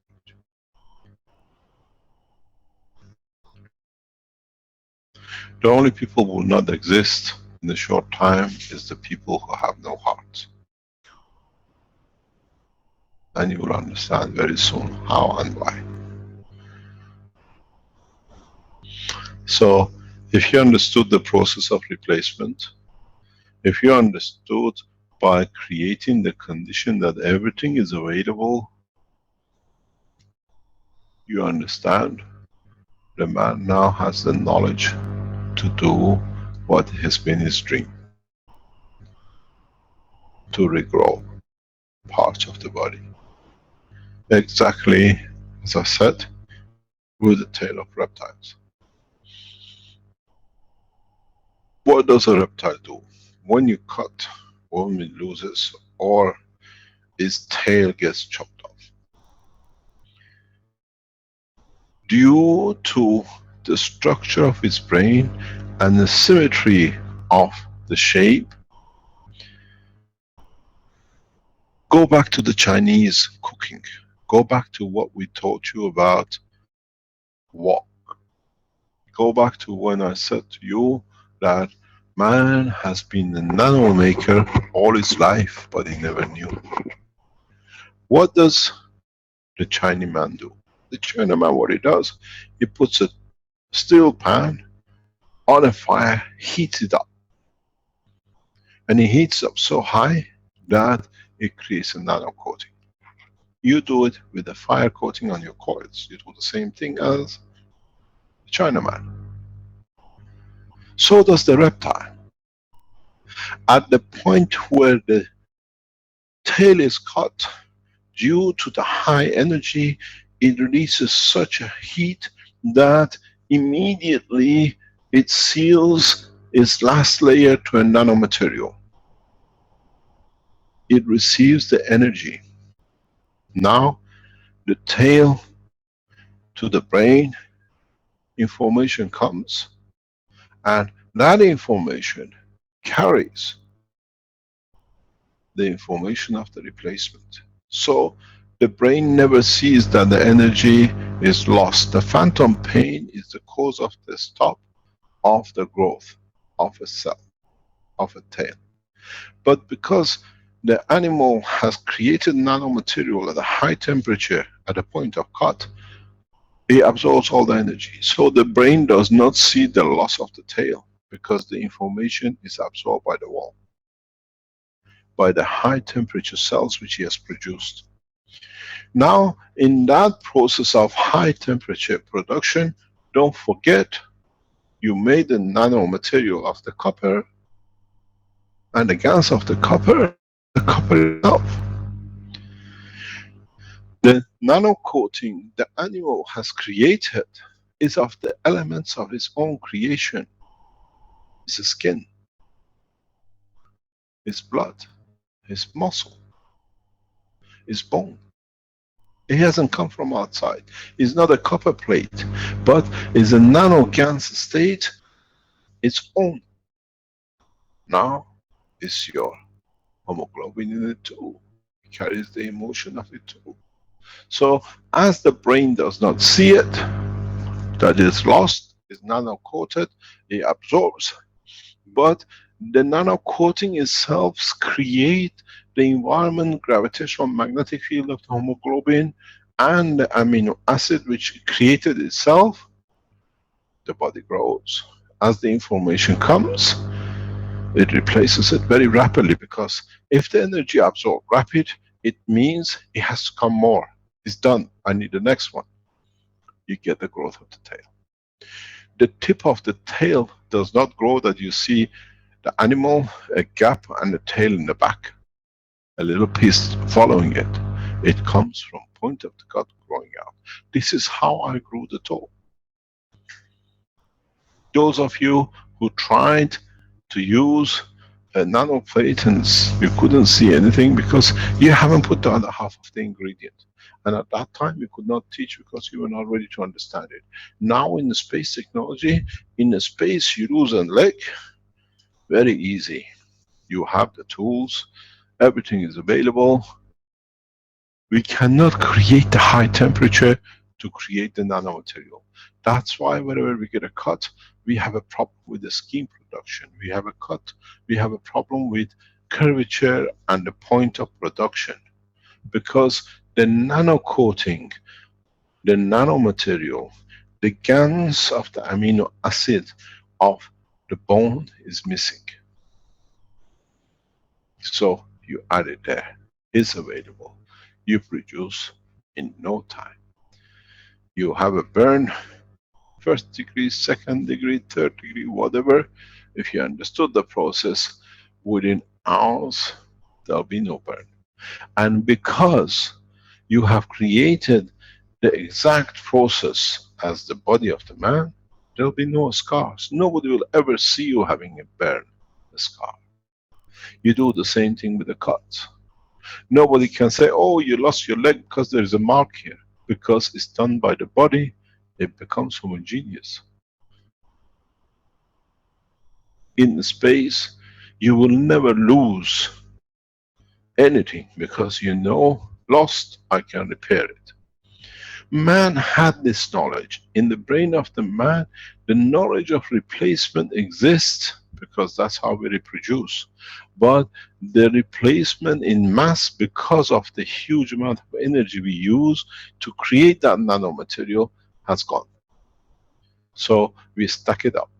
The only people who will not exist in a short time is the people who have no heart. And you will understand very soon how and why. So, if you understood the process of replacement, if you understood by creating the condition that everything is available, you understand the man now has the knowledge to do what has been his dream. to regrow parts of the body. Exactly as I said, with the tail of reptiles. What does a reptile do? When you cut, when it loses, or its tail gets chopped off, due to the structure of its brain and the symmetry of the shape, go back to the Chinese cooking. Go back to what we taught you about wok. Go back to when I said to you that man has been a nano maker all his life, but he never knew. What does the Chinese man do? The Chinaman, what he does, he puts a steel pan on a fire, heats it up. And he heats up so high that it creates a nano coating. You do it with a fire coating on your coils. You do the same thing as the Chinaman. So does the reptile. At the point where the tail is cut, due to the high energy, it releases such a heat that immediately it seals its last layer to a nanomaterial. It receives the energy. Now the tail to the brain, information comes, and that information carries the information of the replacement. So the brain never sees that the energy is lost. The phantom pain is the cause of the stop of the growth of a cell, of a tail. But because the animal has created nanomaterial at a high temperature at a point of cut, it absorbs all the energy. So the brain does not see the loss of the tail because the information is absorbed by the wall, by the high temperature cells which he has produced. Now, in that process of high temperature production, don't forget you made the nanomaterial of the copper and the gans of the copper itself. The nano coating the animal has created is of the elements of its own creation. It's skin, it's blood, it's muscle, it's bone. It hasn't come from outside. It's not a copper plate, but it's a nano gans state, its own. Now it's your hemoglobin in it too. It carries the emotion of it too. So as the brain does not see it, that is lost, is nano coated, it absorbs. But the nano coating itself create the environment, gravitational magnetic field of the hemoglobin and the amino acid which created itself. The body grows. As the information comes, it replaces it very rapidly, because if the energy absorbed rapid, it means it has to come more. It's done, I need the next one. You get the growth of the tail. The tip of the tail does not grow that you see the animal, a gap and the tail in the back, a little piece following it. It comes from point of the gut growing out. This is how I grew the toe. Those of you who tried to use a nano plate and you couldn't see anything because you haven't put the other half of the ingredient. And at that time you could not teach because you were not ready to understand it. Now in the space technology, in the space you lose a leg, very easy. You have the tools, everything is available. We cannot create the high temperature to create the nanomaterial. That's why whenever we get a cut, we have a problem with the skin production. We have a cut, we have a problem with curvature and the point of production. Because the nano coating, the nanomaterial, the gans of the amino acid of the bone is missing. So you add it there, it's available. You produce in no time. You have a burn, first degree, second degree, third degree, whatever. If you understood the process, within hours, there'll be no burn. And because you have created the exact process as the body of the man, there'll be no scars. Nobody will ever see you having a burn, a scar. You do the same thing with a cut. Nobody can say, oh, you lost your leg because there's a mark here. Because it's done by the body, it becomes homogeneous. In space, you will never lose anything because you know, lost, I can repair it. Man had this knowledge. In the brain of the man, the knowledge of replacement exists because that's how we reproduce. But the replacement in mass, because of the huge amount of energy we use to create that nanomaterial, has gone. So we stack it up.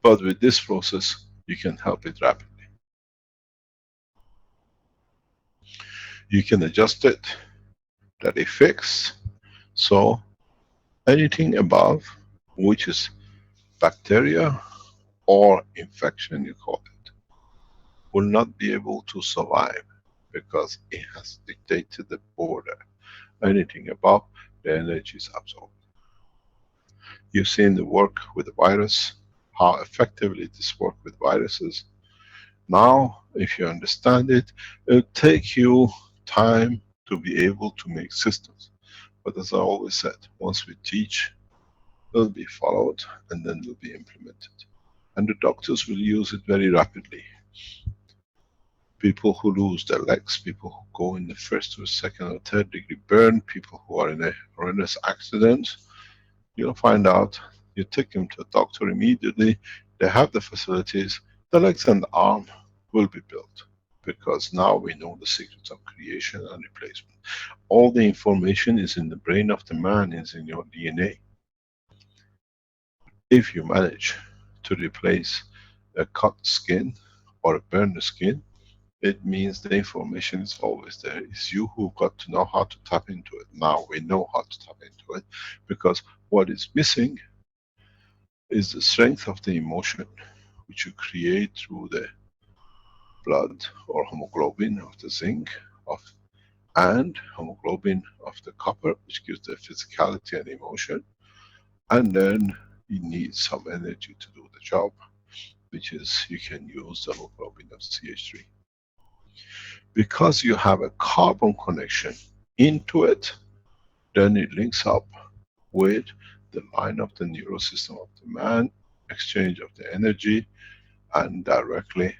But with this process, you can help it rapidly. You can adjust it, that it fixed. So anything above, which is bacteria or infection, you call it, will not be able to survive because it has dictated the border. Anything above, the energy is absorbed. You've seen the work with the virus, how effectively this works with viruses. Now, if you understand it, it'll take you time to be able to make systems. But as I always said, once we teach, it'll be followed and then will be implemented. And the doctors will use it very rapidly. People who lose their legs, people who go in the first or second or third degree burn, people who are in a horrendous accident, you'll find out, you take them to a doctor immediately, they have the facilities, the legs and the arm will be built. Because now we know the secrets of creation and replacement. All the information is in the brain of the man, is in your DNA. If you manage to replace a cut skin or a burned skin, it means the information is always there. It's you who got to know how to tap into it. Now we know how to tap into it, because what is missing is the strength of the emotion, which you create through the blood or hemoglobin of the zinc and hemoglobin of the copper, which gives the physicality and emotion. And then you need some energy to do the job, which is you can use the hemoglobin of CH3. Because you have a carbon connection into it, then it links up with the line of the neural system of the man, exchange of the energy, and directly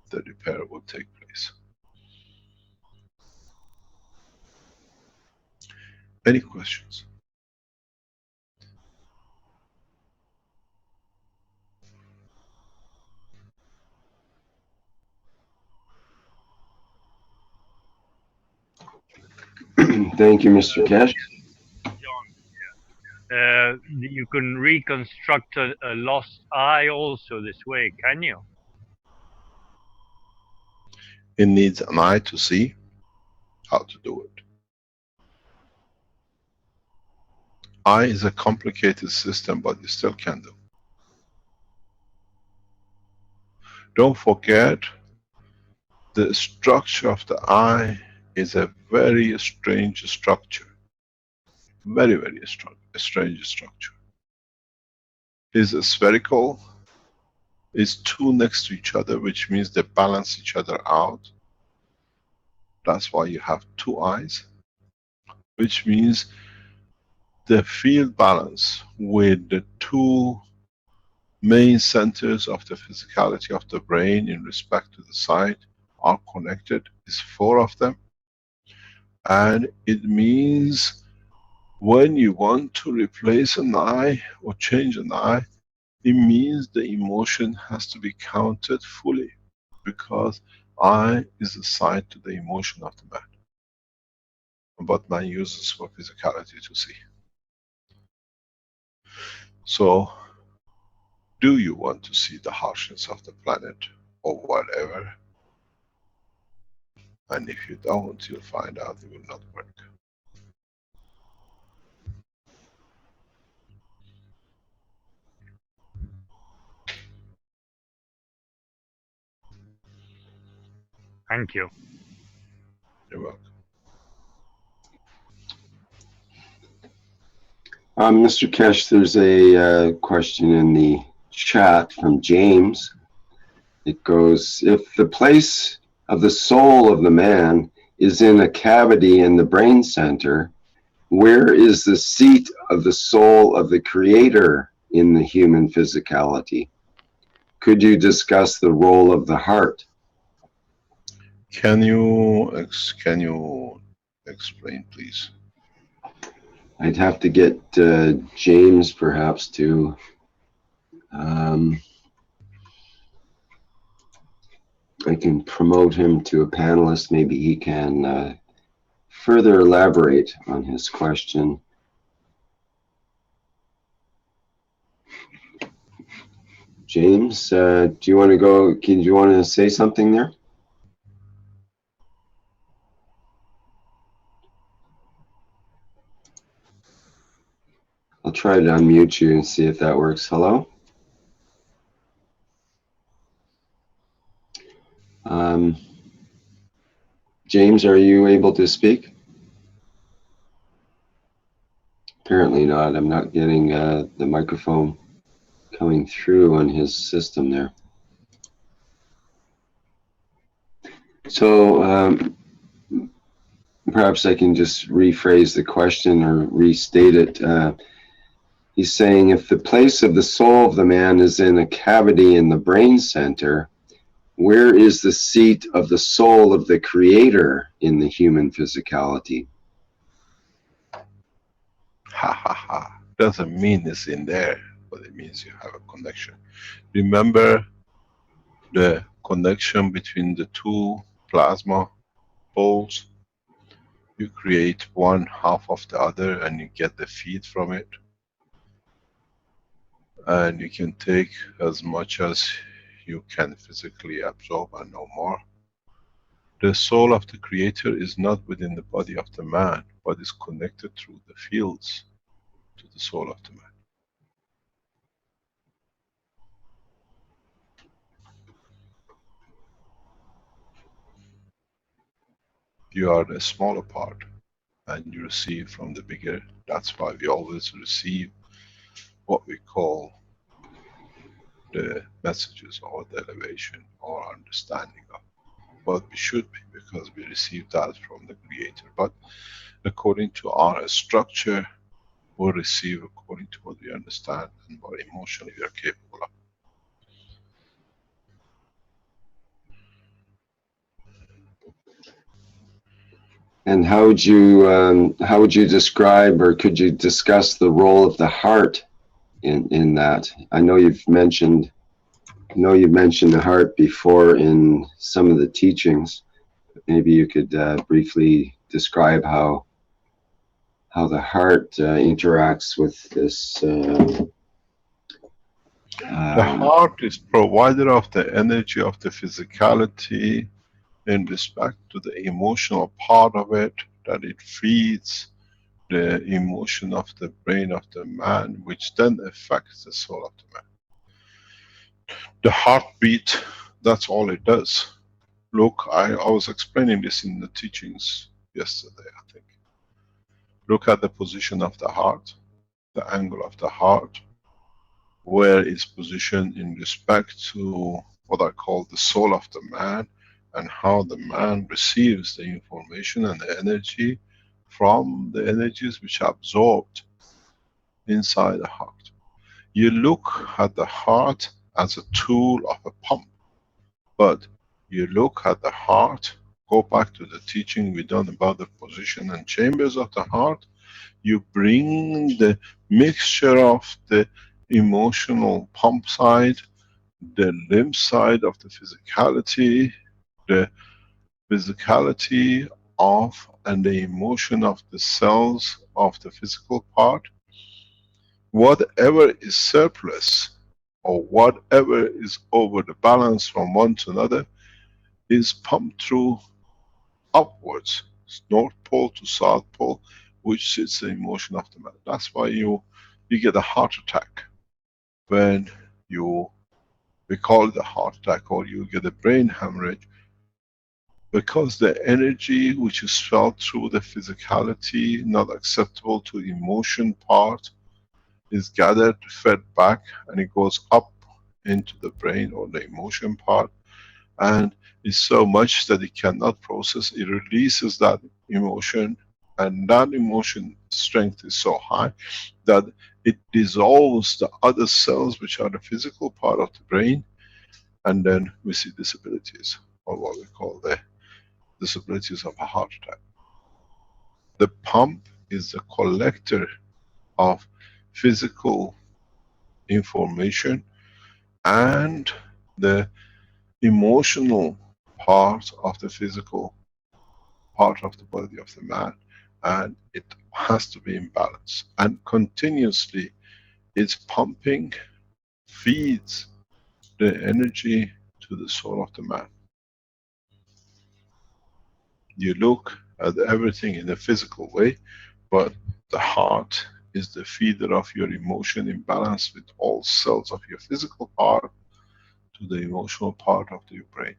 the repair will take place. Any questions? Thank you, Mr. Keshe. John, you can reconstruct a lost eye also this way, can you? It needs an eye to see how to do it. Eye is a complicated system, but you still can do. Don't forget, the structure of the eye is a very strange structure. Very, very strange structure. It's spherical, it's two next to each other, which means they balance each other out. That's why you have two eyes, which means the field balance with the two main centers of the physicality of the brain in respect to the side are connected. It's four of them. And it means when you want to replace an eye or change an eye, it means the emotion has to be counted fully, because eye is assigned to the emotion of the man. But man uses for physicality to see. So, do you want to see the harshness of the planet or whatever? And if you don't, you'll find out it will not work. Thank you. You're welcome. Mr. Keshe, there's a question in the chat from James. It goes, if the place of the soul of the man is in a cavity in the brain center, where is the seat of the soul of the creator in the human physicality? Could you discuss the role of the heart? Can you explain, please? I'd have to get James perhaps to I can promote him to a panelist. Maybe he can further elaborate on his question. James, do you want to go? Do you want to say something there? I'll try to unmute you and see if that works. Hello? James, are you able to speak? Apparently not. I'm not getting the microphone coming through on his system there. So perhaps I can just rephrase the question or restate it. He's saying, if the place of the soul of the man is in a cavity in the brain center, where is the seat of the soul of the creator in the human physicality? Ha ha ha. Doesn't mean it's in there, but it means you have a connection. Remember the connection between the two plasma poles? You create one half of the other and you get the feed from it. And you can take as much as you can physically absorb and no more. The soul of the creator is not within the body of the man, but is connected through the fields to the soul of the man. You are the smaller part and you receive from the bigger. That's why we always receive what we call the messages or the elevation or understanding of what we should be, because we receive that from the creator. But according to our structure, we'll receive according to what we understand and what emotionally we are capable of. And how would you describe, or could you discuss the role of the heart in that? I know you've mentioned the heart before in some of the teachings. Maybe you could briefly describe how the heart interacts with this. The heart is provider of the energy of the physicality in respect to the emotional part of it, that it feeds the emotion of the brain of the man, which then affects the soul of the man. The heartbeat, that's all it does. Look, I was explaining this in the teachings yesterday, I think. Look at the position of the heart, the angle of the heart, where it's positioned in respect to what I call the soul of the man, and how the man receives the information and the energy from the energies which are absorbed inside the heart. You look at the heart as a tool of a pump, but you look at the heart, go back to the teaching we done about the position and chambers of the heart, you bring the mixture of the emotional pump side, the limb side of the physicality, the physicality of and the emotion of the cells of the physical part. Whatever is surplus or whatever is over the balance from one to another is pumped through upwards, North Pole to South Pole, which sits the emotion of the man. That's why you get a heart attack when we call it a heart attack, or you get a brain hemorrhage because the energy which is felt through the physicality, not acceptable to emotion part, is gathered, fed back, and it goes up into the brain or the emotion part, and it's so much that it cannot process. It releases that emotion, and that emotion strength is so high that it dissolves the other cells which are the physical part of the brain, and then we see disabilities, or what we call the disabilities of a heart attack. The pump is the collector of physical information and the emotional part of the physical part of the body of the man, and it has to be in balance, and continuously it's pumping, feeds the energy to the soul of the man. You look at everything in a physical way, but the heart is the feeder of your emotion, in balance with all cells of your physical part to the emotional part of your brain.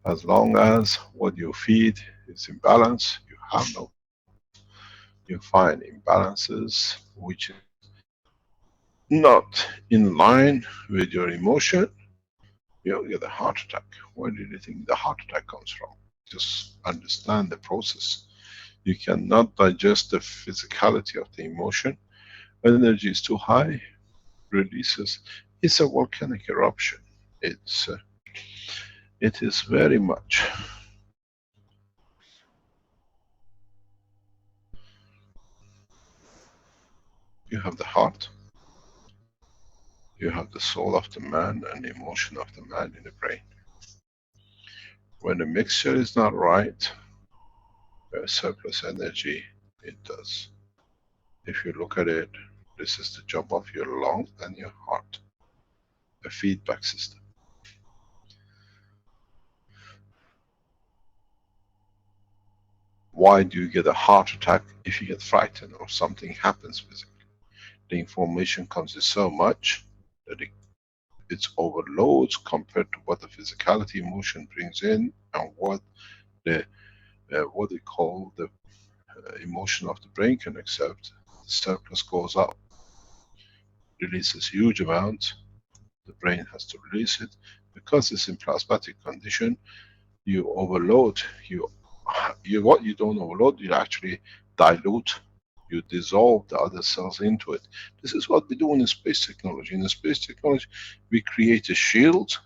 As long as what you feed is in balance, you have no. You find imbalances which is not in line with your emotion, you'll get a heart attack. Where do you think the heart attack comes from? Just understand the process. You cannot digest the physicality of the emotion. Energy is too high, releases. It's a volcanic eruption. It is very much. You have the heart, you have the soul of the man and the emotion of the man in the brain. When the mixture is not right, there's surplus energy, it does. If you look at it, this is the job of your lung and your heart, a feedback system. Why do you get a heart attack if you get frightened or something happens physically? The information comes in so much that it overloads compared to what the physicality emotion brings in, and what the what they call the emotion of the brain can accept. The surplus goes up, releases huge amounts. The brain has to release it because it's in plasmatic condition. You overload. What you don't overload, you actually dilute. You dissolve the other cells into it. This is what we do in space technology. In space technology, we create a shield,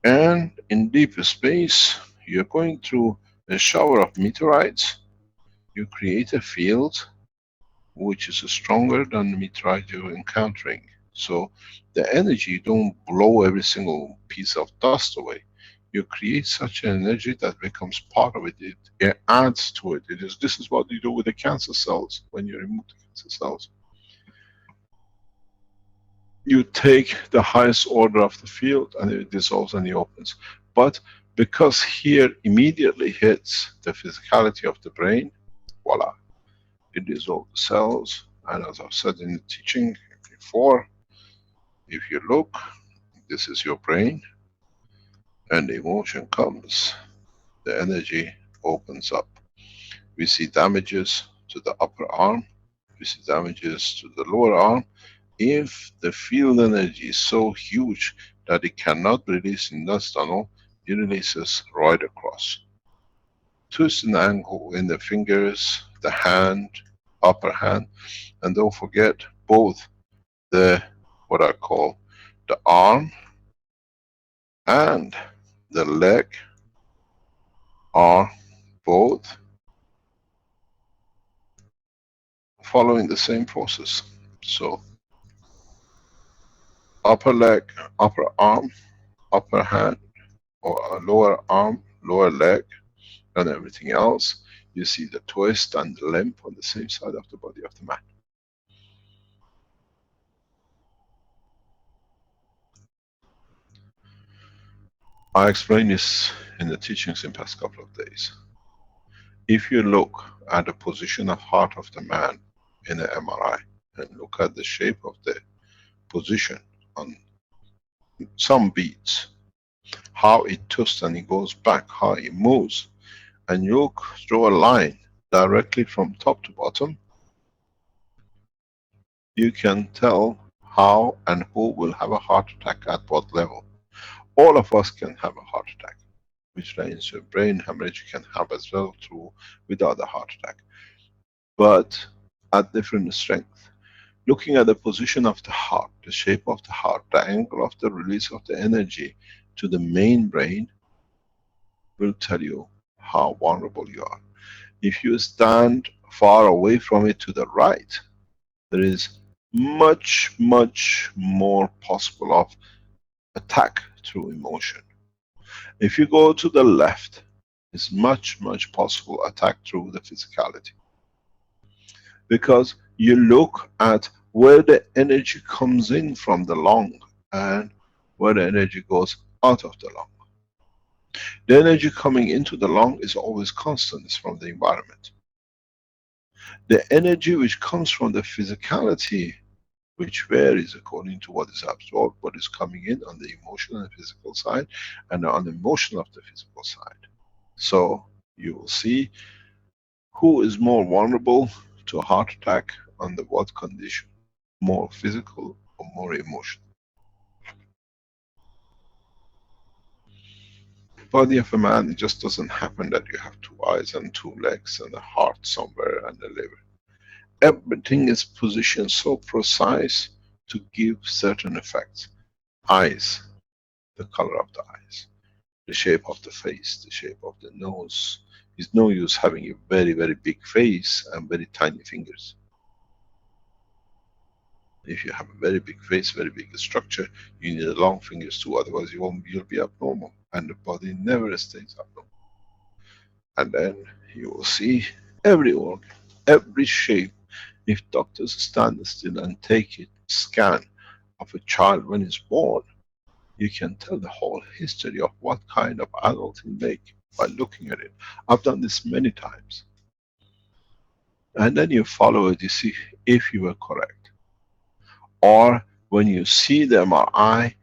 and in deep space, you're going through a shower of meteorites. You create a field which is stronger than the meteorite you're encountering. So the energy don't blow every single piece of dust away. You create such an energy that becomes part of it. It adds to it. This is what you do with the cancer cells when you remove the cancer cells. You take the highest order of the field and it dissolves and it opens. But because here immediately hits the physicality of the brain, voila, it dissolves the cells. And as I've said in the teaching before, if you look, this is your brain, and the emotion comes, the energy opens up. We see damages to the upper arm, we see damages to the lower arm. If the field energy is so huge that it cannot release in that tunnel, it releases right across. Twist and angle in the fingers, the hand, upper hand, and don't forget both the, what I call the arm and the leg are both following the same process. So upper leg, upper arm, upper hand, or lower arm, lower leg, and everything else, you see the twist and the limp on the same side of the body of the man. I explained this in the teachings in the past couple of days. If you look at the position of heart of the man in an MRI, and look at the shape of the position on some beads, how it twists and it goes back, how it moves, and you draw a line directly from top to bottom, you can tell how and who will have a heart attack at what level. All of us can have a heart attack, which means your brain hemorrhage you can have as well through without a heart attack, but at different strength. Looking at the position of the heart, the shape of the heart, the angle of the release of the energy to the main brain will tell you how vulnerable you are. If you stand far away from it to the right, there is much, much more possible of attack through emotion. If you go to the left, it's much, much possible attack through the physicality. Because you look at where the energy comes in from the lung and where the energy goes out of the lung. The energy coming into the lung is always constant, it's from the environment. The energy which comes from the physicality, which varies according to what is absorbed, what is coming in on the emotional and physical side, and on the emotional of the physical side. So you will see who is more vulnerable to a heart attack under what condition, more physical or more emotional. Body of a man, it just doesn't happen that you have 2 eyes and 2 legs and a heart somewhere and a liver. Everything is positioned so precise to give certain effects. Eyes, the color of the eyes, the shape of the face, the shape of the nose. It's no use having a very, very big face and very tiny fingers. If you have a very big face, very big structure, you need long fingers too, otherwise you'll be abnormal, and the body never stays abnormal. And then you will see every organ, every shape. If doctors stand still and take a scan of a child when he's born, you can tell the whole history of what kind of adult he'll make by looking at it. I've done this many times. And then you follow it, you see if you were correct. Or when you see the MRI,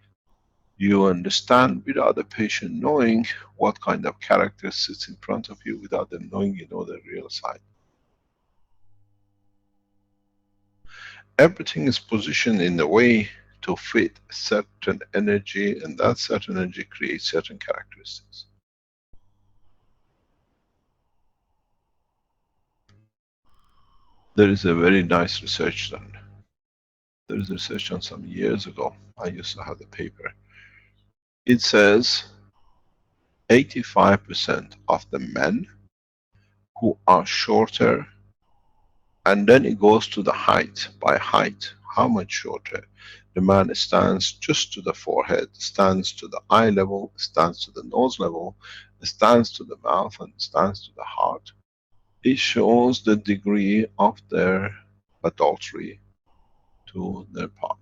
you understand without the patient knowing what kind of character sits in front of you, without them knowing you know the real side. Everything is positioned in a way to fit certain energy, and that certain energy creates certain characteristics. There is a very nice research done. There is research done some years ago. I used to have the paper. It says 85% of the men who are shorter, and then it goes to the height, by height, how much shorter. The man stands just to the forehead, stands to the eye level, stands to the nose level, stands to the mouth, and stands to the heart. It shows the degree of their adultery to their partner.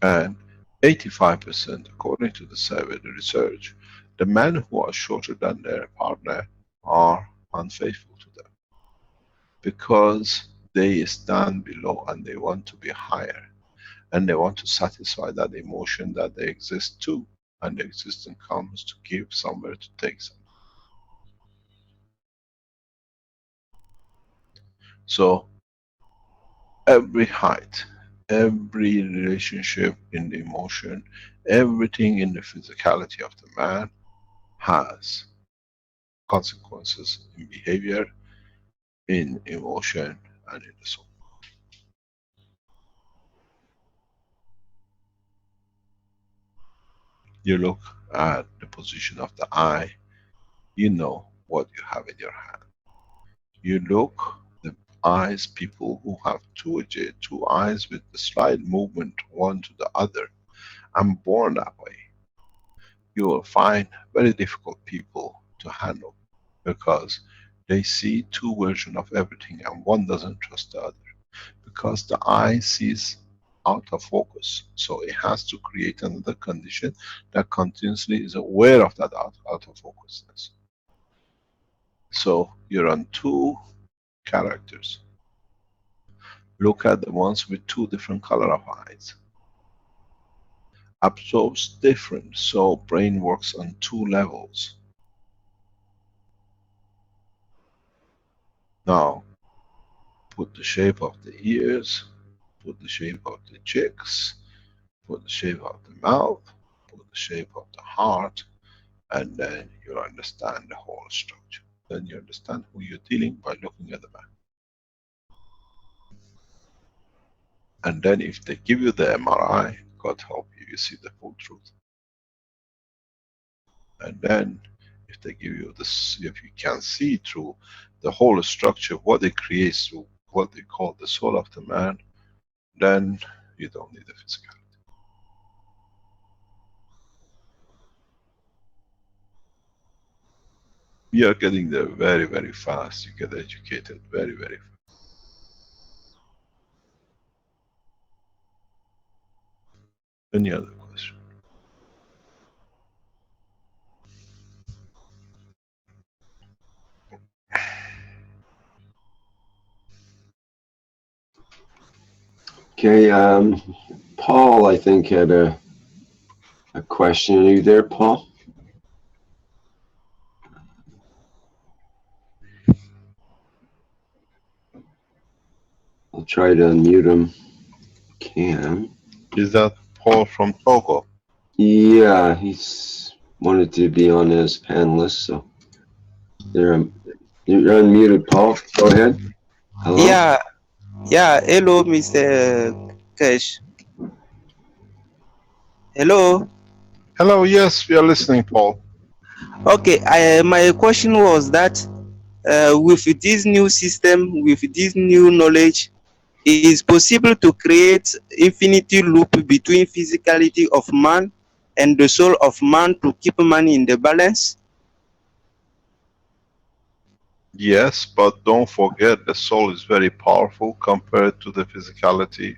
And 85%, according to the survey, the research, the men who are shorter than their partner are unfaithful to them, because they stand below and they want to be higher, and they want to satisfy that emotion that they exist too, and the existence comes to give somewhere to take some. So every height, every relationship in the emotion, everything in the physicality of the man has consequences in behavior, in emotion, and in the soul. You look at the position of the eye, you know what you have in your hand. You look, the eyes, people who have two eyes with the slight movement one to the other, and born that way, you will find very difficult people to handle, because they see 2 versions of everything and one doesn't trust the other. Because the eye sees out of focus, so it has to create another condition that continuously is aware of that out of focusness. So you're on 2 characters. Look at the ones with 2 different color of eyes. absorbs different, so brain works on 2 levels. Now, put the shape of the ears, put the shape of the cheeks, put the shape of the mouth, put the shape of the heart, and then you'll understand the whole structure. Then you understand who you're dealing by looking at the man. And then if they give you the MRI, God help you, you see the full truth. And then if they give you this, if you can see through the whole structure, what it creates through what they call the soul of the man, then you don't need the physicality. You are getting there very, very fast. You get educated very, very fast. Any other question? Okay, Paul, I think, had a question. Are you there, Paul? I'll try to unmute him. Can. Is that Paul from Togo? Yeah, he's wanted to be on as panelist, so you're unmuted, Paul. Go ahead. Hello? Yeah, hello, Mr. Keshe. Hello. Hello, yes, we are listening, Paul. Okay, my question was that with this new system, with this new knowledge, it is possible to create infinity loop between physicality of man and the soul of man to keep man in the balance? Yes, but don't forget the soul is very powerful compared to the physicality.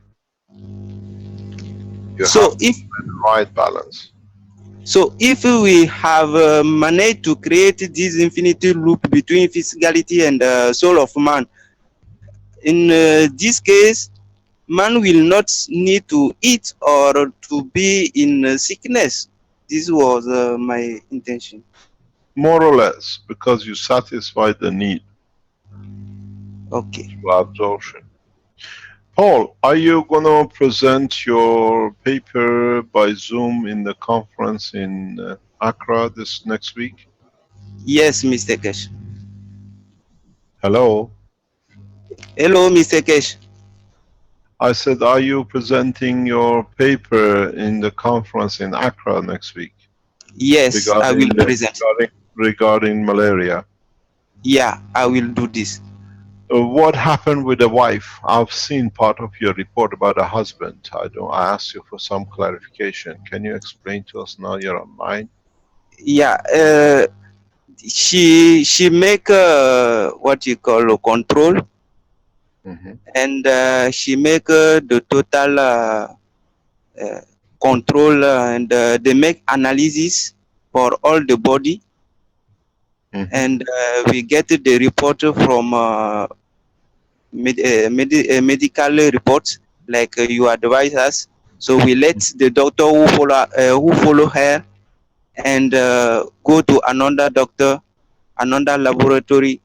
You So have to find the right balance. So if we have managed to create this infinity loop between physicality and the soul of man, in this case, man will not need to eat or to be in sickness. This was my intention. More or less, because you satisfy the need Okay. through absorption. Paul, are you going to present your paper by Zoom in the conference in Accra this next week? Yes, Mr. Keshe. Hello? Hello, Mr. Keshe. I said, are you presenting your paper in the conference in Accra next week? Yes, I will present. Regarding malaria. Yeah, I will do this. What happened with the wife? I've seen part of your report about the husband. I asked you for some clarification. Can you explain to us now? You're online. Yeah, she make what you call a control, and she make the total control, and they make analysis for all the body, and we get the report from medical reports like you advise us. So we let the doctor who follow her and go to another doctor, another laboratory,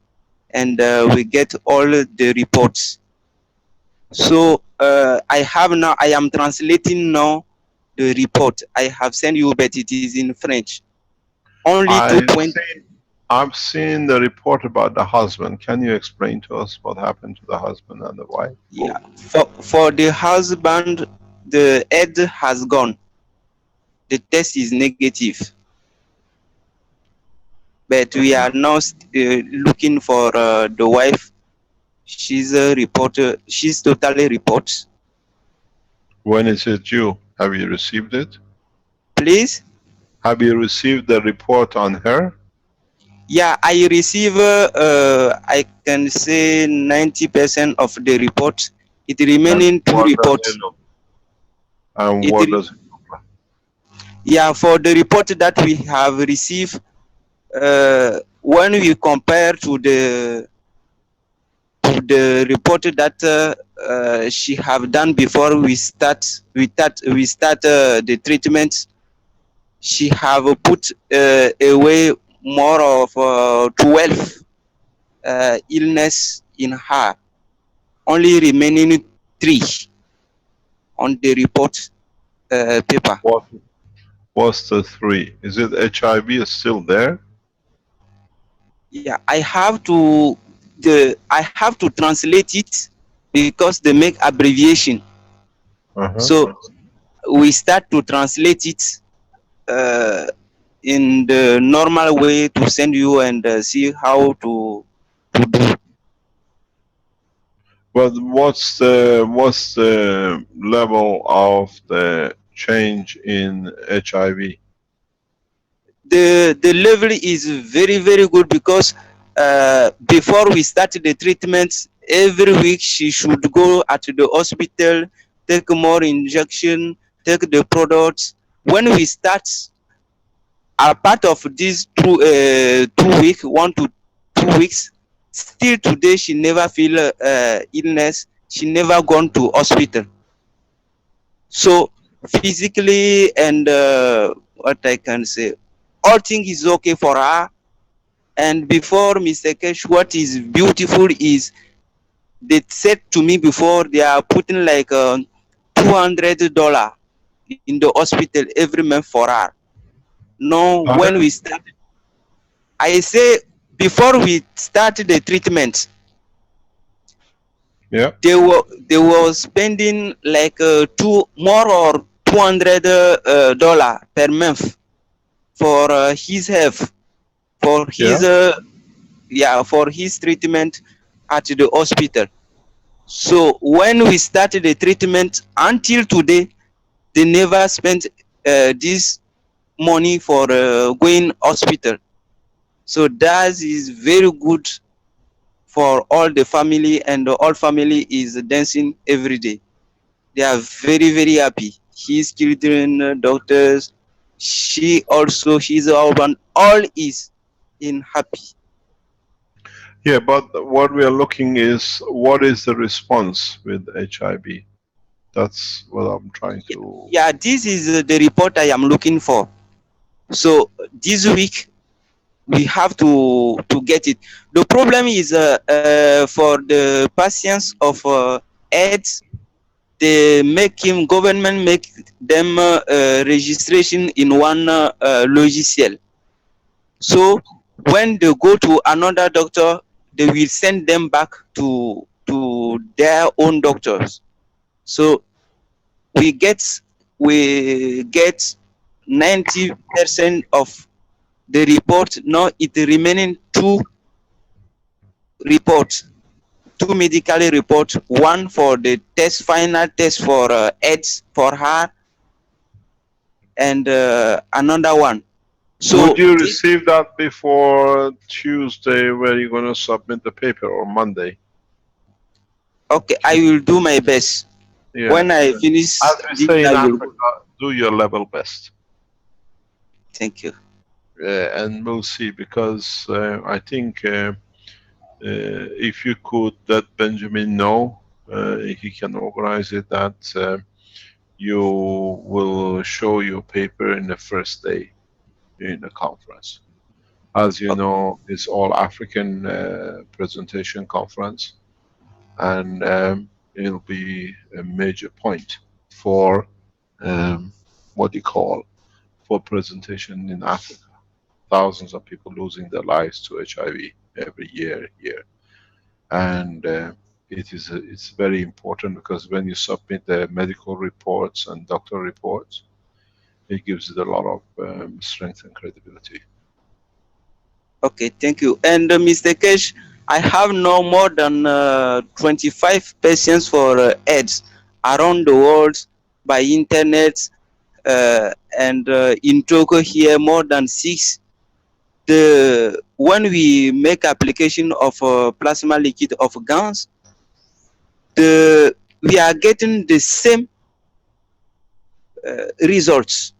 and we get all the reports. So I am translating now the report. I have sent you, but it is in French. Only 2 points. I've seen the report about the husband. Can you explain to us what happened to the husband and the wife? Yeah, for the husband, the head has gone. The test is negative. But we are now looking for the wife. She's a reporter. She's totally reports. When is it due? Have you received it? Please? Have you received the report on her? Yeah, I receive, I can say 90% of the reports. It remaining 2 reports. And what does it look like? Yeah, for the report that we have received, when we compare to of the report that she have done before we start the treatment. She have put away more of 12 illness in her, only remaining 3 on the report paper. What's the 3? Is it HIV is still there? Yeah, I have to translate it because they make abbreviation. So we start to translate it in the normal way to send you and see how to do. But what's the level of the change in HIV? The level is very, very good because before we start the treatment, every week she should go at the hospital, take more injection, take the products. When we start, a part of these 2 weeks, 1 to 2 weeks, still today she never feel illness. She never gone to hospital. So physically and what I can say, all things is okay for her. And before Mr. Kesh, what is beautiful is they said to me before they are putting like $200 in the hospital every month for her. No, when we start, I say before we started the treatment, yeah, they were spending like $200 per month for his health, for his for his treatment at the hospital. So when we started the treatment until today, they never spent this money for going hospital. So that is very good for all the family, and the whole family is dancing every day. They are very, very happy. His children, doctors, she also, his husband, all is in happy. Yeah, but what we are looking is what is the response with HIV? That's what I'm trying to. Yeah, this is the report I am looking for. So this week we have to get it. The problem is for the patients of AIDS, they government make them registration in one logiciel. So when they go to another doctor, they will send them back to their own doctors. So we get 90% of the report. Now it remaining 2 reports, 2 medical reports, one for the final test for AIDS for her, and another one. So would you receive that before Tuesday, where you're going to submit the paper, or Monday? Okay, I will do my best. Yeah. When I finish, As we say in Africa, do your level best. Thank you. And we'll see, because I think if you could let Benjamin know, he can organize it, that you will show your paper in the first day in the conference. As you know, it's all African presentation conference, and it'll be a major point for what you call for presentation in Africa. Thousands of people losing their lives to HIV every year here, and it's very important, because when you submit the medical reports and doctor reports, it gives it a lot of strength and credibility. Okay, thank you. And Mr. Kesh, I have no more than 25 patients for AIDS around the world by internet, and in Togo here more than 6. When we make application of plasma liquid of guns, we are getting the same results.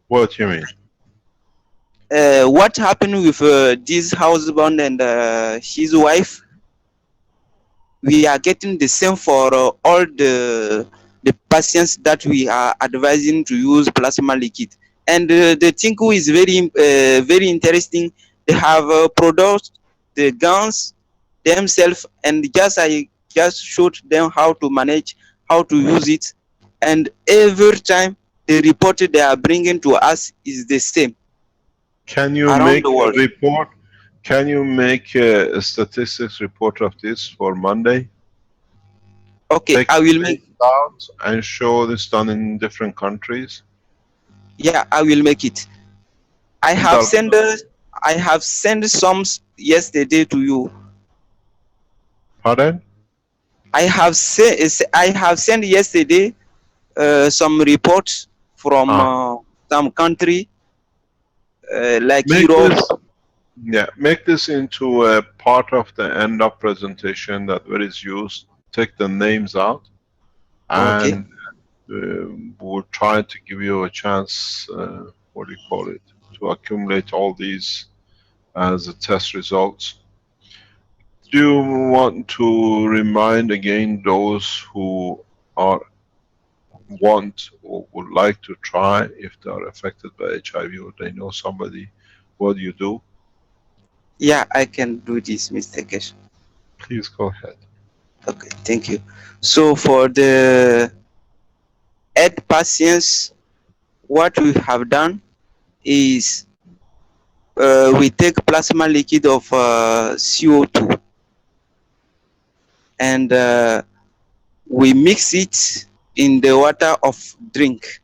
What do you mean? What happened with this husband and his wife? we are getting the same for all the patients that we are advising to use plasma liquid. And the thing who is very interesting, they have produced the guns themselves, and I just showed them how to manage, how to use it, and every time the report they are bringing to us is the same Can you around make the a world. report? Can you make a statistics report of this for Monday? Okay, Take I the will names make. out and show this done in different countries. Yeah, I will make it. I have That- sent some yesterday to you. Pardon? I have sent yesterday some reports from Ah, some country like make Europe. this, yeah, make this into a part of the end of presentation that where it's used. Take the names out, Okay. and we'll try to give you a chance. What do you call it? To accumulate all these as a test results. Do you want to remind again those who are want or would like to try, if they are affected by HIV or they know somebody, what do you do? Yeah, I can do this, Mr. Keshe. Please go ahead. Okay, thank you. So for the AIDS patients, what we have done is we take plasma liquid of CO2 and we mix it in the water of drink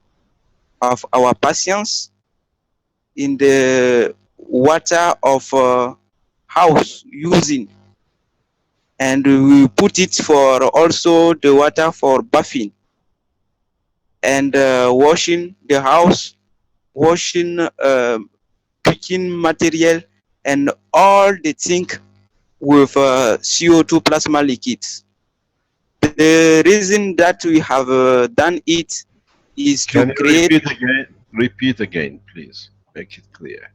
of our patients, in the water of house using, and we put it for also the water for bathing and washing the house, washing cooking material, and all the thing with CO2 plasma liquids. The reason that we have done it is to Can you create. repeat again? Repeat again, please. Make it clear.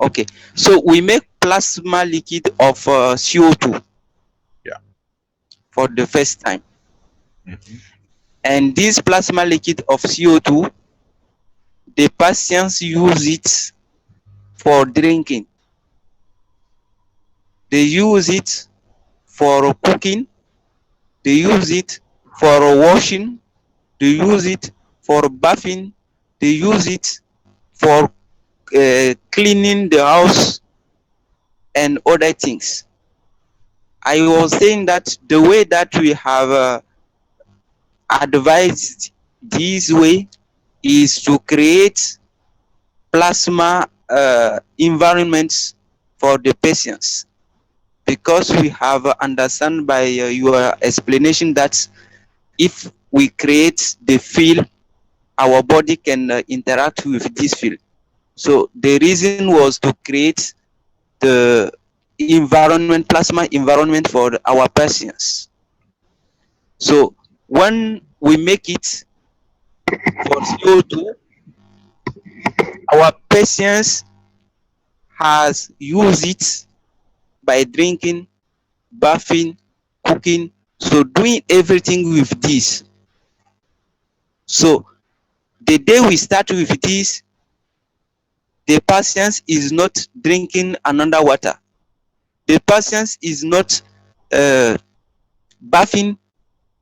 Okay, so we make plasma liquid of CO2. Yeah. For the first time. Mm-hmm. And this plasma liquid of CO2, the patients use it for drinking. They use it for cooking. They use it for washing. They use it for bathing. They use it for cleaning the house and other things. I was saying that the way that we have advised this way is to create plasma environments for the patients, because we have understand by your explanation that if we create the field, our body can interact with this field. So the reason was to create the environment, plasma environment for our patients. So when we make it for CO2, our patients has used it by drinking, bathing, cooking, so doing everything with this. So the day we start with this, the patient is not drinking another water. The patient is not bathing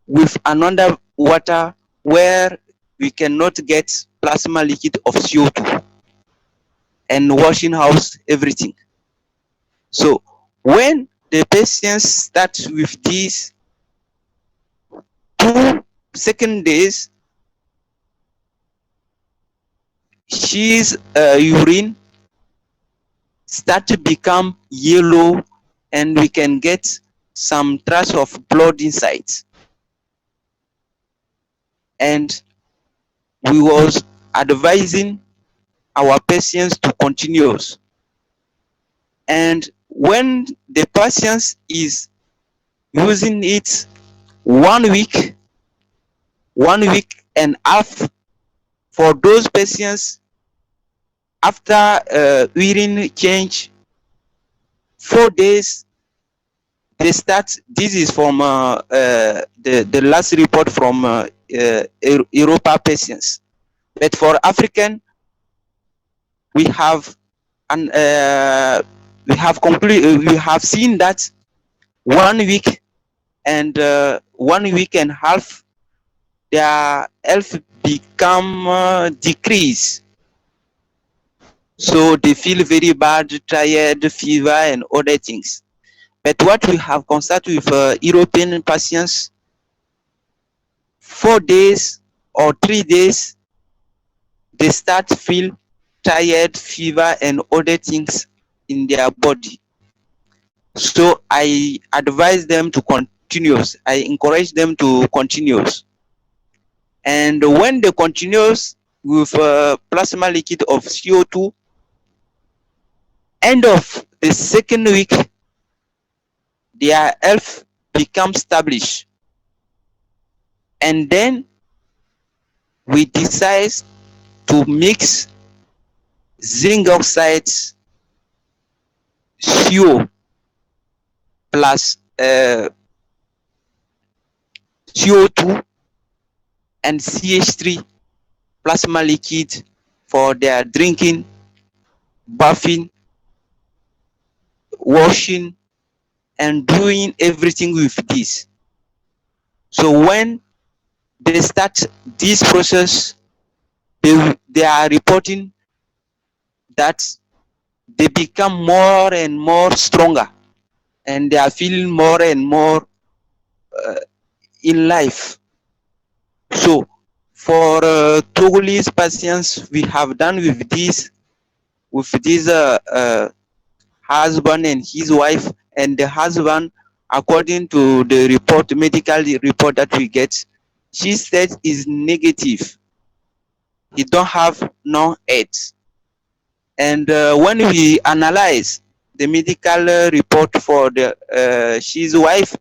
with another water where we cannot get plasma liquid of CO2 and washing house, everything. So when the patient starts with these 2 days, his urine start to become yellow, and we can get some trace of blood inside. And we was advising our patients to continue. And when the patient is using it 1 week, 1 week and half, for those patients after urine change, 4 days, they start. This is from the last report from Europa patients. But for African, we have we have seen that 1 week and 1 week and a half, their health become decrease. So they feel very bad, tired, fever, and other things. But what we have constated with European patients, 4 days or 3 days, they start feel tired, fever, and other things in their body. So I advise them to continue. I encourage them to continue. And when they continues with plasma liquid of CO2, end of the second week, their health becomes established. And then we decide to mix zinc oxide, CO plus CO2 and CH3 plasma liquid for their drinking, bathing, washing, and doing everything with this. So when they start this process, they are reporting that they become more and more stronger, and they are feeling more and more in life. So for Togolese patients, we have done with this husband and his wife, and the husband, according to the report, medical report that we get, she said is negative. He don't have no AIDS. And when we analyze the medical report for the his wife,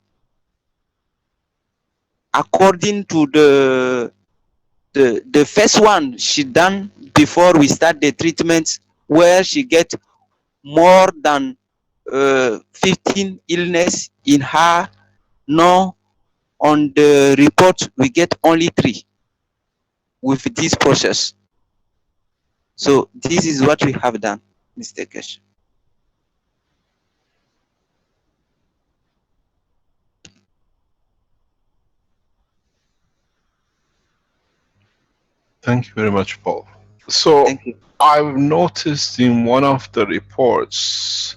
according to the first one she done before we start the treatment, where she get more than 15 illness in her. No, on the report we get only 3 with this process. So this is what we have done, Mr. Keshe. Thank you very much, Paul. So Thank you. I've noticed in one of the reports,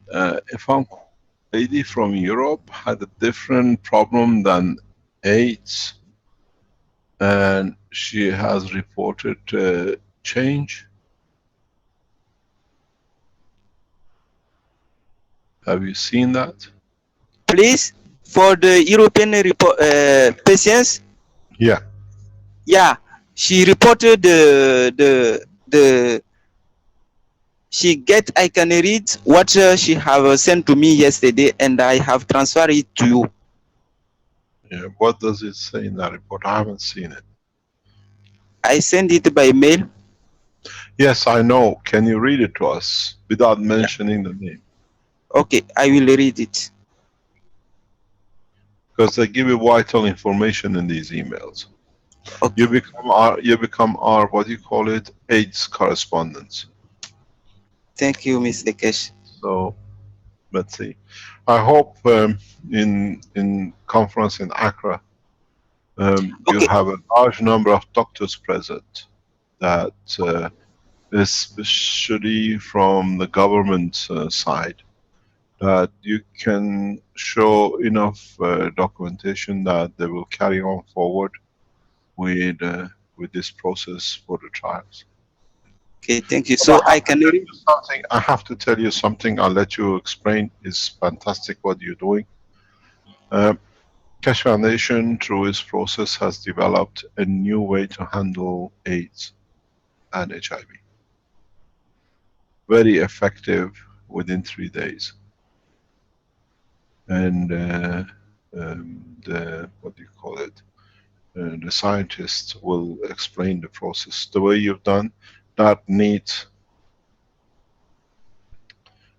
if I'm lady from Europe had a different problem than AIDS, and she has reported change. Have you seen that? Please, for the European patients, Yeah. yeah, she reported the she get. I can read what she have sent to me yesterday, and I have transferred it to you. Yeah. What does it say in that report? I haven't seen it. I send it by mail. Yes, I know. Can you read it to us without mentioning the name? Okay, I will read it. Because they give you vital information in these emails. Okay. You become our what do you call it, AIDS correspondent. Thank you, Mr. Keshe. So let's see. I hope in conference in Accra, you Okay. have a large number of doctors present, that especially from the government side, that you can show enough documentation that they will carry on forward with this process for the trials. Okay, thank you. So I can read something. I have to tell you something. I'll let you explain. It's fantastic what you're doing. Keshe Foundation, through its process, has developed a new way to handle AIDS and HIV. Very effective within 3 days. And the what do you call it? The scientists will explain the process. The way you've done that needs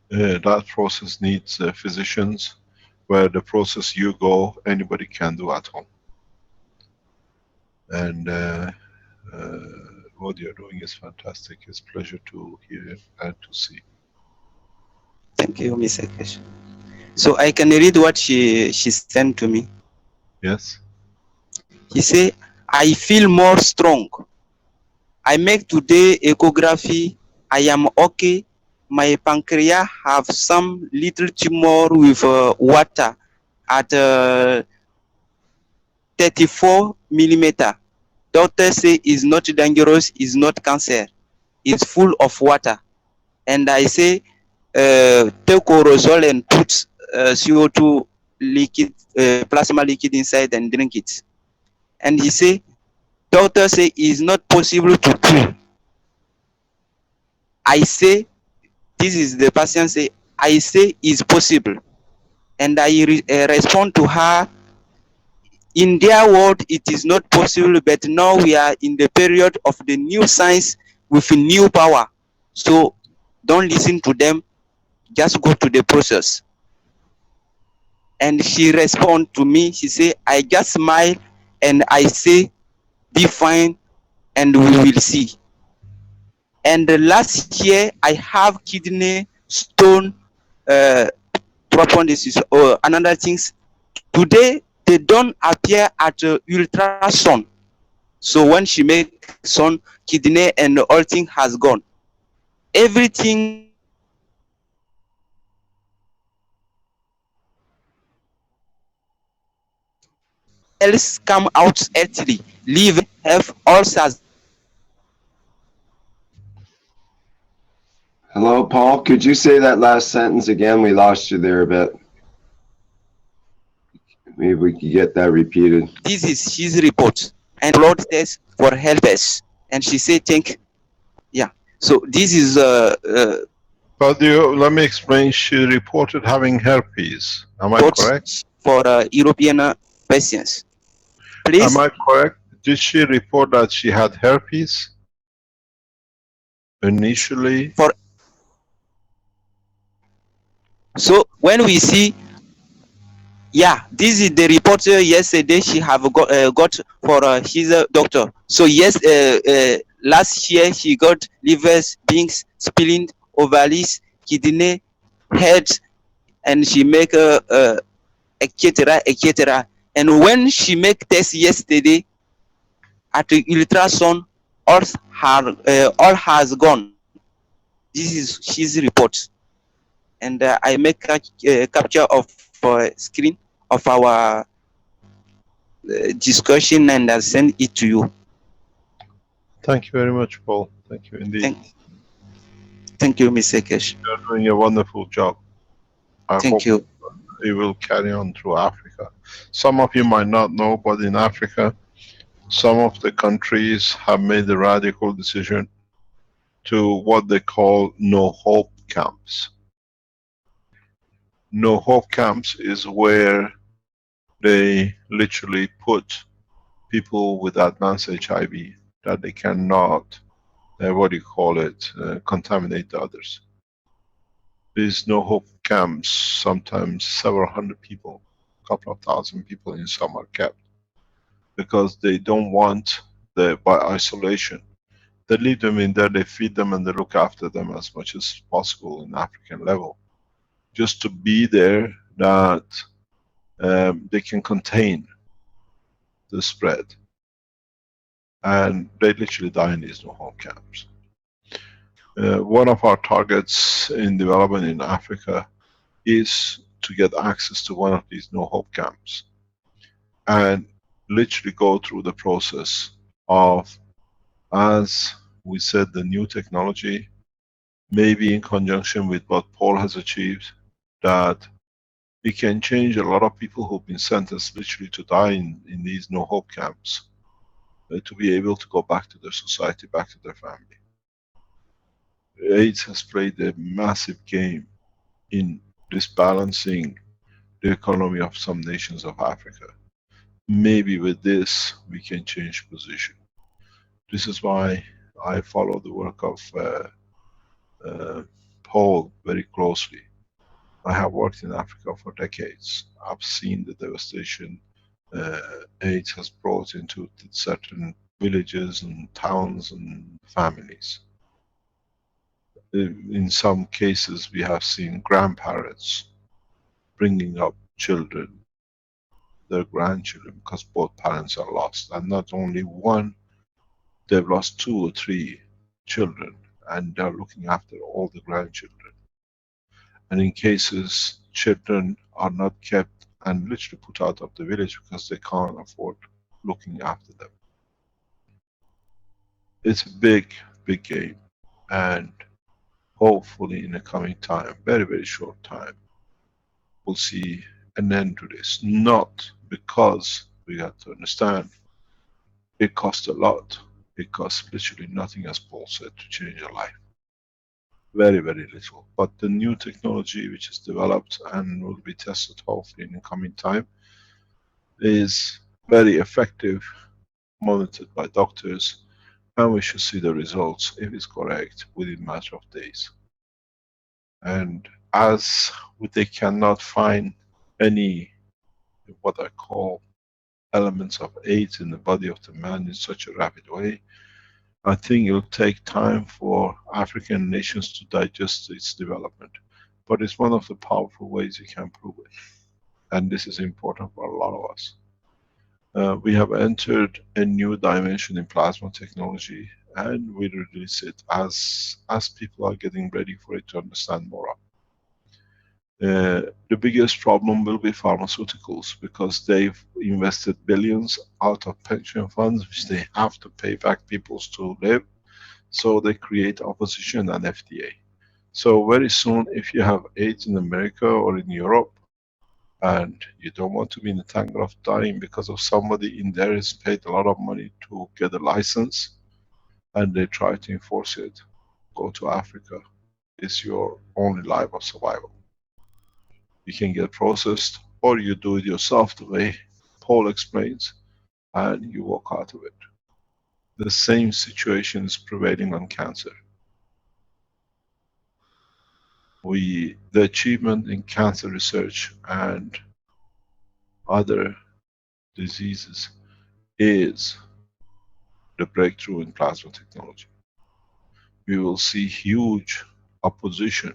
that process needs physicians, where the process you go, anybody can do at home. And what you're doing is fantastic. It's a pleasure to hear and to see. Thank you, Mr. Keshe. So I can read what she sent to me. Yes? He say, I feel more strong. I make today echography. I am okay. My pancreas have some little tumor with water at 34 millimeter. Doctor say is not dangerous, is not cancer. It's full of water. And I say, take aerosol and put CO2 liquid, plasma liquid inside and drink it. And he say, doctor say it's not possible to cure. I say, this is the patient say, I say it's possible. And I respond to her, in their world it is not possible, but now we are in the period of the new science with new power. So don't listen to them, just go to the process. And she respond to me, she say, I just smile and I say, be fine and we will see. And last year I have kidney stone, disease or another things. Today they don't appear at ultrasound. So when she make son, kidney and all thing has gone. Everything else come out earthly. Liver, have ulcers. Hello, Paul. Could you say that last sentence again? We lost you there a bit. Maybe we could get that repeated. This is his report and blood test for herpes. And she said, think, yeah. So this is But let me explain. She reported having herpes. Am I correct? For European patients. Please. Am I correct? Did she report that she had herpes initially? So when we see, yeah, this is the report yesterday she have got for his doctor. So yes, last year she got livers, beings, spleen, ovaries, kidney, head, and she make etc. etc. And when she make test yesterday at the ultrasound, all has gone. This is his report. And I make a capture of screen of our discussion and I'll send it to you. Thank you very much, Paul. Thank you indeed. Thank you, Mr. Keshe. You're doing a wonderful job. I Thank you. It will carry on through Africa. Some of you might not know, but in Africa, some of the countries have made the radical decision to what they call no hope camps. No hope camps is where they literally put people with advanced HIV that they cannot, contaminate the others. These no hope camps, sometimes several hundred people, a couple of thousand people in some are kept because they don't want by isolation. They leave them in there, they feed them and they look after them as much as possible in African level. Just to be there that they can contain the spread. And they literally die in these no hope camps. One of our targets in development in Africa is to get access to one of these no hope camps and literally go through the process of, as we said, the new technology, maybe in conjunction with what Paul has achieved, that we can change a lot of people who've been sentenced literally to die in these no hope camps to be able to go back to their society, back to their family. AIDS has played a massive game in disbalancing the economy of some nations of Africa. Maybe with this we can change position. This is why I follow the work of Paul very closely. I have worked in Africa for decades. I've seen the devastation AIDS has brought into certain villages and towns and families. In some cases, we have seen grandparents bringing up children, their grandchildren, because both parents are lost. And not only one, they've lost 2 or 3 children, and they're looking after all the grandchildren. And in cases, children are not kept and literally put out of the village because they can't afford looking after them. It's a big, big game. And hopefully in the coming time, very, very short time, we'll see an end to this. Not because we have to understand it costs a lot. It costs literally nothing, as Paul said, to change a life. Very, very little. But the new technology which is developed and will be tested hopefully in the coming time is very effective, monitored by doctors, and we should see the results, if it's correct, within a matter of days. And as they cannot find any, what I call, elements of AIDS in the body of the man in such a rapid way, I think it will take time for African nations to digest its development. But it's one of the powerful ways you can prove it. And this is important for a lot of us. We have entered a new dimension in plasma technology, and we release it as people are getting ready for it to understand more of. The biggest problem will be pharmaceuticals, because they've invested billions out of pension funds, which they have to pay back people to live. So they create opposition and FDA. So very soon, if you have AIDS in America or in Europe, and you don't want to be in the tangle of dying because of somebody in there has paid a lot of money to get a license, and they try to enforce it, go to Africa. It's your only life of survival. You can get processed, or you do it yourself the way Paul explains, and you walk out of it. The same situation is prevailing on cancer. The achievement in cancer research and other diseases is the breakthrough in plasma technology. We will see huge opposition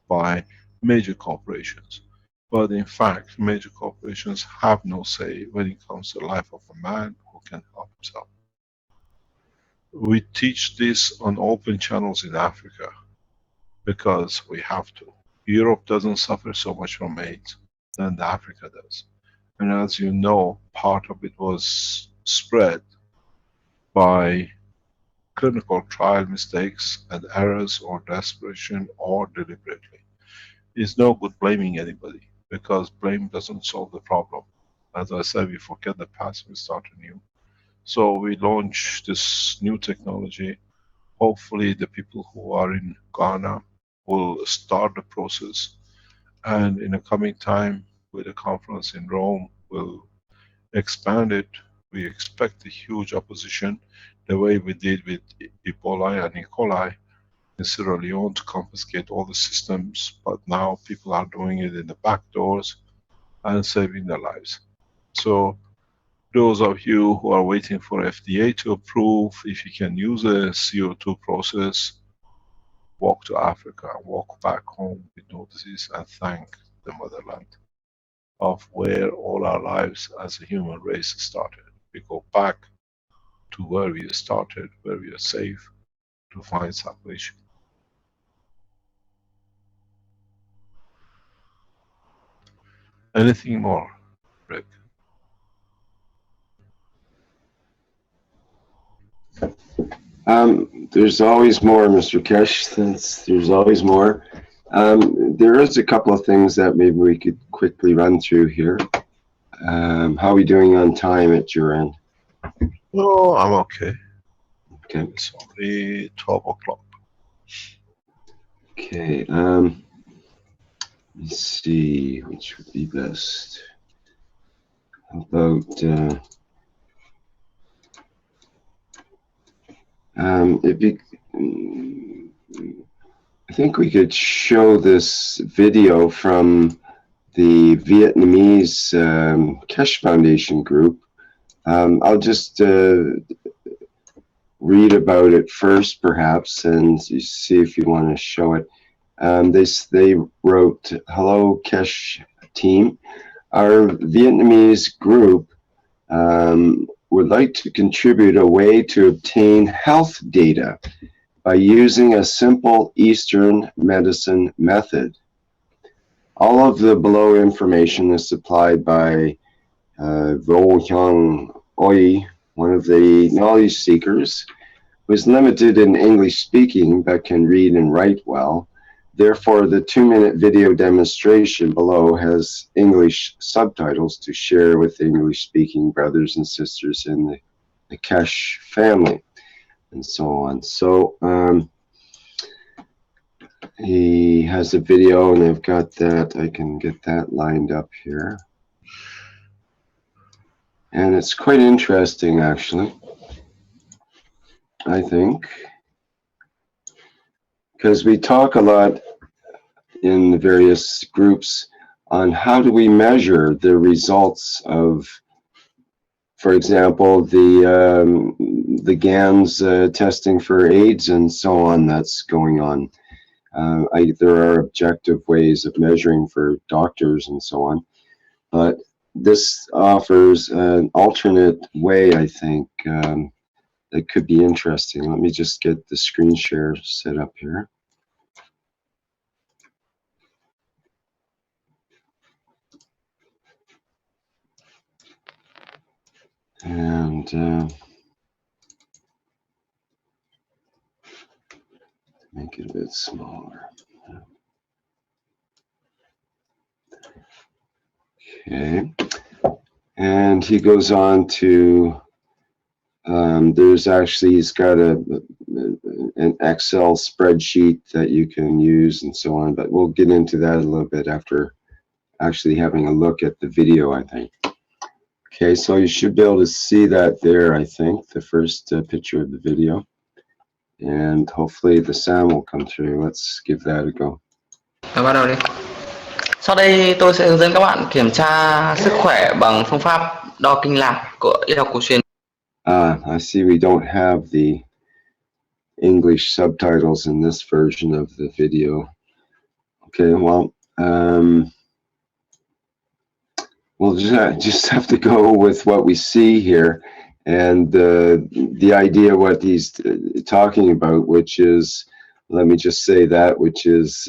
by major corporations. But in fact, major corporations have no say when it comes to the life of a man who can help himself. We teach this on open channels in Africa because we have to. Europe doesn't suffer so much from AIDS than Africa does. And as you know, part of it was spread by clinical trial mistakes and errors, or desperation, or deliberately. It's no good blaming anybody, because blame doesn't solve the problem. As I said, we forget the past, we start anew. So we launch this new technology. Hopefully the people who are in Ghana will start the process, and in the coming time with a conference in Rome, we'll expand it. We expect a huge opposition, the way we did with Ebola and E. coli in Sierra Leone, to confiscate all the systems, but now people are doing it in the back doors and saving their lives. So those of you who are waiting for FDA to approve if you can use a CO2 process, walk to Africa and walk back home with no disease, and thank the motherland of where all our lives as a human race started. We go back to where we started, where we are safe, to find salvation. Anything more, Rick? There's always more, Mr. Keshe. There's always more. There is a couple of things that maybe we could quickly run through here. How are we doing on time at your end? No, I'm okay. Okay. It's only 12 o'clock. Okay. Let's see, which would be best. How about if you, I think we could show this video from the Vietnamese Keshe Foundation group. I'll just read about it first, perhaps, and you see if you want to show it. They wrote, "Hello, Keshe team. Our Vietnamese group would like to contribute a way to obtain health data by using a simple Eastern medicine method. All of the below information is supplied by Vo Hyung Oi, one of the knowledge seekers, who is limited in English speaking but can read and write well. Therefore, the 2-minute video demonstration below has English subtitles to share with English-speaking brothers and sisters in the Keshe family," and so on. So he has a video, and I've got that. I can get that lined up here. And it's quite interesting, actually, I think, because we talk a lot in the various groups on how do we measure the results of, for example, the GANs testing for AIDS and so on that's going on. There are objective ways of measuring for doctors and so on, but this offers an alternate way, I think, that could be interesting. Let me just get the screen share set up here. And make it a bit smaller. Okay. And he goes on to, he's got an Excel spreadsheet that you can use and so on, but we'll get into that a little bit after actually having a look at the video, I think. Okay, so you should be able to see that there, I think, the first picture of the video. And hopefully the sound will come through. Let's give that a go. Bắt đầu đi. Sau đây tôi sẽ hướng dẫn các bạn kiểm tra sức khỏe bằng phương pháp đo kinh lạc của y học cổ truyền. I see we don't have the English subtitles in this version of the video. Okay, well, we'll just have to go with what we see here, and the idea what he's talking about, which is, let me just say that, which is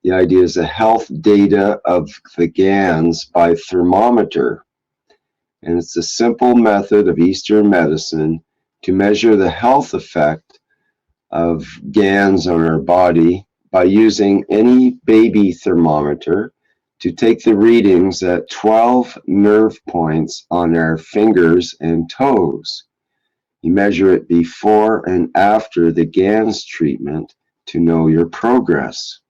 the idea is a health data of the GANs by thermometer, and it's a simple method of Eastern medicine to measure the health effect of GANs on our body by using any baby thermometer to take the readings at 12 nerve points on our fingers and toes. You measure it before and after the GANs treatment to know your progress.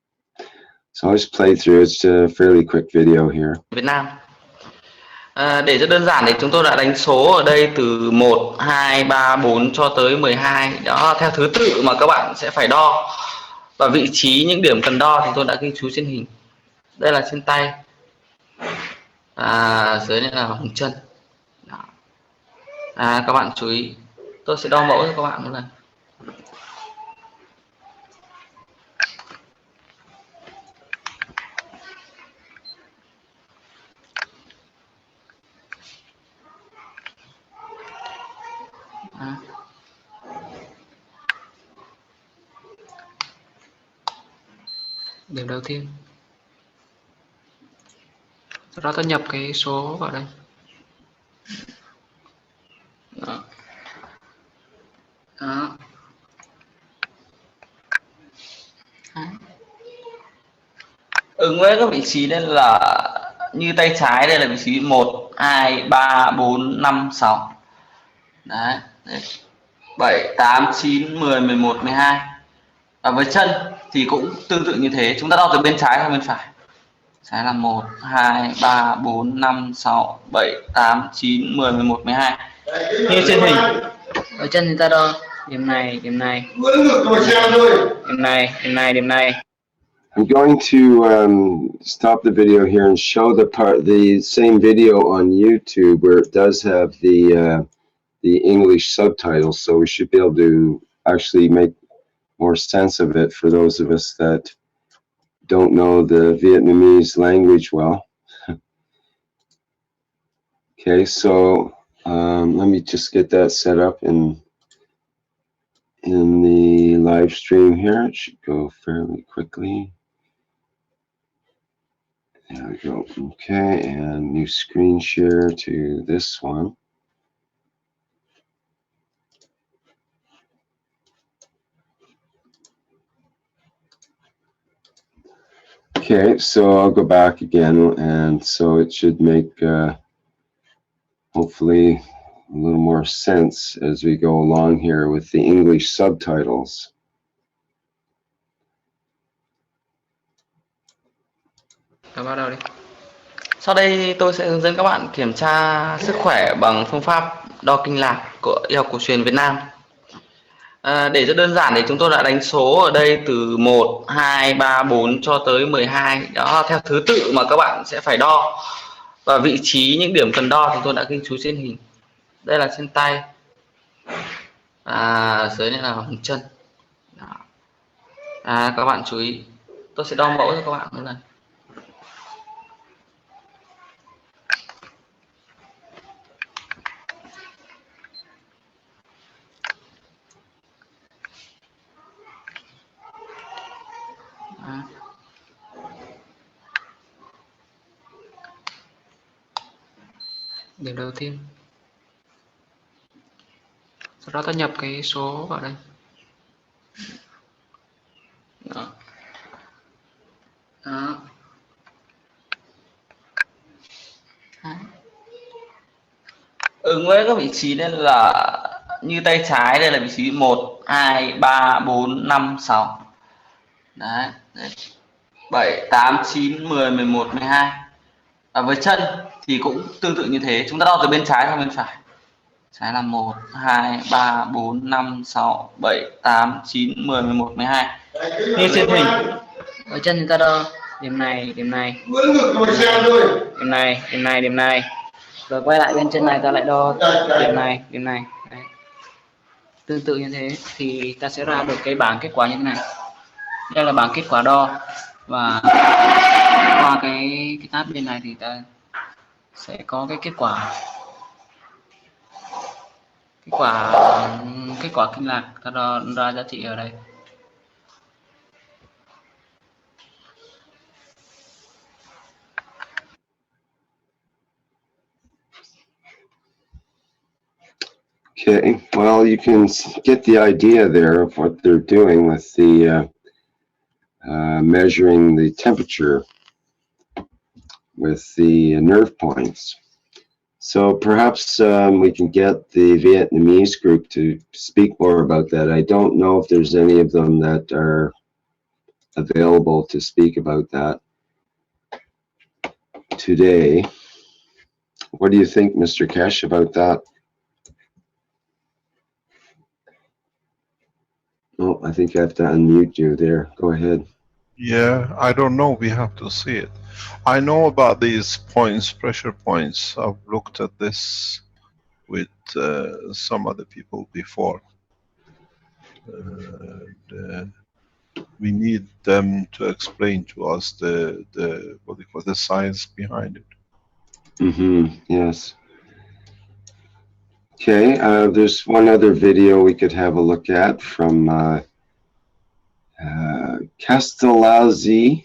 So I'll just play through. It's a fairly quick video here. Việt Nam. Để cho đơn giản thì chúng tôi đã đánh số ở đây từ 1, 2, 3, 4 cho tới 12. Đó theo thứ tự mà các bạn sẽ phải đo. Và vị trí những điểm cần đo thì tôi đã ghi chú trên hình. Đây là trên tay. Dưới này là vùng chân. Đó. Các bạn chú ý. Tôi sẽ đo mẫu cho các bạn một lần. Điểm đầu tiên. Sau đó ta nhập cái số vào đây. Đó. Đó. Ứng với các vị trí đây là như tay trái, đây là vị trí 1, 2, 3, 4, 5, 6. Đấy. 7, 8, 9, 10, 11, 12. Và với chân thì cũng tương tự như thế. Chúng ta đo từ bên trái sang bên phải. Trái là 1, 2, 3, 4, 5, 6, 7, 8, 9, 10, 11, 12. Như trên hình. Ở chân thì ta đo điểm này, điểm này, Vẫn ngược dòng xe thôi. điểm này, điểm này, điểm này. I'm going to stop the video here and show the same video on YouTube where it does have the English subtitles, so we should be able to actually make more sense of it for those of us that don't know the Vietnamese language well. Okay, so let me just get that set up in the live stream here. It should go fairly quickly. There we go. Okay, and new screen share to this one. Okay, so I'll go back again, and so it should make hopefully a little more sense as we go along here with the English subtitles. Rồi bắt đầu đi. Sau đây tôi sẽ hướng dẫn các bạn kiểm tra sức khỏe bằng phương pháp đo kinh lạc của y học cổ truyền Việt Nam. Để rất đơn giản thì chúng tôi đã đánh số ở đây từ 1, 2, 3, 4 cho tới 12. Đó theo thứ tự mà các bạn sẽ phải đo. Và vị trí những điểm cần đo thì tôi đã ghi chú trên hình. Đây là trên tay. Dưới này là phần chân. Đó. Các bạn chú ý. Tôi sẽ đo mẫu cho các bạn một lần. Điểm đầu tiên. Sau đó ta nhập cái số vào đây. Đó. Đó. Ứng với các vị trí đây là như tay trái, đây là vị trí 1, 2, 3, 4, 5, 6. Đấy. 7, 8, 9, 10, 11, 12. Và với chân thì cũng tương tự như thế. Chúng ta đo từ bên trái sang bên phải. Trái là 1, 2, 3, 4, 5, 6, 7, 8, 9, 10, 11, 12. Như trên hình. Với chân chúng ta đo điểm này, điểm này. Điểm này, điểm này, điểm này. Rồi quay lại bên chân này ta lại đo điểm này, điểm này. Đấy. Tương tự như thế thì ta sẽ ra được cái bảng kết quả như thế này. Đây là bảng kết quả đo, và qua cái tab bên này thì ta sẽ có cái kết quả kinh lạc, ta đo ra giá trị ở đây. Okay, well, you can get the idea there of what they're doing with the measuring the temperature with the nerve points. So perhaps we can get the Vietnamese group to speak more about that. I don't know if there's any of them that are available to speak about that today. What do you think, Mr. Keshe, about that? Oh, I think I have to unmute you there. Go ahead. Yeah, I don't know. We have to see it. I know about these points, pressure points. I've looked at this with some other people before. We need them to explain to us the what they call the science behind it. Yes. Okay, there's one other video we could have a look at from Castellazzi,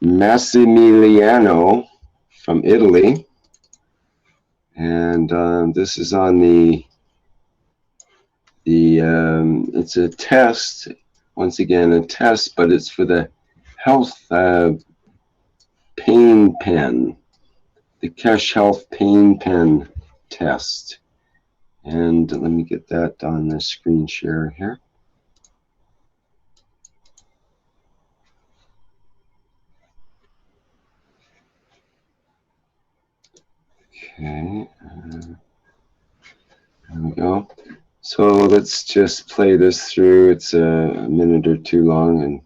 Massimiliano from Italy, and this is on the it's a test, once again a test, but it's for the health pain pen, the Keshe Health Pain Pen test. And let me get that on the screen share here. Okay. There we go. So let's just play this through. It's a minute or two long, and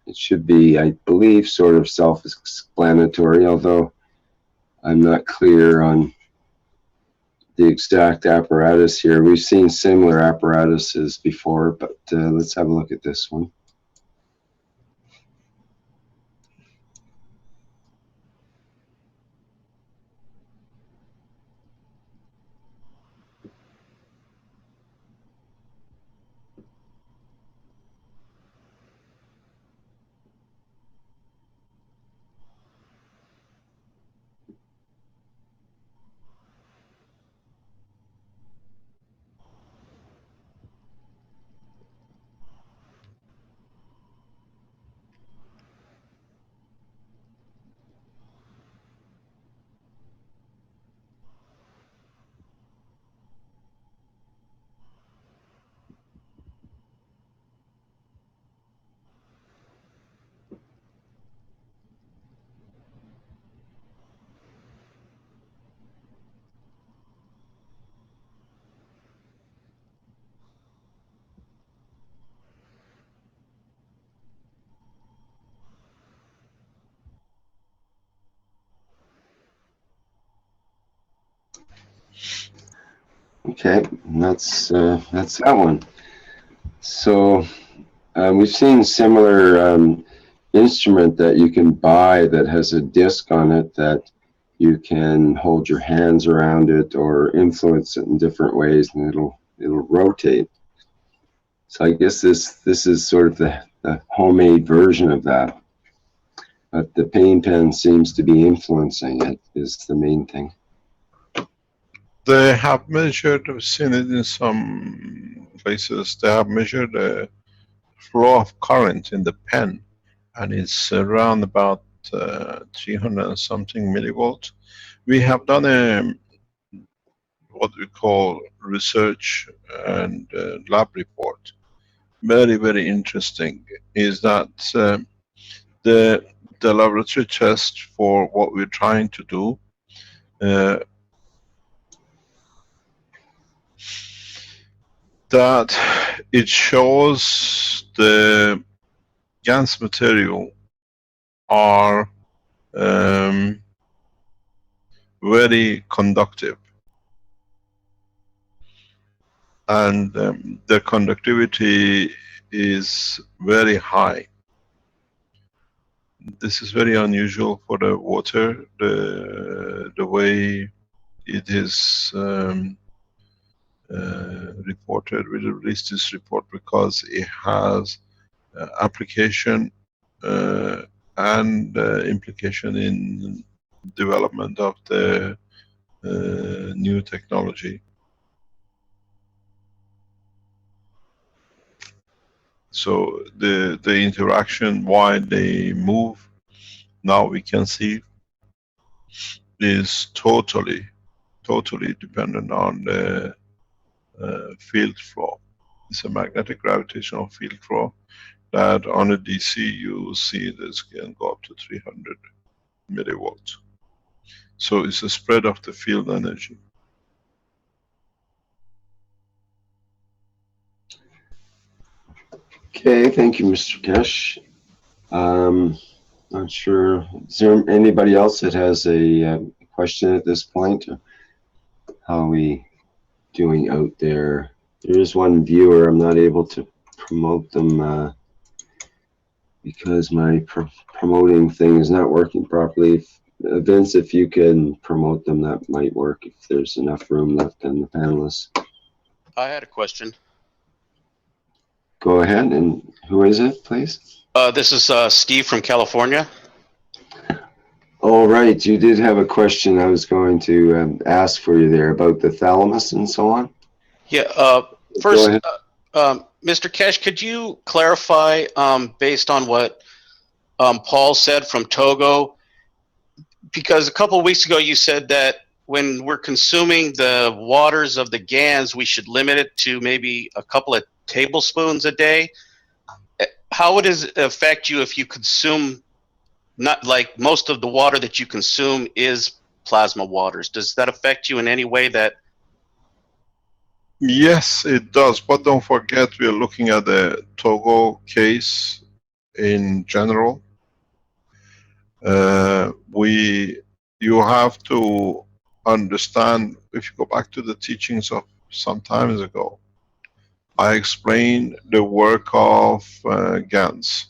it should be, I believe, sort of self-explanatory, although I'm not clear on the exact apparatus here. We've seen similar apparatuses before, but let's have a look at this one. Okay, and that's that one. So we've seen similar instrument that you can buy that has a disc on it that you can hold your hands around it or influence it in different ways, and it'll rotate. So I guess this is sort of the homemade version of that. But the pain pen seems to be influencing it is the main thing. They have measured, I've seen it in some places, they have measured the flow of current in the pen, and it's around about 300 and something millivolts. We have done a what we call research and lab report. Very, very interesting is that the laboratory test for what we're trying to do that it shows the GaNs material are very conductive, and the conductivity is very high. This is very unusual for the water, the way it is reported. We released this report because it has application and implication in development of the new technology. So the interaction, why they move, now we can see, is totally dependent on the field flow. It's a magnetic gravitational field flow that on a DC you see this can go up to 300 millivolts. So it's a spread of the field energy. Okay, thank you, Mr. Keshe. Not sure, is there anybody else that has a question at this point? How are we doing out there? There is one viewer. I'm not able to promote them because my promoting thing is not working properly. Vince, if you can promote them, that might work if there's enough room left in the panelists. I had a question. Go ahead, and who is it, please? This is Steve from California. All right, you did have a question I was going to ask for you there about the thalamus and so on. Yeah, first, Mr. Keshe, could you clarify, based on what Paul said from Togo, because a couple of weeks ago you said that when we're consuming the waters of the GaNs, we should limit it to maybe a couple of tablespoons a day. How would it affect you if you consume, not like most of the water that you consume is plasma waters. Does that affect you in any way? That Yes, it does. But don't forget, we are looking at the Togo case in general. You have to understand, if you go back to the teachings of some times ago, I explained the work of GANs.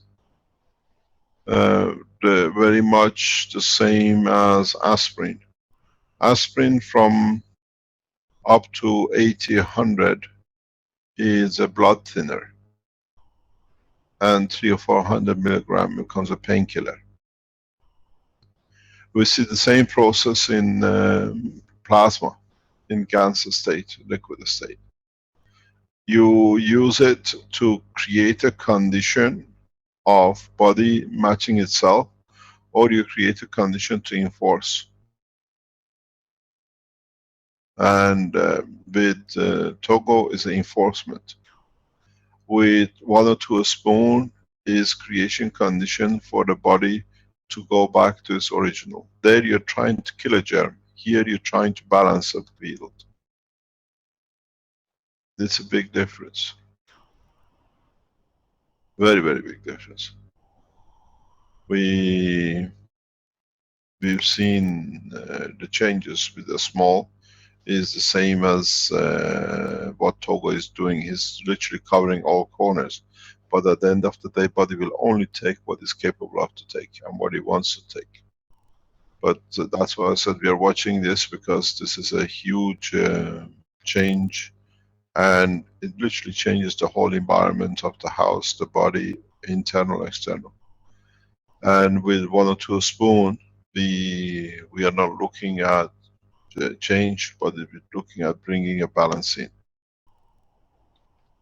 Very much the same as aspirin. Aspirin from up to 80, 100 is a blood thinner, and 300 or 400 milligram becomes a painkiller. We see the same process in plasma, in GANs state, liquid state. You use it to create a condition of body matching itself, or you create a condition to enforce. And with Togo is the enforcement. With 1 or 2 spoon is creation condition for the body to go back to its original. There you're trying to kill a germ. Here you're trying to balance the field. It's a big difference. Very, very big difference. We've seen the changes with the small is the same as what Togo is doing. He's literally covering all corners. But at the end of the day, body will only take what it's capable of to take and what it wants to take. But that's why I said we are watching this, because this is a huge change, and it literally changes the whole environment of the house, the body, internal, external. And with 1 or 2 spoon, we are not looking at change, but we're looking at bringing a balance in.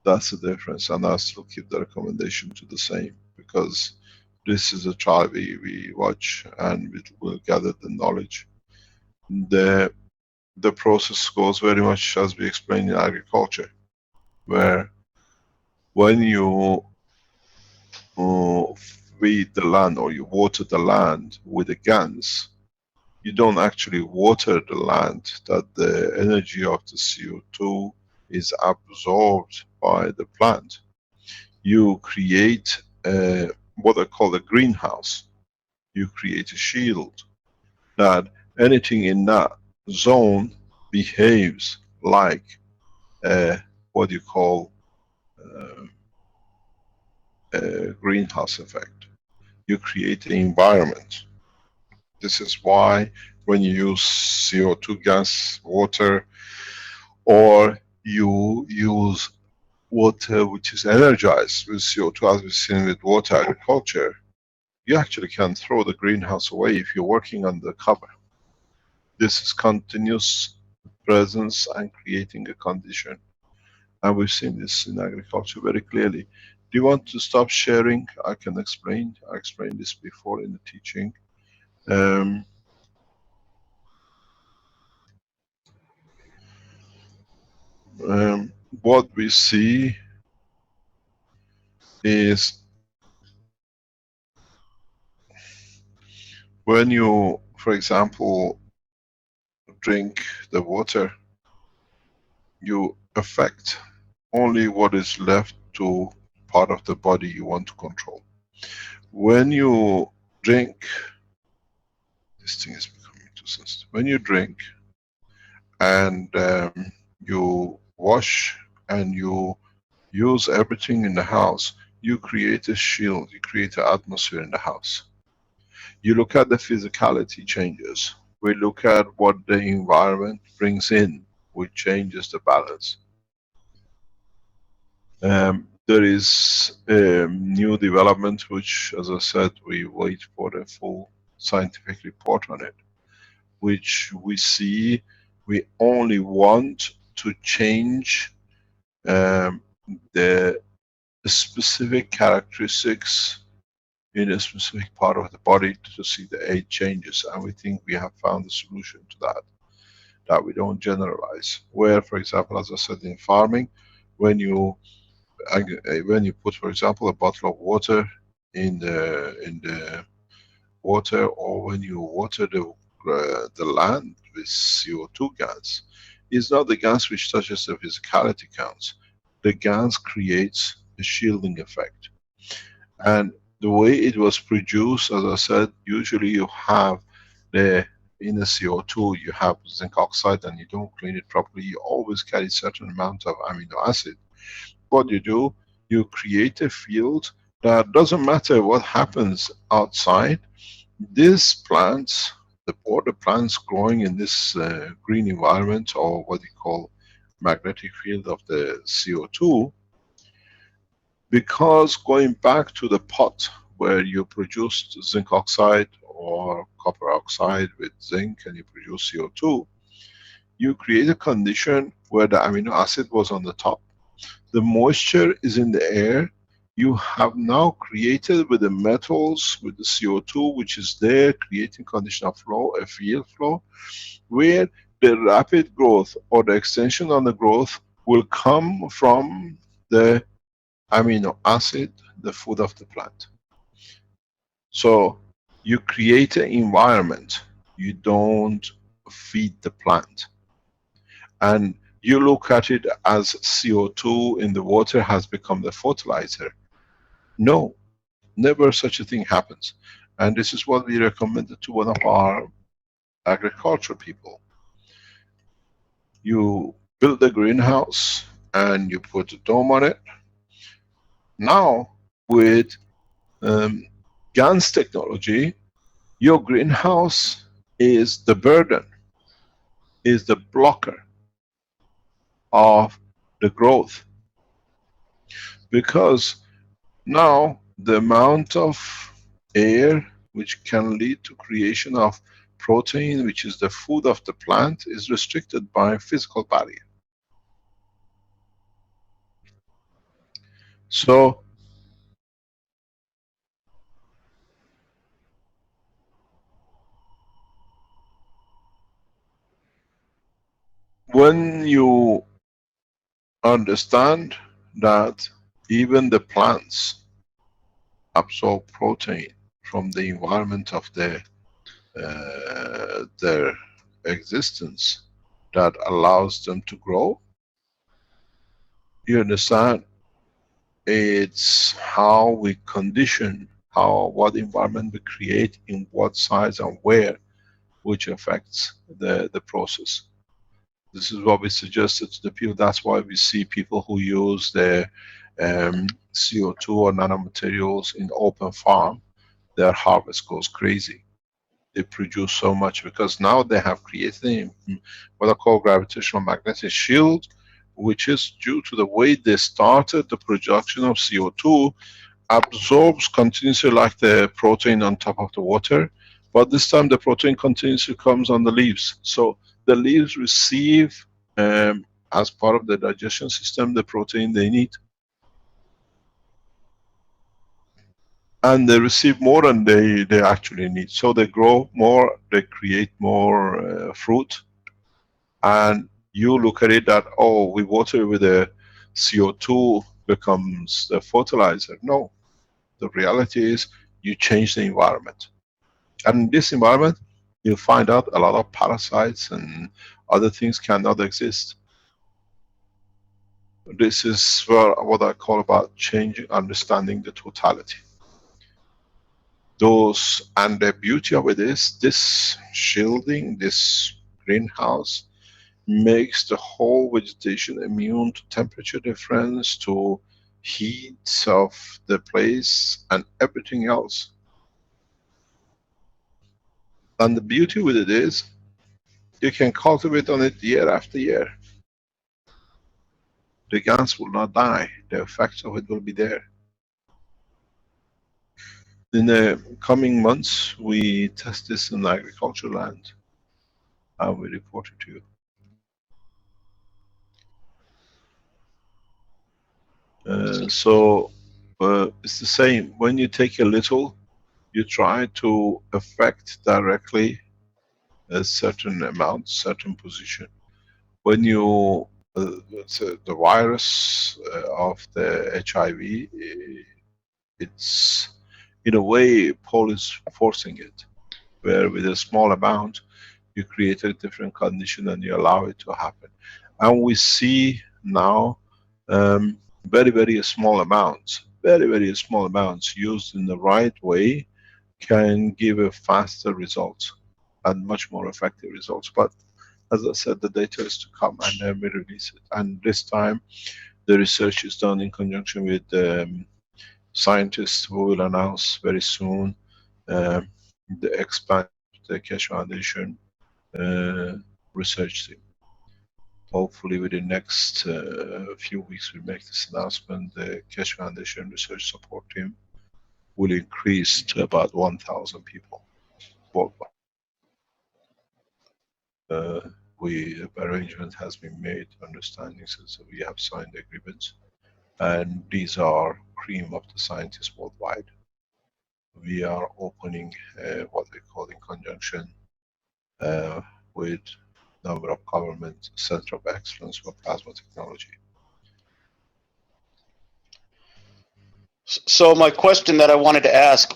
That's the difference, and I still keep the recommendation to the same, because this is a trial we watch, and we will gather the knowledge. The process goes very much as we explained in agriculture, where when you feed the land or you water the land with the GANs, you don't actually water the land, that the energy of the CO2 is absorbed by the plant. You create what I call a greenhouse. You create a shield, that anything in that zone behaves like what you call a greenhouse effect. You create the environment. This is why when you use CO2 gas, water, or you use water which is energized with CO2, as we've seen with water agriculture, you actually can throw the greenhouse away if you're working under cover. This is continuous presence and creating a condition. And we've seen this in agriculture very clearly. Do you want to stop sharing? I can explain. I explained this before in the teaching. What we see is when you, for example, drink the water, you affect only what is left to part of the body you want to control. When you drink, this thing is becoming too sensitive. When you drink and you wash and you use everything in the house, you create a shield, you create an atmosphere in the house. You look at the physicality changes. We look at what the environment brings in, which changes the balance. There is a new development, which, as I said, we wait for the full scientific report on it, which we see we only want to change the specific characteristics in a specific part of the body to see the age changes, and we think we have found a solution to that we don't generalize. Where, for example, as I said, in farming, when you put, for example, a bottle of water in the water, or when you water the the land with CO2 gas is not the gas which touches the physicality counts. The gas creates a shielding effect. And the way it was produced, as I said, usually you have in the CO2, you have zinc oxide and you don't clean it properly, you always carry certain amount of amino acid. What you do, you create a field that doesn't matter what happens outside. These plants, all the plants growing in this green environment, or what you call magnetic field of the CO2, because going back to the pot where you produced zinc oxide or copper oxide with zinc and you produce CO2, you create a condition where the amino acid was on the top. The moisture is in the air. You have now created with the metals, with the CO2, which is there, creating condition of flow, a field flow, where the rapid growth or the extension on the growth will come from the amino acid, the food of the plant. So you create an environment, you don't feed the plant. And you look at it as CO2 in the water has become the fertilizer. No, never such a thing happens. And this is what we recommended to one of our agriculture people. You build a greenhouse and you put a dome on it. Now, with GAN's technology, your greenhouse is the burden, is the blocker of the growth. Because now the amount of air which can lead to creation of protein, which is the food of the plant, is restricted by physical barrier. So when you understand that even the plants absorb protein from the environment of their existence that allows them to grow, you understand it's how we condition, what environment we create, in what size and where, which affects the process. This is what we suggested to the people. That's why we see people who use the CO2 or nanomaterials in open farm, their harvest goes crazy. They produce so much because now they have created what I call gravitational magnetic shield, which is due to the way they started the production of CO2, absorbs continuously like the protein on top of the water, but this time the protein continuously comes on the leaves. So the leaves receive, as part of the digestion system, the protein they need. And they receive more than they actually need. So they grow more, they create more fruit. And you look at it that, oh, we water with the CO2 becomes the fertilizer. No, the reality is you change the environment. And in this environment, you'll find out a lot of parasites and other things cannot exist. This is what I call about changing, understanding the totality. And the beauty of it is, this shielding, this greenhouse, makes the whole vegetation immune to temperature difference, to heat of the place and everything else. And the beauty with it is, you can cultivate on it year after year. The GANs will not die, the effects of it will be there. In the coming months, we test this in agricultural land and we report it to you. So it's the same. When you take a little, you try to affect directly a certain amount, certain position. When you, the virus of the HIV, it's in a way Paul is forcing it, where with a small amount You create a different condition and you allow it to happen. And we see now very, very small amounts, very small amounts used in the right way can give a faster results and much more effective results. But as I said, the data is to come and then we release it. And this time the research is done in conjunction with scientists who will announce very soon the expand the Keshe Foundation research team. Hopefully within next few weeks we make this announcement. The Keshe Foundation research support team will increase to about 1,000 people worldwide. Arrangement has been made, understanding, so we have signed agreements, and these are cream of the scientists worldwide. We are opening what we call in conjunction with number of government center of excellence for plasma technology. So my question that I wanted to ask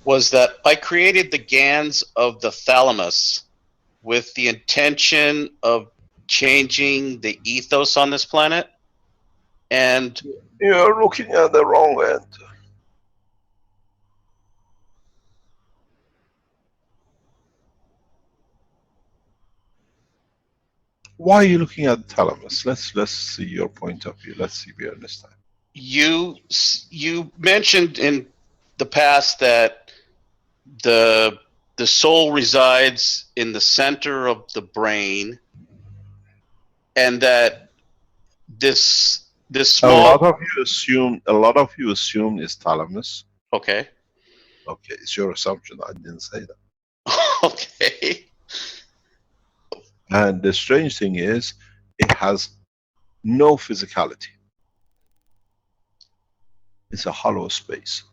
was that I created the GANs of the thalamus with the intention of changing the ethos on this planet, and you're looking at the wrong end. Why are you looking at the thalamus? Let's see your point of view. Let's see if we understand. You mentioned in the past that the soul resides in the center of the brain, and that this small. A lot of you assume it's thalamus. Okay. Okay, it's your assumption. I didn't say that. Okay. And the strange thing is, it has no physicality. It's a hollow space.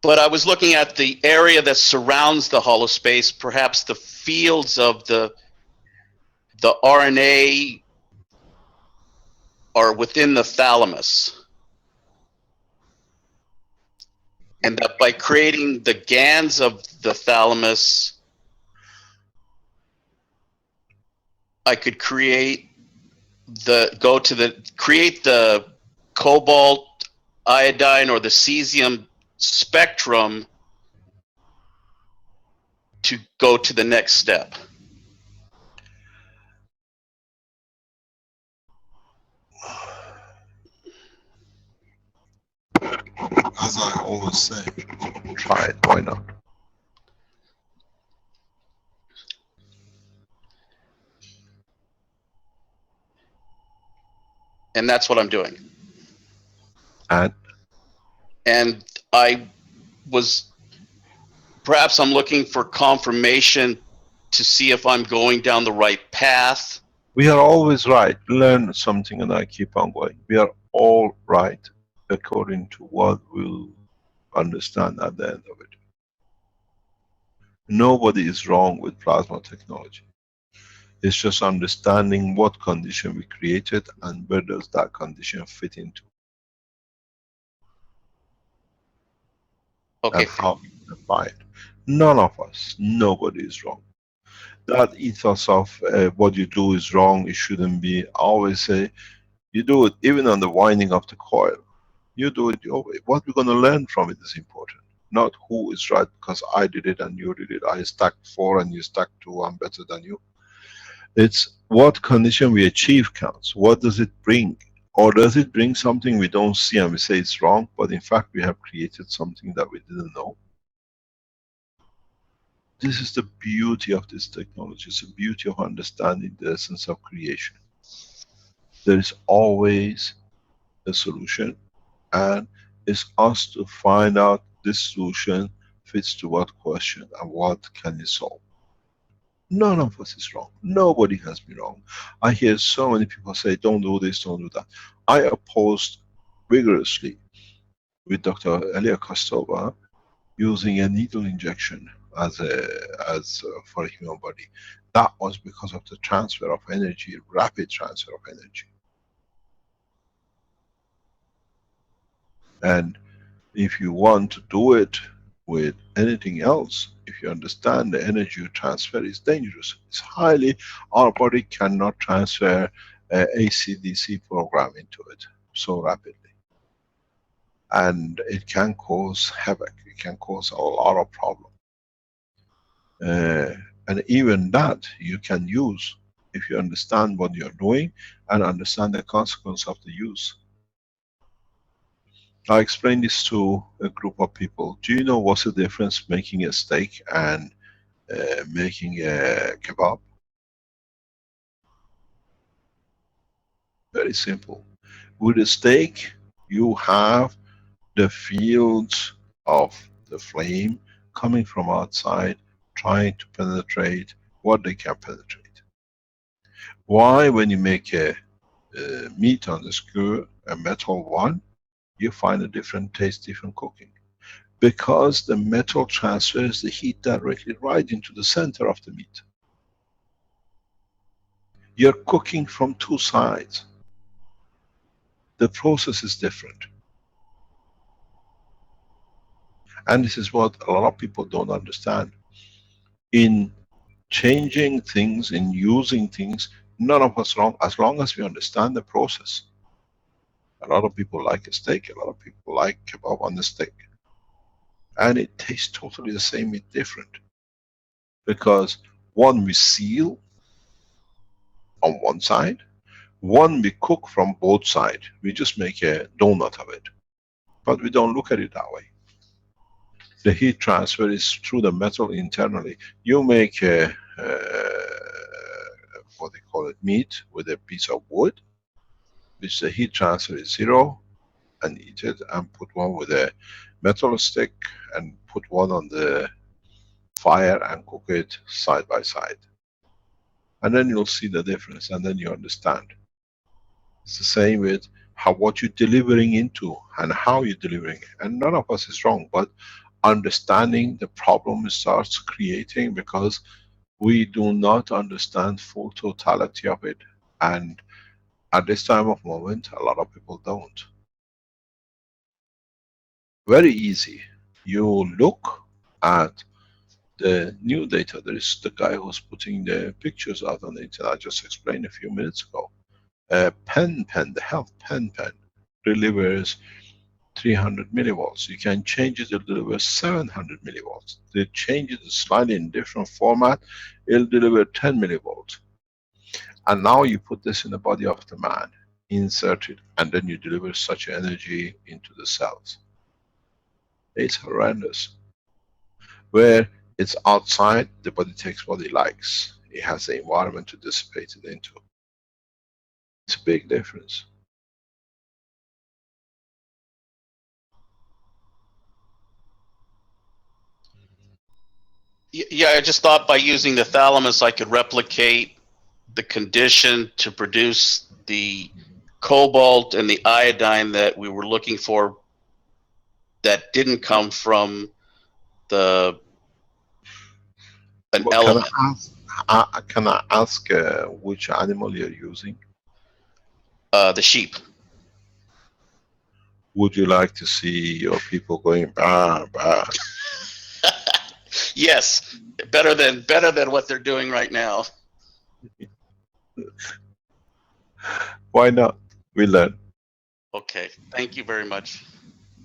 But I was looking at the area that surrounds the hollow space, perhaps the fields of the RNA are within the thalamus. And that by creating the GANs of the thalamus, I could create the cobalt, iodine, or the cesium spectrum to go to the next step. As I always say, try it, why not? And that's what I'm doing. And I was, perhaps I'm looking for confirmation to see if I'm going down the right path. we are always right. Learn something and I keep on going. We are all right according to what we'll understand at the end of it. Nobody is wrong with plasma technology. It's just understanding what condition we created and where does that condition fit into. Okay. And how we apply it. None of us, nobody is wrong. That ethos of what you do is wrong, it shouldn't be. I always say, you do it even on the winding of the coil. You do it your way. What we're going to learn from it is important. Not who is right because I did it and you did it. I stacked 4 and you stacked 2, I'm better than you. It's what condition we achieve counts. What does it bring? Or does it bring something we don't see and we say it's wrong, but in fact we have created something that we didn't know? This is the beauty of this technology. It's the beauty of understanding the essence of creation. There is always a solution, and it's us to find out this solution fits to what question and what can it solve. None of us is wrong. Nobody has been wrong. I hear so many people say, don't do this, don't do that. I opposed vigorously with Dr. Elia Kostova using a needle injection for a human body. That was because of the transfer of energy, rapid transfer of energy. And if you want to do it with anything else, if you understand the energy you transfer is dangerous. It's highly, our body cannot transfer AC/DC program into it so rapidly. And it can cause havoc, it can cause a lot of problems. And even that you can use if you understand what you're doing and understand the consequence of the use. I explained this to a group of people. Do you know what's the difference making a steak and making a kebab? Very simple. With a steak, you have the fields of the flame coming from outside, trying to penetrate what they can penetrate. Why, when you make a meat on the skewer, a metal one, you find a different taste, different cooking? Because the metal transfers the heat directly right into the center of the meat. You're cooking from two sides. The process is different. And this is what a lot of people don't understand. In changing things, in using things, none of us wrong, as long as we understand the process. A lot of people like a steak, a lot of people like kebab on the steak. And it tastes totally the same, it's different. Because one we seal on one side, one we cook from both sides. We just make a donut of it. But we don't look at it that way. The heat transfer is through the metal internally. You make a, what they call it, meat with a piece of wood, which the heat transfer is 0, and eat it, and put one with a metal stick and put one on the fire and cook it side by side. And then you'll see the difference, and then you understand. It's the same with what you're delivering into and how you're delivering it. And none of us is wrong, but understanding the problem starts creating, because we do not understand full totality of it. And at this time of moment, a lot of people don't. Very easy. You look at the new data. There is the guy who's putting the pictures out on the internet. I just explained a few minutes ago. Pen, the health pen delivers 300 millivolts. You can change it to deliver 700 millivolts. They change it slightly in different format, it'll deliver 10 millivolts. And now you put this in the body of the man, insert it, and then you deliver such energy into the cells. It's horrendous. Where it's outside, the body takes what it likes. It has the environment to dissipate it into. It's a big difference. Yeah, I just thought by using the thalamus, I could replicate the condition to produce the cobalt and the iodine that we were looking for that didn't come from an element. Can I ask which animal you're using? The sheep. Would you like to see your people going bah, bah? Yes, better than what they're doing right now. Why not? We learn. Okay, thank you very much.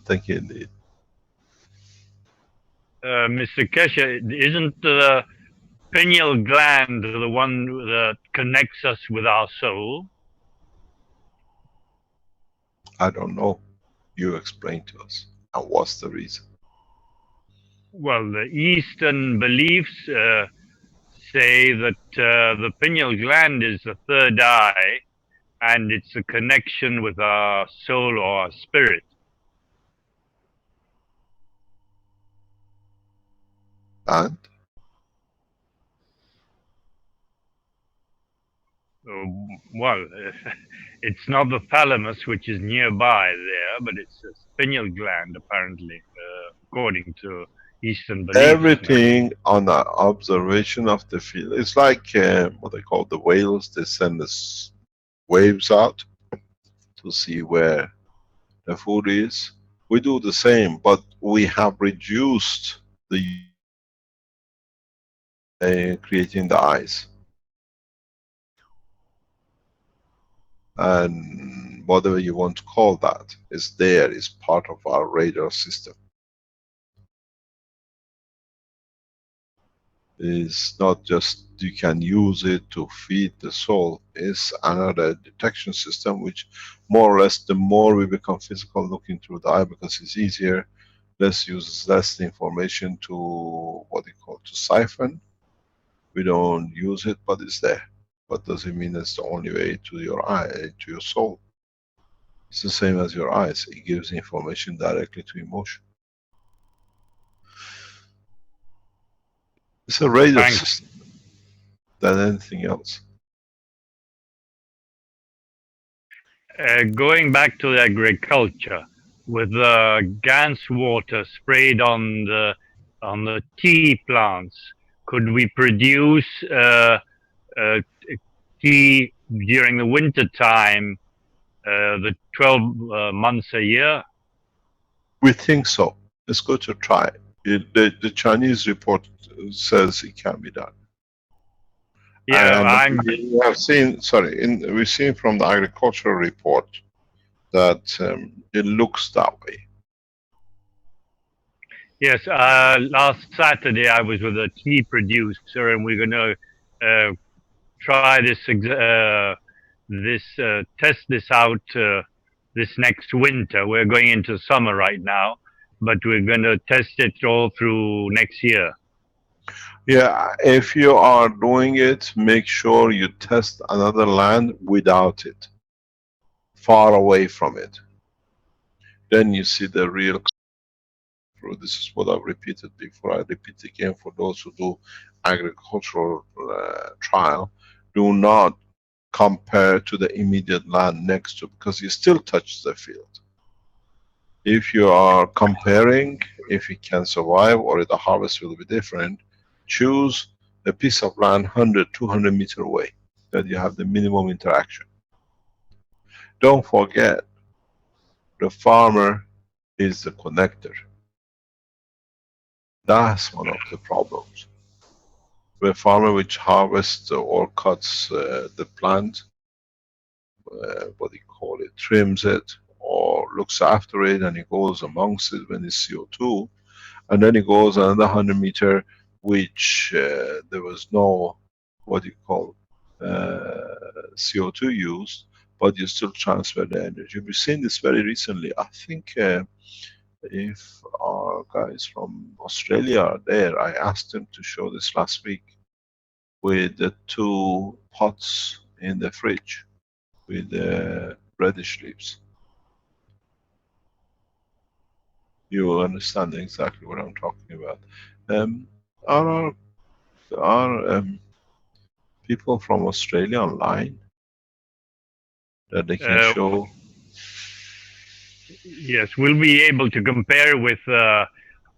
Thank you indeed. Mr. Keshe, isn't the pineal gland the one that connects us with our soul? I don't know. You explain to us. And what's the reason? Well, the Eastern beliefs say that the pineal gland is the third eye, and it's a connection with our soul or our spirit. And? Well, it's not the thalamus, which is nearby there, but it's the pineal gland, apparently, according to Eastern beliefs. Everything on the observation of the field. It's like what they call the whales. They send us waves out to see where the food is. We do the same, but we have reduced the creating the eyes. And whatever you want to call that is there, is part of our radar system. It's not just you can use it to feed the soul. It's another detection system which more or less the more we become physical looking through the eye, because it's easier, less uses less information to what you call to siphon. We don't use it, but it's there. But doesn't mean it's the only way to your eye, to your soul. It's the same as your eyes. It gives information directly to emotion. It's a radar system than anything else. Going back to agriculture, with GANS water sprayed on the tea plants, could we produce tea during the winter time, the 12 months a year? We think so. It's good to try. The Chinese report says it can be done. Yeah, and we have seen. Sorry, we've seen from the agricultural report that it looks that way. Yes, last Saturday I was with a tea producer, and we're going to try this, test this out this next winter. We're going into summer right now, but we're going to test it all through next year. Yeah, if you are doing it, make sure you test another land without it, far away from it. Then you see the real. This is what I've repeated before. I repeat again for those who do agricultural trial. Do not compare to the immediate land next to, because you still touch the field. If you are comparing, if it can survive or the harvest will be different, choose a piece of land 100, 200 meters away, that you have the minimum interaction. Don't forget, the farmer is the connector. That's one of the problems. The farmer which harvests or cuts the plant, what do you call it, trims it or looks after it, and he goes amongst it when it's CO2, and then he goes another 100 meters, which there was no, what do you call, CO2 used, but you still transfer the energy. We've seen this very recently. I think if our guys from Australia are there, I asked them to show this last week with the 2 pots in the fridge with the reddish leaves. You will understand exactly what I'm talking about. Are people from Australia online that they can show? Yes, we'll be able to compare with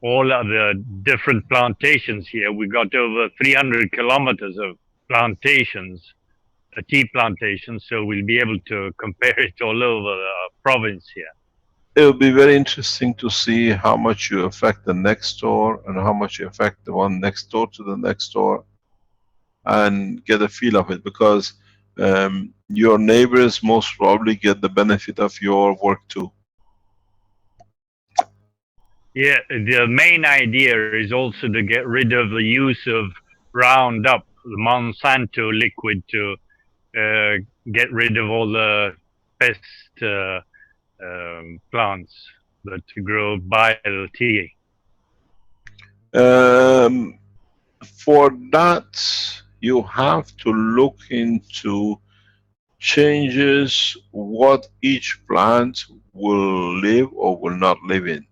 all of the different plantations here. We got over 300 kilometers of plantations, tea plantations, so we'll be able to compare it all over the province here. It will be very interesting to see how much you affect the next door and how much you affect the one next door to the next door, and get a feel of it, because your neighbors most probably get the benefit of your work too. Yeah, the main idea is also to get rid of the use of Roundup, the Monsanto liquid, to get rid of all the pest plants that grow by the tea. For that, you have to look into changes what each plant will live or will not live in.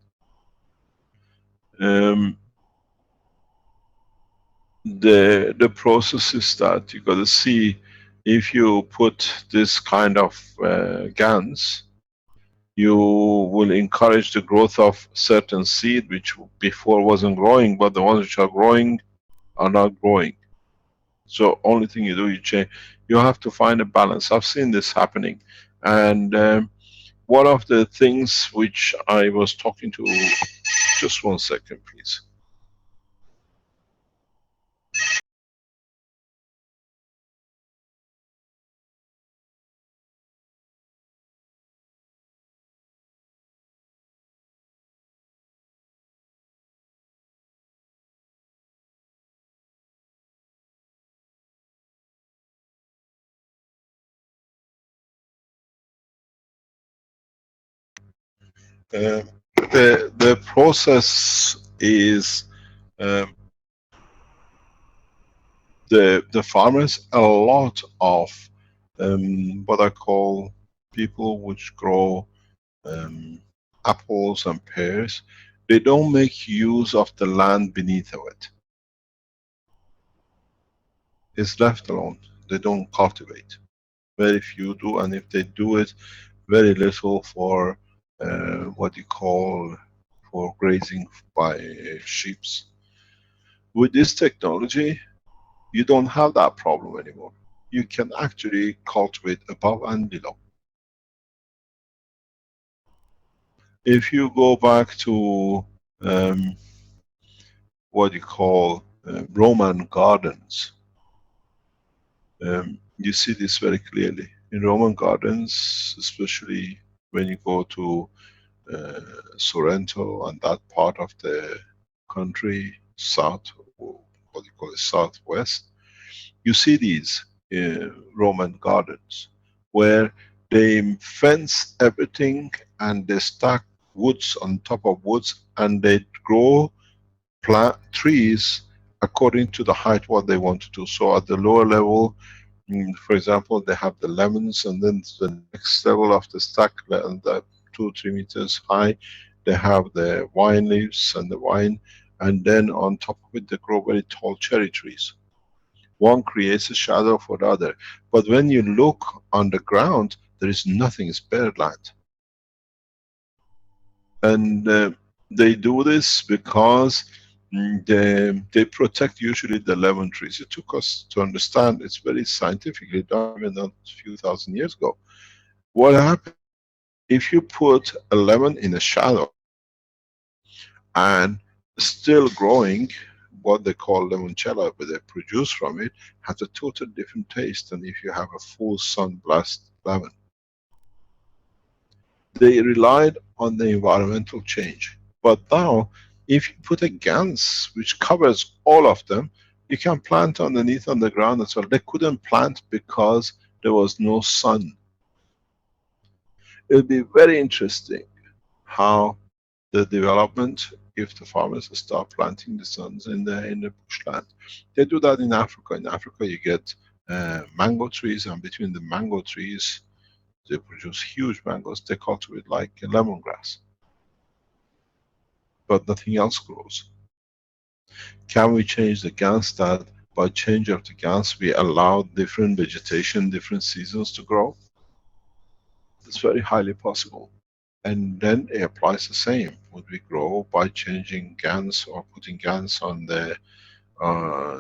The process is that you got to see if you put this kind of GANs, you will encourage the growth of certain seed which before wasn't growing, but the ones which are growing are not growing. So only thing you do, you change. You have to find a balance. I've seen this happening, and one of the things which I was talking to, just 1 second, please. The process is the farmers, a lot of what I call people which grow apples and pears, they don't make use of the land beneath of it. It's left alone. They don't cultivate. Very few do, and if they do it, very little for what you call for grazing by sheep. With this technology, you don't have that problem anymore. You can actually cultivate above and below. If you go back to what you call Roman gardens, you see this very clearly. In Roman gardens, especially when you go to Sorrento and that part of the country, south, or what you call it, southwest, you see these Roman gardens where they fence everything and they stack woods on top of woods, and they grow plant trees according to the height what they want to do. So at the lower level, for example, they have the lemons, and then the next level of the stack, the 2-3 meters high, they have the wine leaves and the wine, and then on top of it they grow very tall cherry trees. One creates a shadow for the other. But when you look on the ground, there is nothing, it's bare land. And they do this because they protect usually the lemon trees. It took us to understand, it's very scientifically done, even not a few thousand years ago. What happens if you put a lemon in a shadow and still growing, what they call limoncello, but they produce from it, has a totally different taste than if you have a full sun blast lemon. They relied on the environmental change. But now, if you put a GANS which covers all of them, you can plant underneath on the ground as well. They couldn't plant because there was no sun. It'll be very interesting how the development, if the farmers start planting the suns in the bushland. They do that in Africa. In Africa you get mango trees, and between the mango trees they produce huge mangoes. They cultivate like a lemongrass. But nothing else grows. Can we change the GANs that by change of the GANs we allow different vegetation, different seasons to grow? It's very highly possible. And then it applies the same. Would we grow by changing GANs or putting GANs on the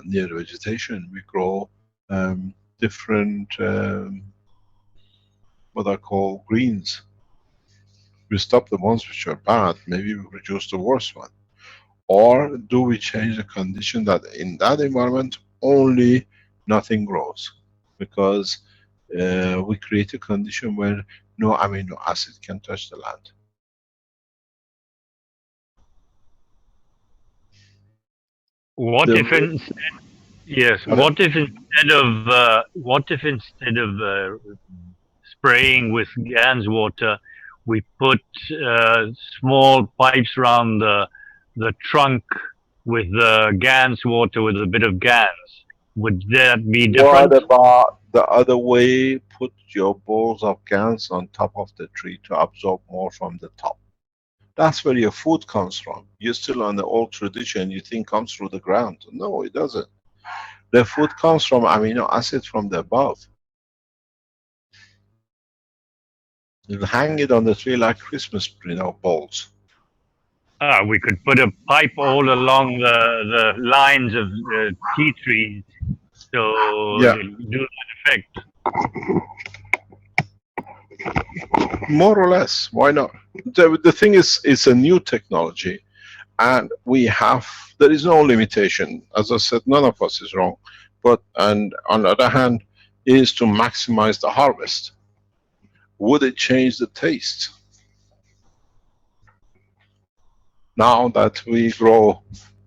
near vegetation? We grow different what I call greens. We stop the ones which are bad, maybe we produce the worst one. Or do we change the condition that in that environment only nothing grows? Because we create a condition where no amino acid can touch the land. What if instead? Yes. What if instead of spraying with GANS water, we put small pipes around the trunk with the GANS water with a bit of GANS? Would that be different? What about the other way? Put your balls of GANs on top of the tree to absorb more from the top. That's where your food comes from. You're still on the old tradition, you think comes through the ground. No, it doesn't. The food comes from amino acids from the above. You'll hang it on the tree like Christmas, balls. We could put a pipe all along the lines of the tea trees, so Yeah. do that effect. More or less, why not? The thing is, it's a new technology, and there is no limitation. As I said, none of us is wrong. But, and on the other hand, is to maximize the harvest. Would it change the taste? Now that we grow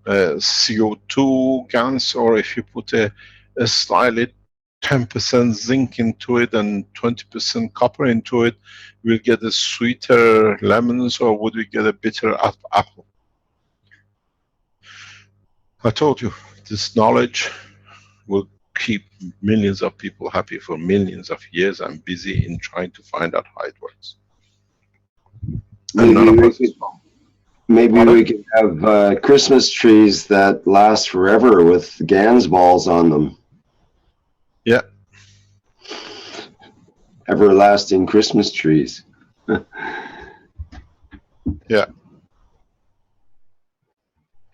CO2 GANs, or if you put a slightly 10% zinc into it and 20% copper into it, we'll get a sweeter lemons, or would we get a bitter apple? I told you, this knowledge will keep millions of people happy for millions of years and busy in trying to find out how it works. And none of us is wrong. Maybe we could have Christmas trees that last forever with GANs balls on them. Yeah. Everlasting Christmas trees. Yeah.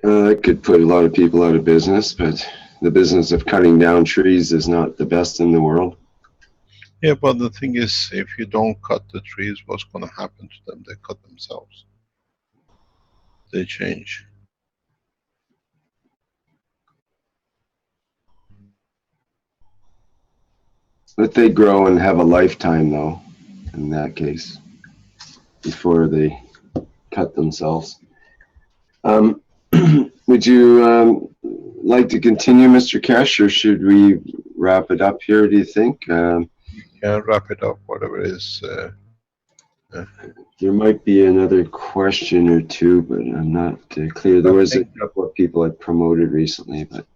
That could put a lot of people out of business, but the business of cutting down trees is not the best in the world. Yeah, but the thing is, if you don't cut the trees, what's going to happen to them? They cut themselves. They change. But they grow and have a lifetime, though, in that case, before they cut themselves. Would you like to continue, Mr. Keshe, or should we wrap it up here, do you think? Yeah, wrap it up, whatever it is. There might be another question or two, but I'm not clear. There was a couple of people I promoted recently, but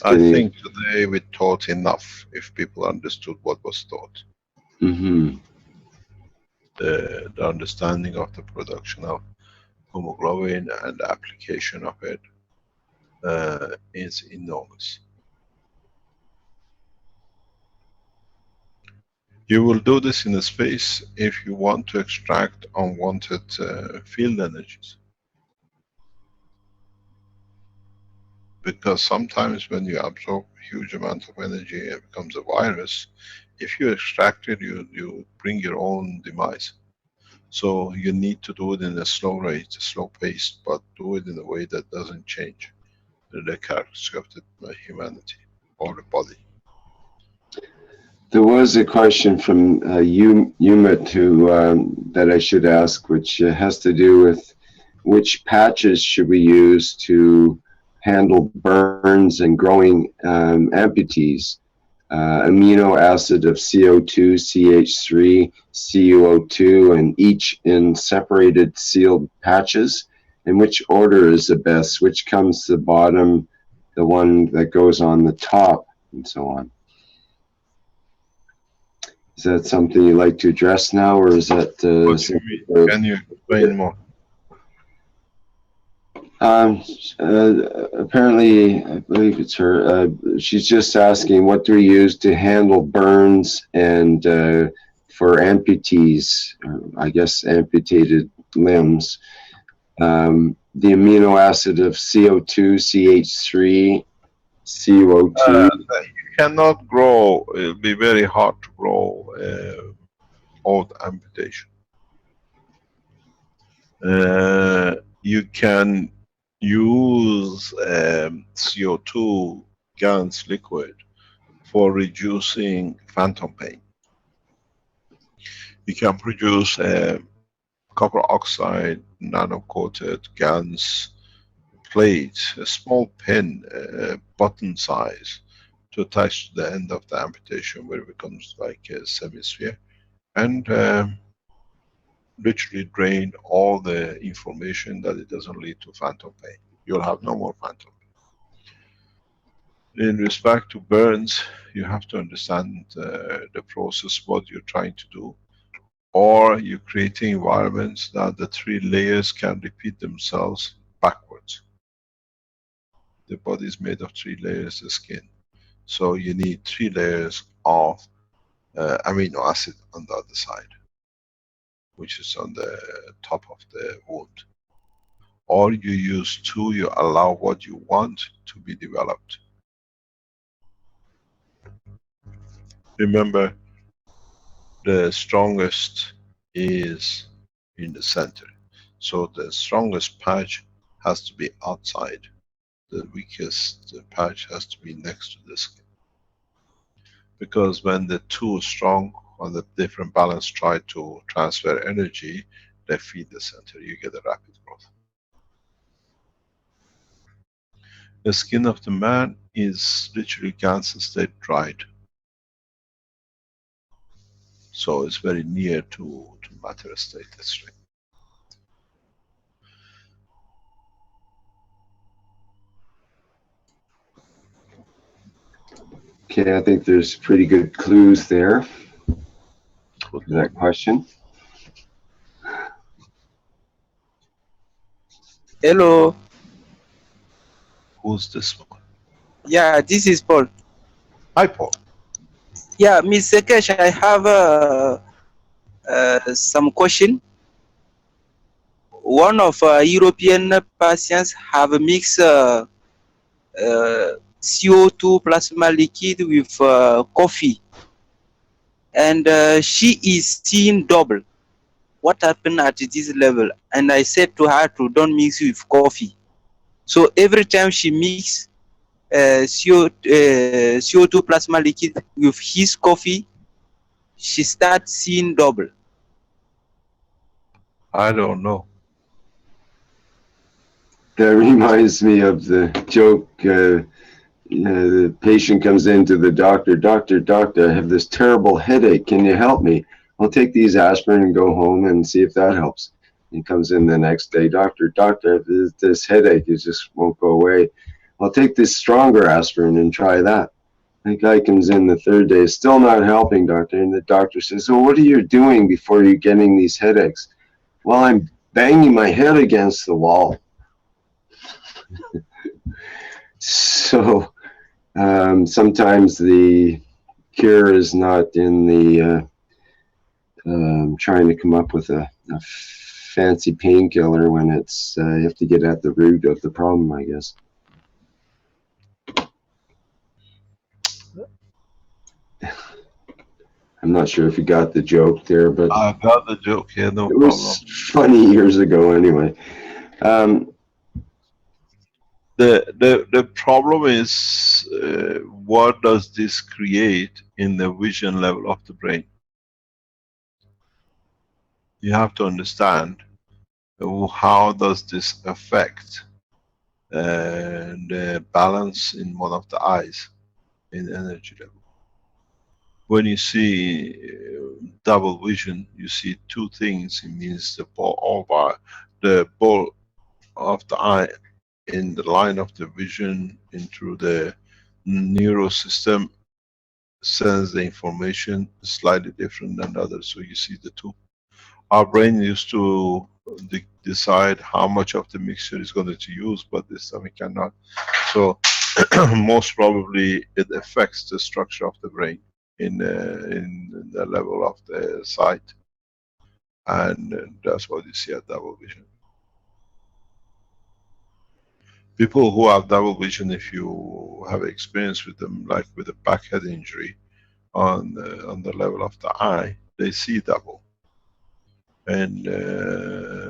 I think today we taught enough if people understood what was taught. Mm-hmm. The understanding of the production of hemoglobin and the application of it is enormous. You will do this in a space if you want to extract unwanted field energies. Because sometimes when you absorb a huge amount of energy, it becomes a virus. If you extract it, you bring your own demise. So you need to do it in a slow rate, slow pace, but do it in a way that doesn't change the characteristic of the humanity or the body. There was a question from Umit that I should ask, which has to do with which patches should we use to handle burns and growing amputees. Amino acid of CO2, CH3, CuO2, and each in separated sealed patches. And which order is the best? Which comes to the bottom, the one that goes on the top, and so on. Is that something you'd like to address now, or is that... Can you explain more? Apparently, I believe it's her. She's just asking, what do we use to handle burns and for amputees, or I guess amputated limbs? The amino acid of CO2, CH3, CuO2. You cannot grow. It'll be very hard to grow old amputation. You can use CO2 GANs liquid for reducing phantom pain. You can produce copper oxide nano-coated GANs plate, a small pin, button size, to attach to the end of the amputation where it becomes like a semisphere, and literally drain all the information that it doesn't lead to phantom pain. You'll have no more phantom pain. In respect to burns, you have to understand the process, what you're trying to do, or you're creating environments that the 3 layers can repeat themselves backwards. The body is made of 3 layers of skin. So you need 3 layers of amino acid on the other side, which is on the top of the wound. Or you use 2, you allow what you want to be developed. Remember, the strongest is in the center. So the strongest patch has to be outside. The weakest patch has to be next to the skin. Because when the two strong on the different balance try to transfer energy, they feed the center, you get a rapid growth. The skin of the man is literally cancer state dried. So it's very near to matter state, that's right. Okay, I think there's pretty good clues there for that question. Hello. Who's this one? Yeah, this is Paul. Hi, Paul. Yeah, Mr. Keshe, I have some question. One of European patients have mixed CO2 plasma liquid with coffee, and she is seeing double. What happened at this level? And I said to her to don't mix with coffee. So every time she mix CO2 plasma liquid with his coffee, she starts seeing double. I don't know. That reminds me of the joke, the patient comes into the doctor, doctor, I have this terrible headache, can you help me? I'll take these aspirin and go home and see if that helps. He comes in the next day, doctor, this headache, it just won't go away. I'll take this stronger aspirin and try that. The guy comes in the third day, still not helping, doctor, and the doctor says, so what are you doing before you're getting these headaches? Well, I'm banging my head against the wall. So sometimes the cure is not in the trying to come up with a fancy painkiller when it's you have to get at the root of the problem, I guess. I'm not sure if you got the joke there, but I got the joke, yeah, no it problem. was funny years ago anyway. The problem is what does this create in the vision level of the brain? You have to understand how does this affect the balance in one of the eyes in energy level. When you see double vision, you see two things. It means the ball of the eye in the line of the vision into the neural system sends the information slightly different than the other, so you see the two. Our brain used to decide how much of the mixture is going to use, but this time we cannot. So most probably it affects the structure of the brain in the level of the sight, and that's what you see at double vision. People who have double vision, if you have experience with them, like with a back head injury on the level of the eye, they see double. And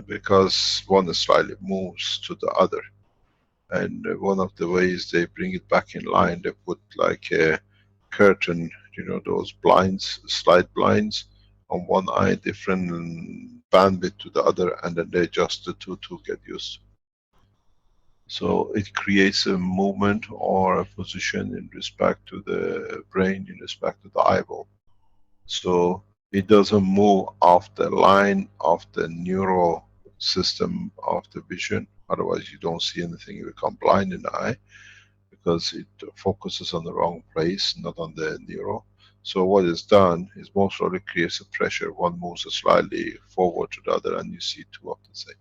because one slightly moves to the other. And one of the ways they bring it back in line, they put like a curtain, you know, those blinds, slide blinds on one eye, different bandwidth to the other, and then they adjust the two to get used to. So it creates a movement or a position in respect to the brain, in respect to the eyeball. So it doesn't move off the line of the neural system of the vision. Otherwise you don't see anything, you become blind in the eye, because it focuses on the wrong place, not on the neural. So what is done is most probably creates a pressure. One moves slightly forward to the other and you see two of the same.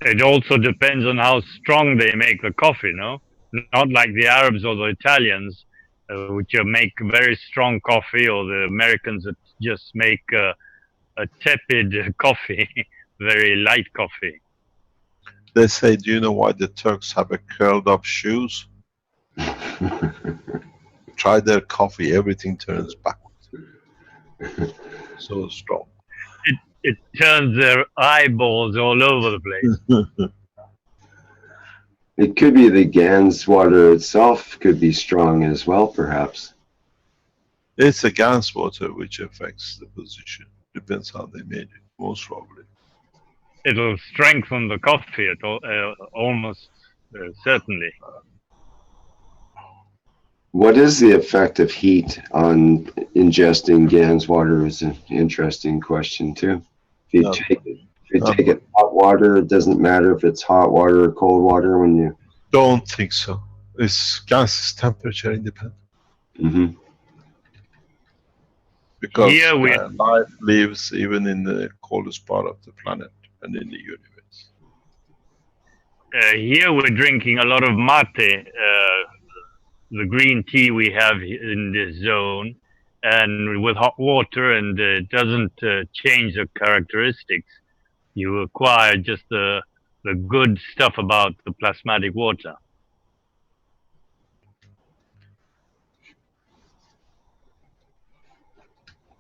It also depends on how strong they make the coffee, no? Not like the Arabs or the Italians, which make very strong coffee, or the Americans that just make a tepid coffee, very light coffee. They say, do you know why the Turks have a curled up shoes? Try their coffee, everything turns backwards. So strong. It turns their eyeballs all over the place. It could be the GANS water itself could be strong as well, perhaps. It's the gas water which affects the position. Depends how they made it, most probably. It'll strengthen the coffee almost certainly. What is the effect of heat on ingesting GANS water is an interesting question too. If you take it hot water, it doesn't matter if it's hot water or cold water when you... Don't think so. It's gas is temperature independent. Mm-hmm. Because Here life lives even in the coldest part of the planet and in the universe. Here we're drinking a lot of mate, the green tea we have in this zone, and with hot water, and it doesn't change the characteristics. You acquire just the good stuff about the plasmatic water.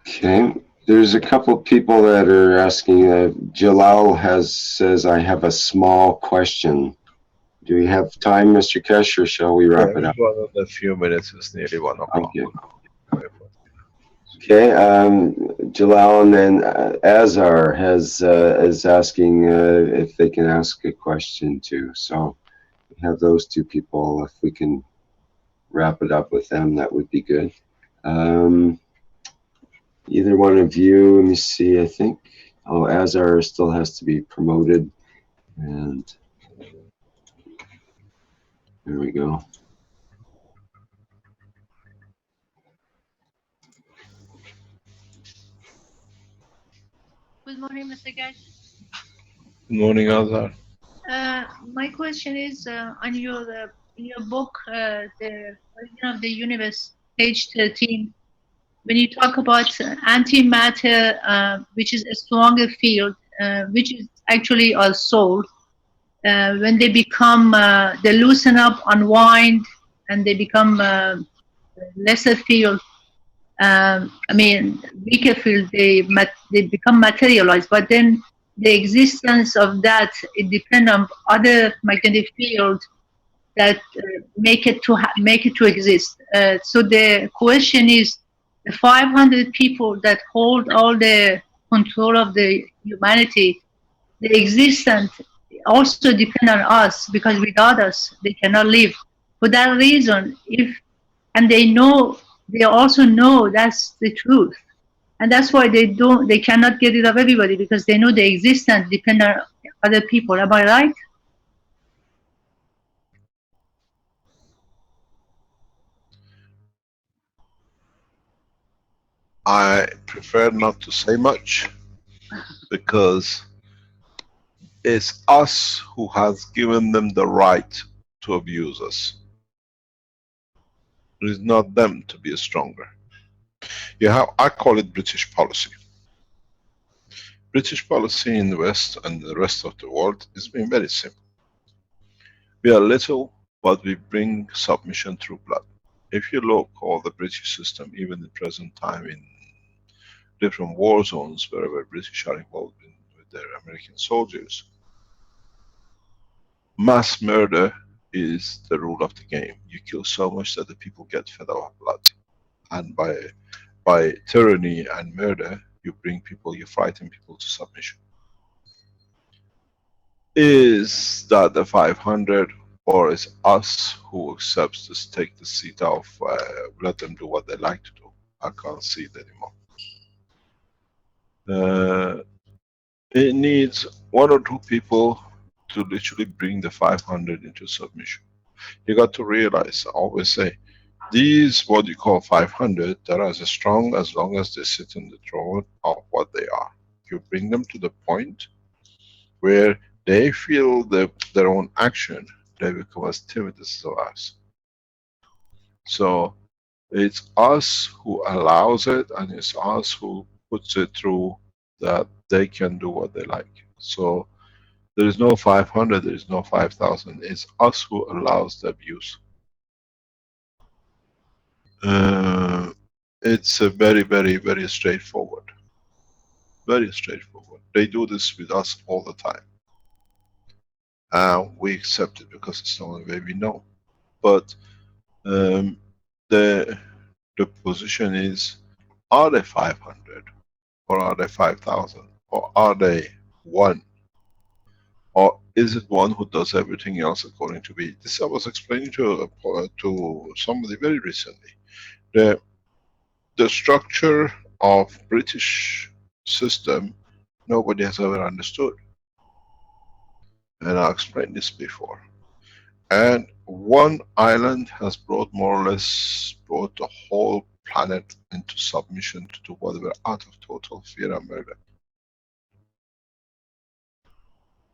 Okay. There's a couple people that are asking. Jalal says, I have a small question. Do we have time, Mr. Keshe, or shall we wrap it up? A few minutes. It's nearly 1 o'clock. Okay. Jalal, and then Azar is asking if they can ask a question too. So we have those two people. If we can wrap it up with them, that would be good. Either one of you, let me see, I think, Azar still has to be promoted, and there we go. Good morning, Mr. Keshe. Good morning, Azar. My question is on your book, The Origin of the Universe, page 13. When you talk about antimatter, which is a stronger field, which is actually our soul, when they become, they loosen up, unwind, and they become lesser field. I mean, weaker field, they become materialized, but then the existence of that, it depends on other magnetic fields that make it to exist. So the question is, the 500 people that hold all the control of the humanity, the existence also depend on us, because without us they cannot live. For that reason, and they also know that's the truth, and that's why they cannot get rid of everybody, because they know the existence depend on other people. Am I right? I prefer not to say much because it's us who has given them the right to abuse us. It is not them to be stronger. I call it British policy. British policy in the West and the rest of the world has been very simple. We are little, but we bring submission through blood. If you look all the British system, even in present time in different war zones wherever British are involved with their American soldiers, mass murder is the rule of the game. You kill so much that the people get fed up of blood. And by tyranny and murder, you bring people, you frighten people to submission. Is that the 500, or is us who accepts to take the seat of, let them do what they like to do? I can't see it anymore. It needs 1 or 2 people to literally bring the 500 into submission. You got to realize, I always say, these, what you call 500, they're as strong as long as they sit in the throne of what they are. You bring them to the point where they feel their own action, they become as timid as us. So it's us who allows it, and it's us who puts it through that they can do what they like. So there is no 500, there is no 5,000. It's us who allows the abuse. It's a very, very, very straightforward. Very straightforward. They do this with us all the time. We accept it because it's the only way we know. But the position is, are they 500 or are they 5,000 or are they one? Or is it one who does everything else according to me? This I was explaining to somebody very recently. The structure of British system, nobody has ever understood. And I explained this before. And one island has brought more or less brought the whole planet into submission to do whatever out of total fear and murder.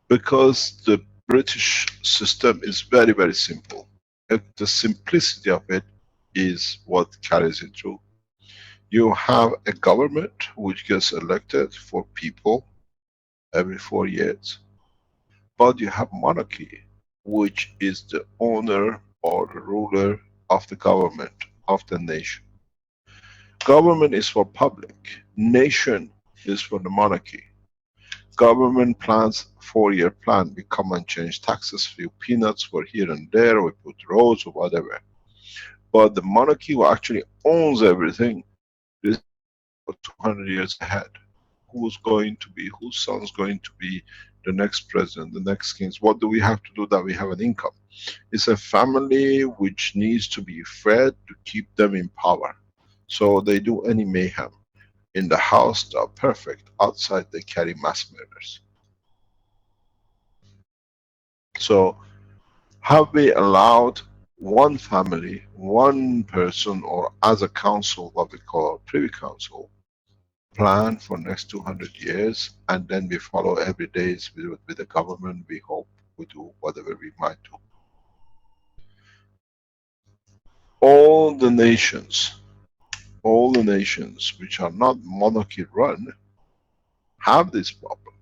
Because the British system is very, very simple. The simplicity of it is what carries it through. You have a government which gets elected for people every 4 years. But you have monarchy, which is the owner or the ruler of the government, of the nation. Government is for public, nation is for the monarchy. Government plans 4-year plan, we come and change taxes, few peanuts for here and there, we put roads or whatever. But the monarchy who actually owns everything is for 200 years ahead. Who's going to be, whose son's going to be the next president, the next kings? What do we have to do that we have an income? It's a family which needs to be fed to keep them in power. So they do any mayhem. In the house they are perfect, outside they carry mass murders. So have we allowed one family, one person, or as a council, what we call a privy council, plan for next 200 years, and then we follow every day with the government, we hope we do whatever we might do. All the nations which are not monarchy run have this problem.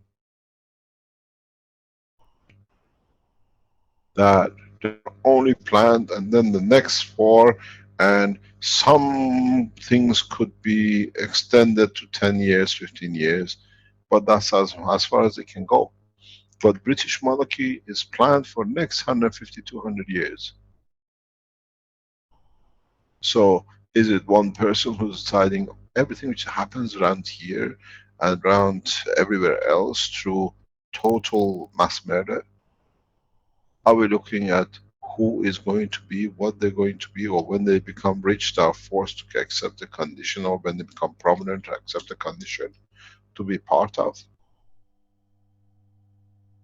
That they're only planned and then the next 4, and some things could be extended to 10 years, 15 years, but that's as far as they can go. But British monarchy is planned for next 150, 200 years. So is it one person who's deciding everything which happens around here and around everywhere else through total mass murder? Are we looking at who is going to be, what they're going to be, or when they become rich they are forced to accept the condition, or when they become prominent to accept the condition to be part of?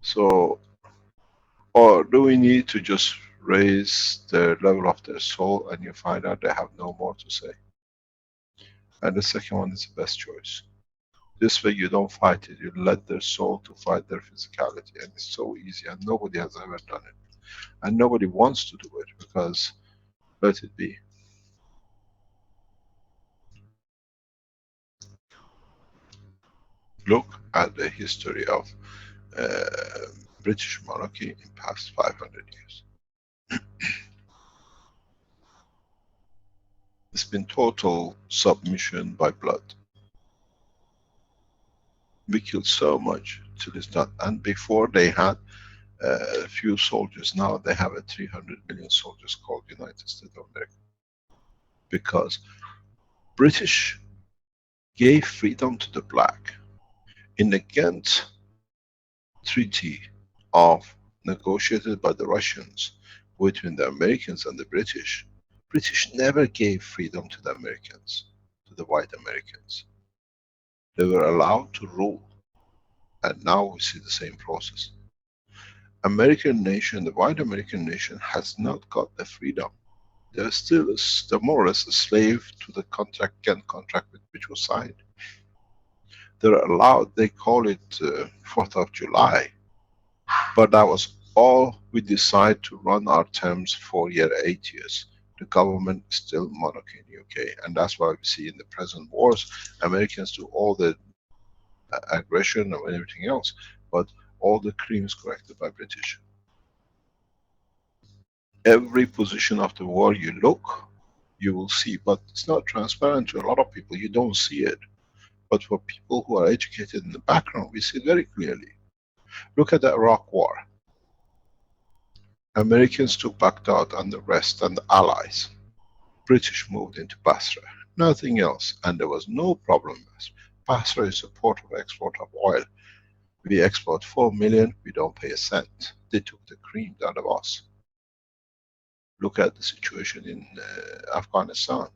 So, or do we need to just raise the level of their soul and you find out they have no more to say? And the second one is the best choice. This way you don't fight it, you let their soul to fight their physicality, and it's so easy, and nobody has ever done it. And nobody wants to do it, because let it be. Look at the history of British monarchy in past 500 years. It's been total submission by blood. We killed so much till it's done. And before they had a few soldiers, now they have a 300 million soldiers called United States of America. Because British gave freedom to the black. In the Ghent Treaty of negotiated by the Russians between the Americans and the British, British never gave freedom to the Americans, to the white Americans. They were allowed to rule. And now we see the same process. American nation, the white American nation, has not got the freedom. They're still more or less a slave to the contract, Ghent contract, which was signed. They're allowed, they call it 4th of July, but that was all we decide to run our terms for 8 years. The government is still monarchy in UK, and that's why we see in the present wars, Americans do all the aggression and everything else, but all the cream is corrected by British. Every position of the war you look, you will see, but it's not transparent to a lot of people. You don't see it. But for people who are educated in the background, we see it very clearly. Look at the Iraq War. Americans took Baghdad and the rest and the allies. British moved into Basra. Nothing else. And there was no problem. Basra is a port of export of oil. We export 4 million, we don't pay a cent. They took the cream out of us. Look at the situation in Afghanistan.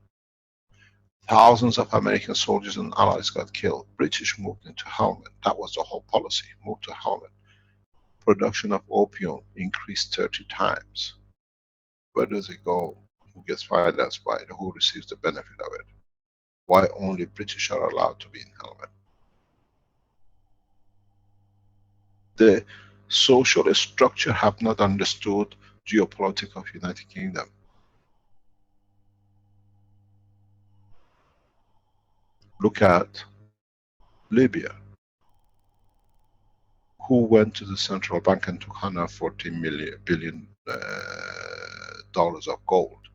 Thousands of American soldiers and allies got killed. British moved into Helmand. That was the whole policy, moved to Helmand. Production of opium increased 30 times. Where does it go? Who gets financed by it? Who receives the benefit of it? Why only British are allowed to be in Helmand? The social structure have not understood geopolitics of United Kingdom. Look at Libya. Who went to the central bank and took $140 billion of gold?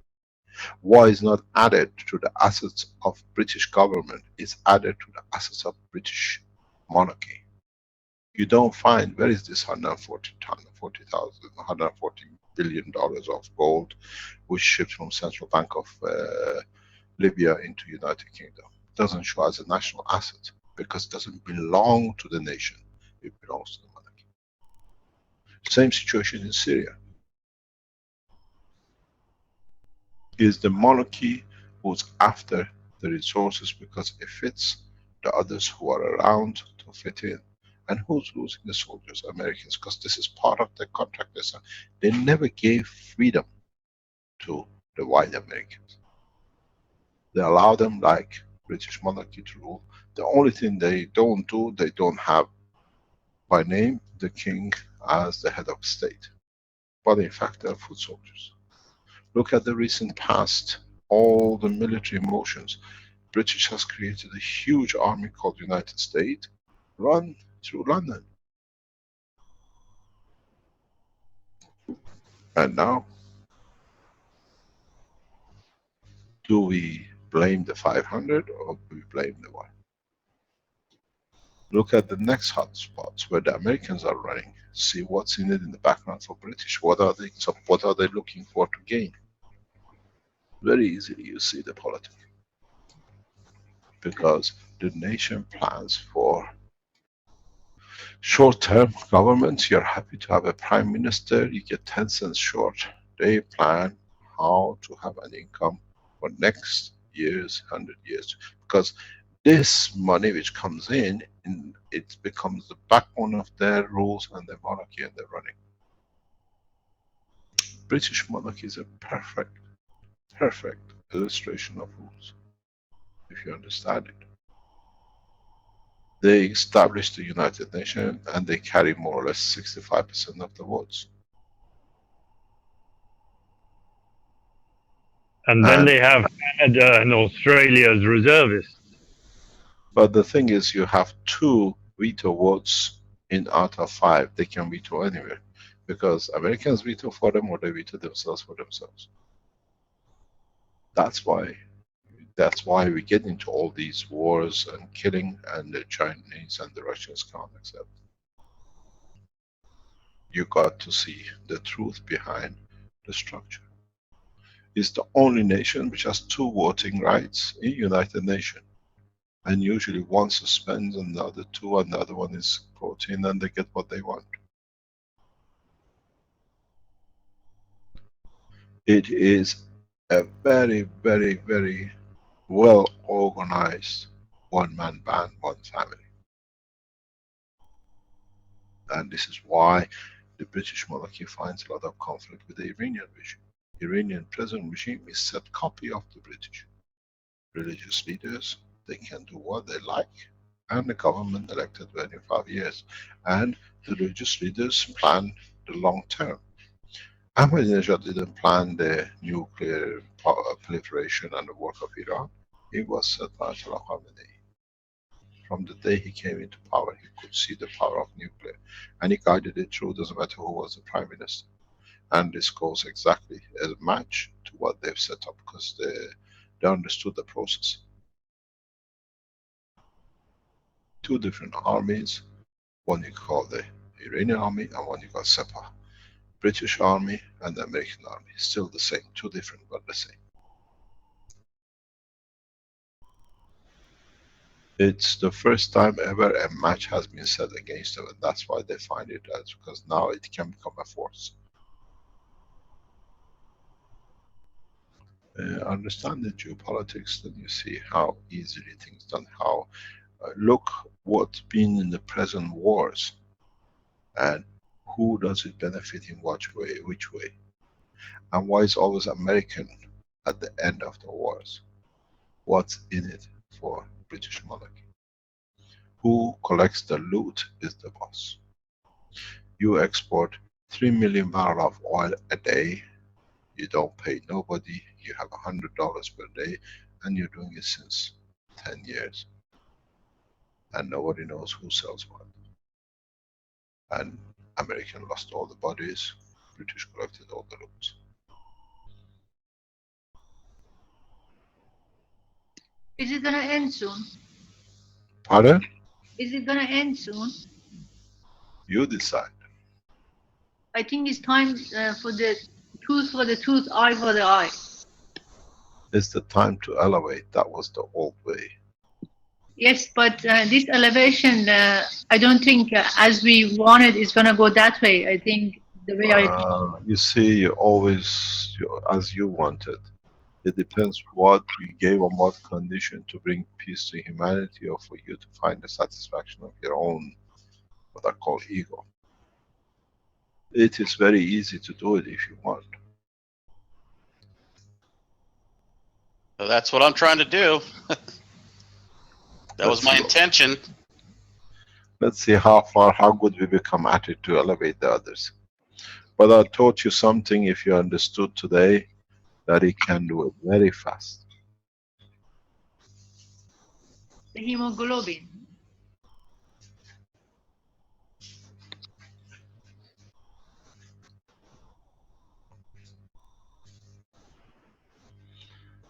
Why is not added to the assets of British government? It's added to the assets of British monarchy. You don't find, where is this $140 billion of gold which shipped from central bank of Libya into United Kingdom? It doesn't show as a national asset because it doesn't belong to the nation. It belongs to the monarchy. Same situation in Syria. Is the monarchy who's after the resources because it fits the others who are around to fit in. And who's losing? The soldiers, Americans, because this is part of the contract. They never gave freedom to the white Americans. They allow them, like British monarchy, to rule. The only thing they don't do, they don't have by name the king as the head of state. But in fact they are foot soldiers. Look at the recent past, all the military motions. British has created a huge army called United States, run through London. And now, do we blame the 500 or do we blame the one? Look at the next hot spots where the Americans are running. See what's in it in the background for British. What are they looking for to gain? Very easily you see the politics. Because the nation plans for short-term government. You're happy to have a prime minister, you get 10 cents short. They plan how to have an income for next years, 100 years. Because this money which comes in, it becomes the backbone of their rules and their monarchy and their running. British monarchy is a perfect illustration of rules, if you understand it. They established the United Nations and they carry more or less 65% of the votes. And then they have Canada and Australia as reservists. But the thing is, you have 2 veto votes in out of 5. They can veto anywhere. Because Americans veto for them or they veto themselves for themselves. That's why we get into all these wars and killing, and the Chinese and the Russians can't accept. You got to see the truth behind the structure. It's the only nation which has 2 voting rights in United Nations. And usually one suspends and the other 2 and the other one is brought in and they get what they want. It is a very, very, very well organized one-man band, one family. And this is why the British monarchy finds a lot of conflict with the Iranian regime. Iranian present regime is set copy of the British. Religious leaders, they can do what they like, and the government elected 25 years. And the religious leaders plan the long term. Ahmadinejad didn't plan the nuclear proliferation and the work of Iran. It was set by Ayatollah Khamenei. From the day he came into power, he could see the power of nuclear. And he guided it through, doesn't matter who was the prime minister. And this goes exactly as a match to to what they've set up because they understood the process. Two different armies, one you call the Iranian army and one you call Sepah. British army and the American army, still the same, two different but the same. It's the first time ever a match has been set against them, and that's why they find it as, because now it can become a force. Understand the geopolitics, then you see how easily things done. How look what's been in the present wars, and who does it benefit in which way, and why is always American at the end of the wars? What's in it for British monarchy? Who collects the loot is the boss. You export 3 million barrels of oil a day, you don't pay nobody, you have $100 per day, and you're doing it since 10 years. And nobody knows who sells what. And American lost all the bodies, British collected all the loot. Is it gonna end soon? Pardon? Is it gonna end soon? You decide. I think it's time for the tooth, eye for the eye. It's the time to elevate. That was the old way. Yes, but this elevation, I don't think as we wanted is gonna go that way. I think the way You see, you always, as you wanted. It depends what you gave on what condition to bring peace to humanity, or for you to find the satisfaction of your own, what I call ego. It is very easy to do it if you want. So that's what I'm trying to do. That was my intention. Let's see how far, how good we become at it to elevate the others. But I taught you something, if you understood today, that he can do it very fast. the hemoglobin.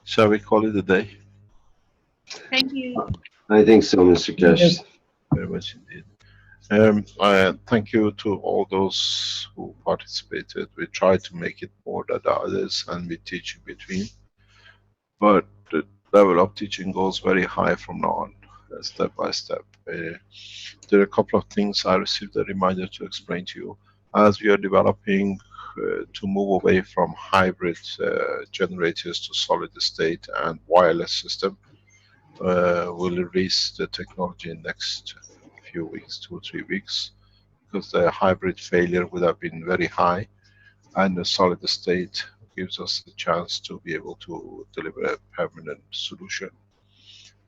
Shall we call it a day? Thank you. I think so, Mr. Keshe. Very much indeed. Thank you to all those who participated. We try to make it more than the others, and we teach in between. But the level of teaching goes very high from now on, step by step. There are a couple of things I received a reminder to explain to you. As we are developing to move away from hybrid generators to solid state and wireless system, we'll release the technology in next few weeks, 2 or 3 weeks, because the hybrid failure would have been very high, and the solid state gives us the chance to be able to deliver a permanent solution.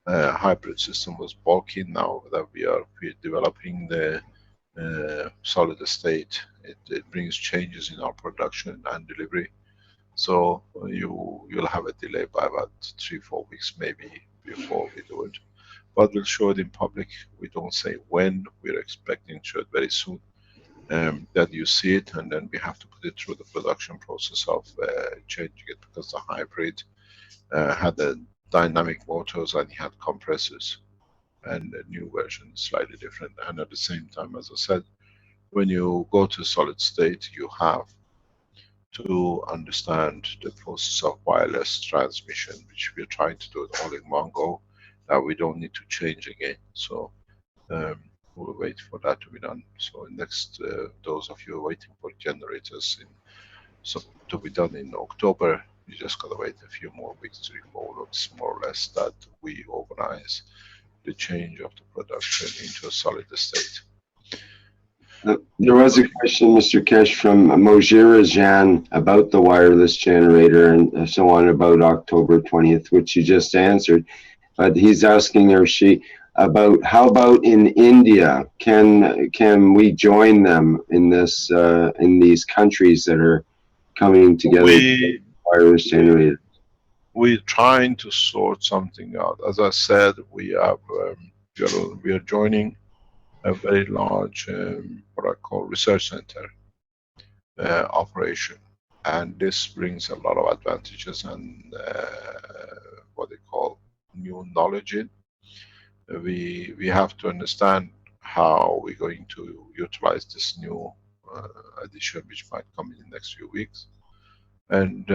Hybrid system was bulky. Now that we're developing the solid state, it brings changes in our production and delivery. So you'll have a delay by about 3-4 weeks maybe before we do it. But we'll show it in public. We don't say when. We're expecting to show it very soon. That you see it, and then we have to put it through the production process of changing it, because the hybrid had the dynamic motors and it had compressors, and the new version is slightly different. And at the same time, as I said, when you go to solid state, you have to understand the process of wireless transmission, which we're trying to do it all in one go, that we don't need to change again. So we'll wait for that to be done. So next, those of you waiting for generators to be done in October, you just gotta wait a few more weeks, 3-4 weeks more or less, that we organize the change of the production into a solid state. There was a question, Mr. Keshe, from Mojira Jan about the wireless generator and so on, about October 20th, which you just answered. But he's asking, or she, about how about in India? Can we join them in this in these countries that are coming together with wireless generator? We're trying to sort something out. As I said, we are joining a very large what I call research center operation, and this brings a lot of advantages and what they call new knowledge in. We have to understand how we're going to utilize this new addition which might come in the next few weeks, and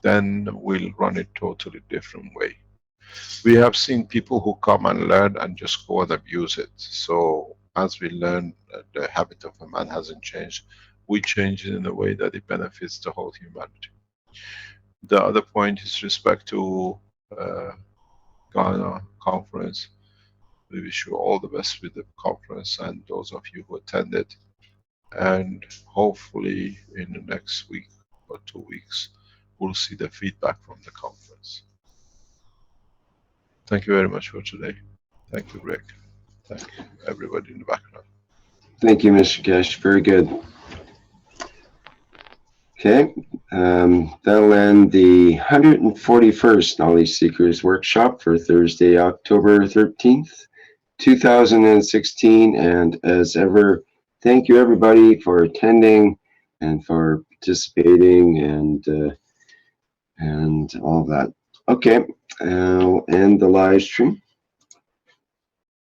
then we'll run it totally different way. We have seen people who come and learn and just go and abuse it. So as we learn, the habit of a man hasn't changed. We change it in a way that it benefits the whole humanity. The other point is respect to Ghana conference. We wish you all the best with the conference and those of you who attended. And hopefully in the next week or 2 weeks, we'll see the feedback from the conference. Thank you very much for today. Thank you, Rick. Thank you, everybody in the background. Thank you, Mr. Keshe. Very good. Okay, that'll end the 141st Knowledge Seekers Workshop for Thursday, October 13th, 2016. And as ever, thank you everybody for attending and for participating and all that. Okay, I'll end the live stream.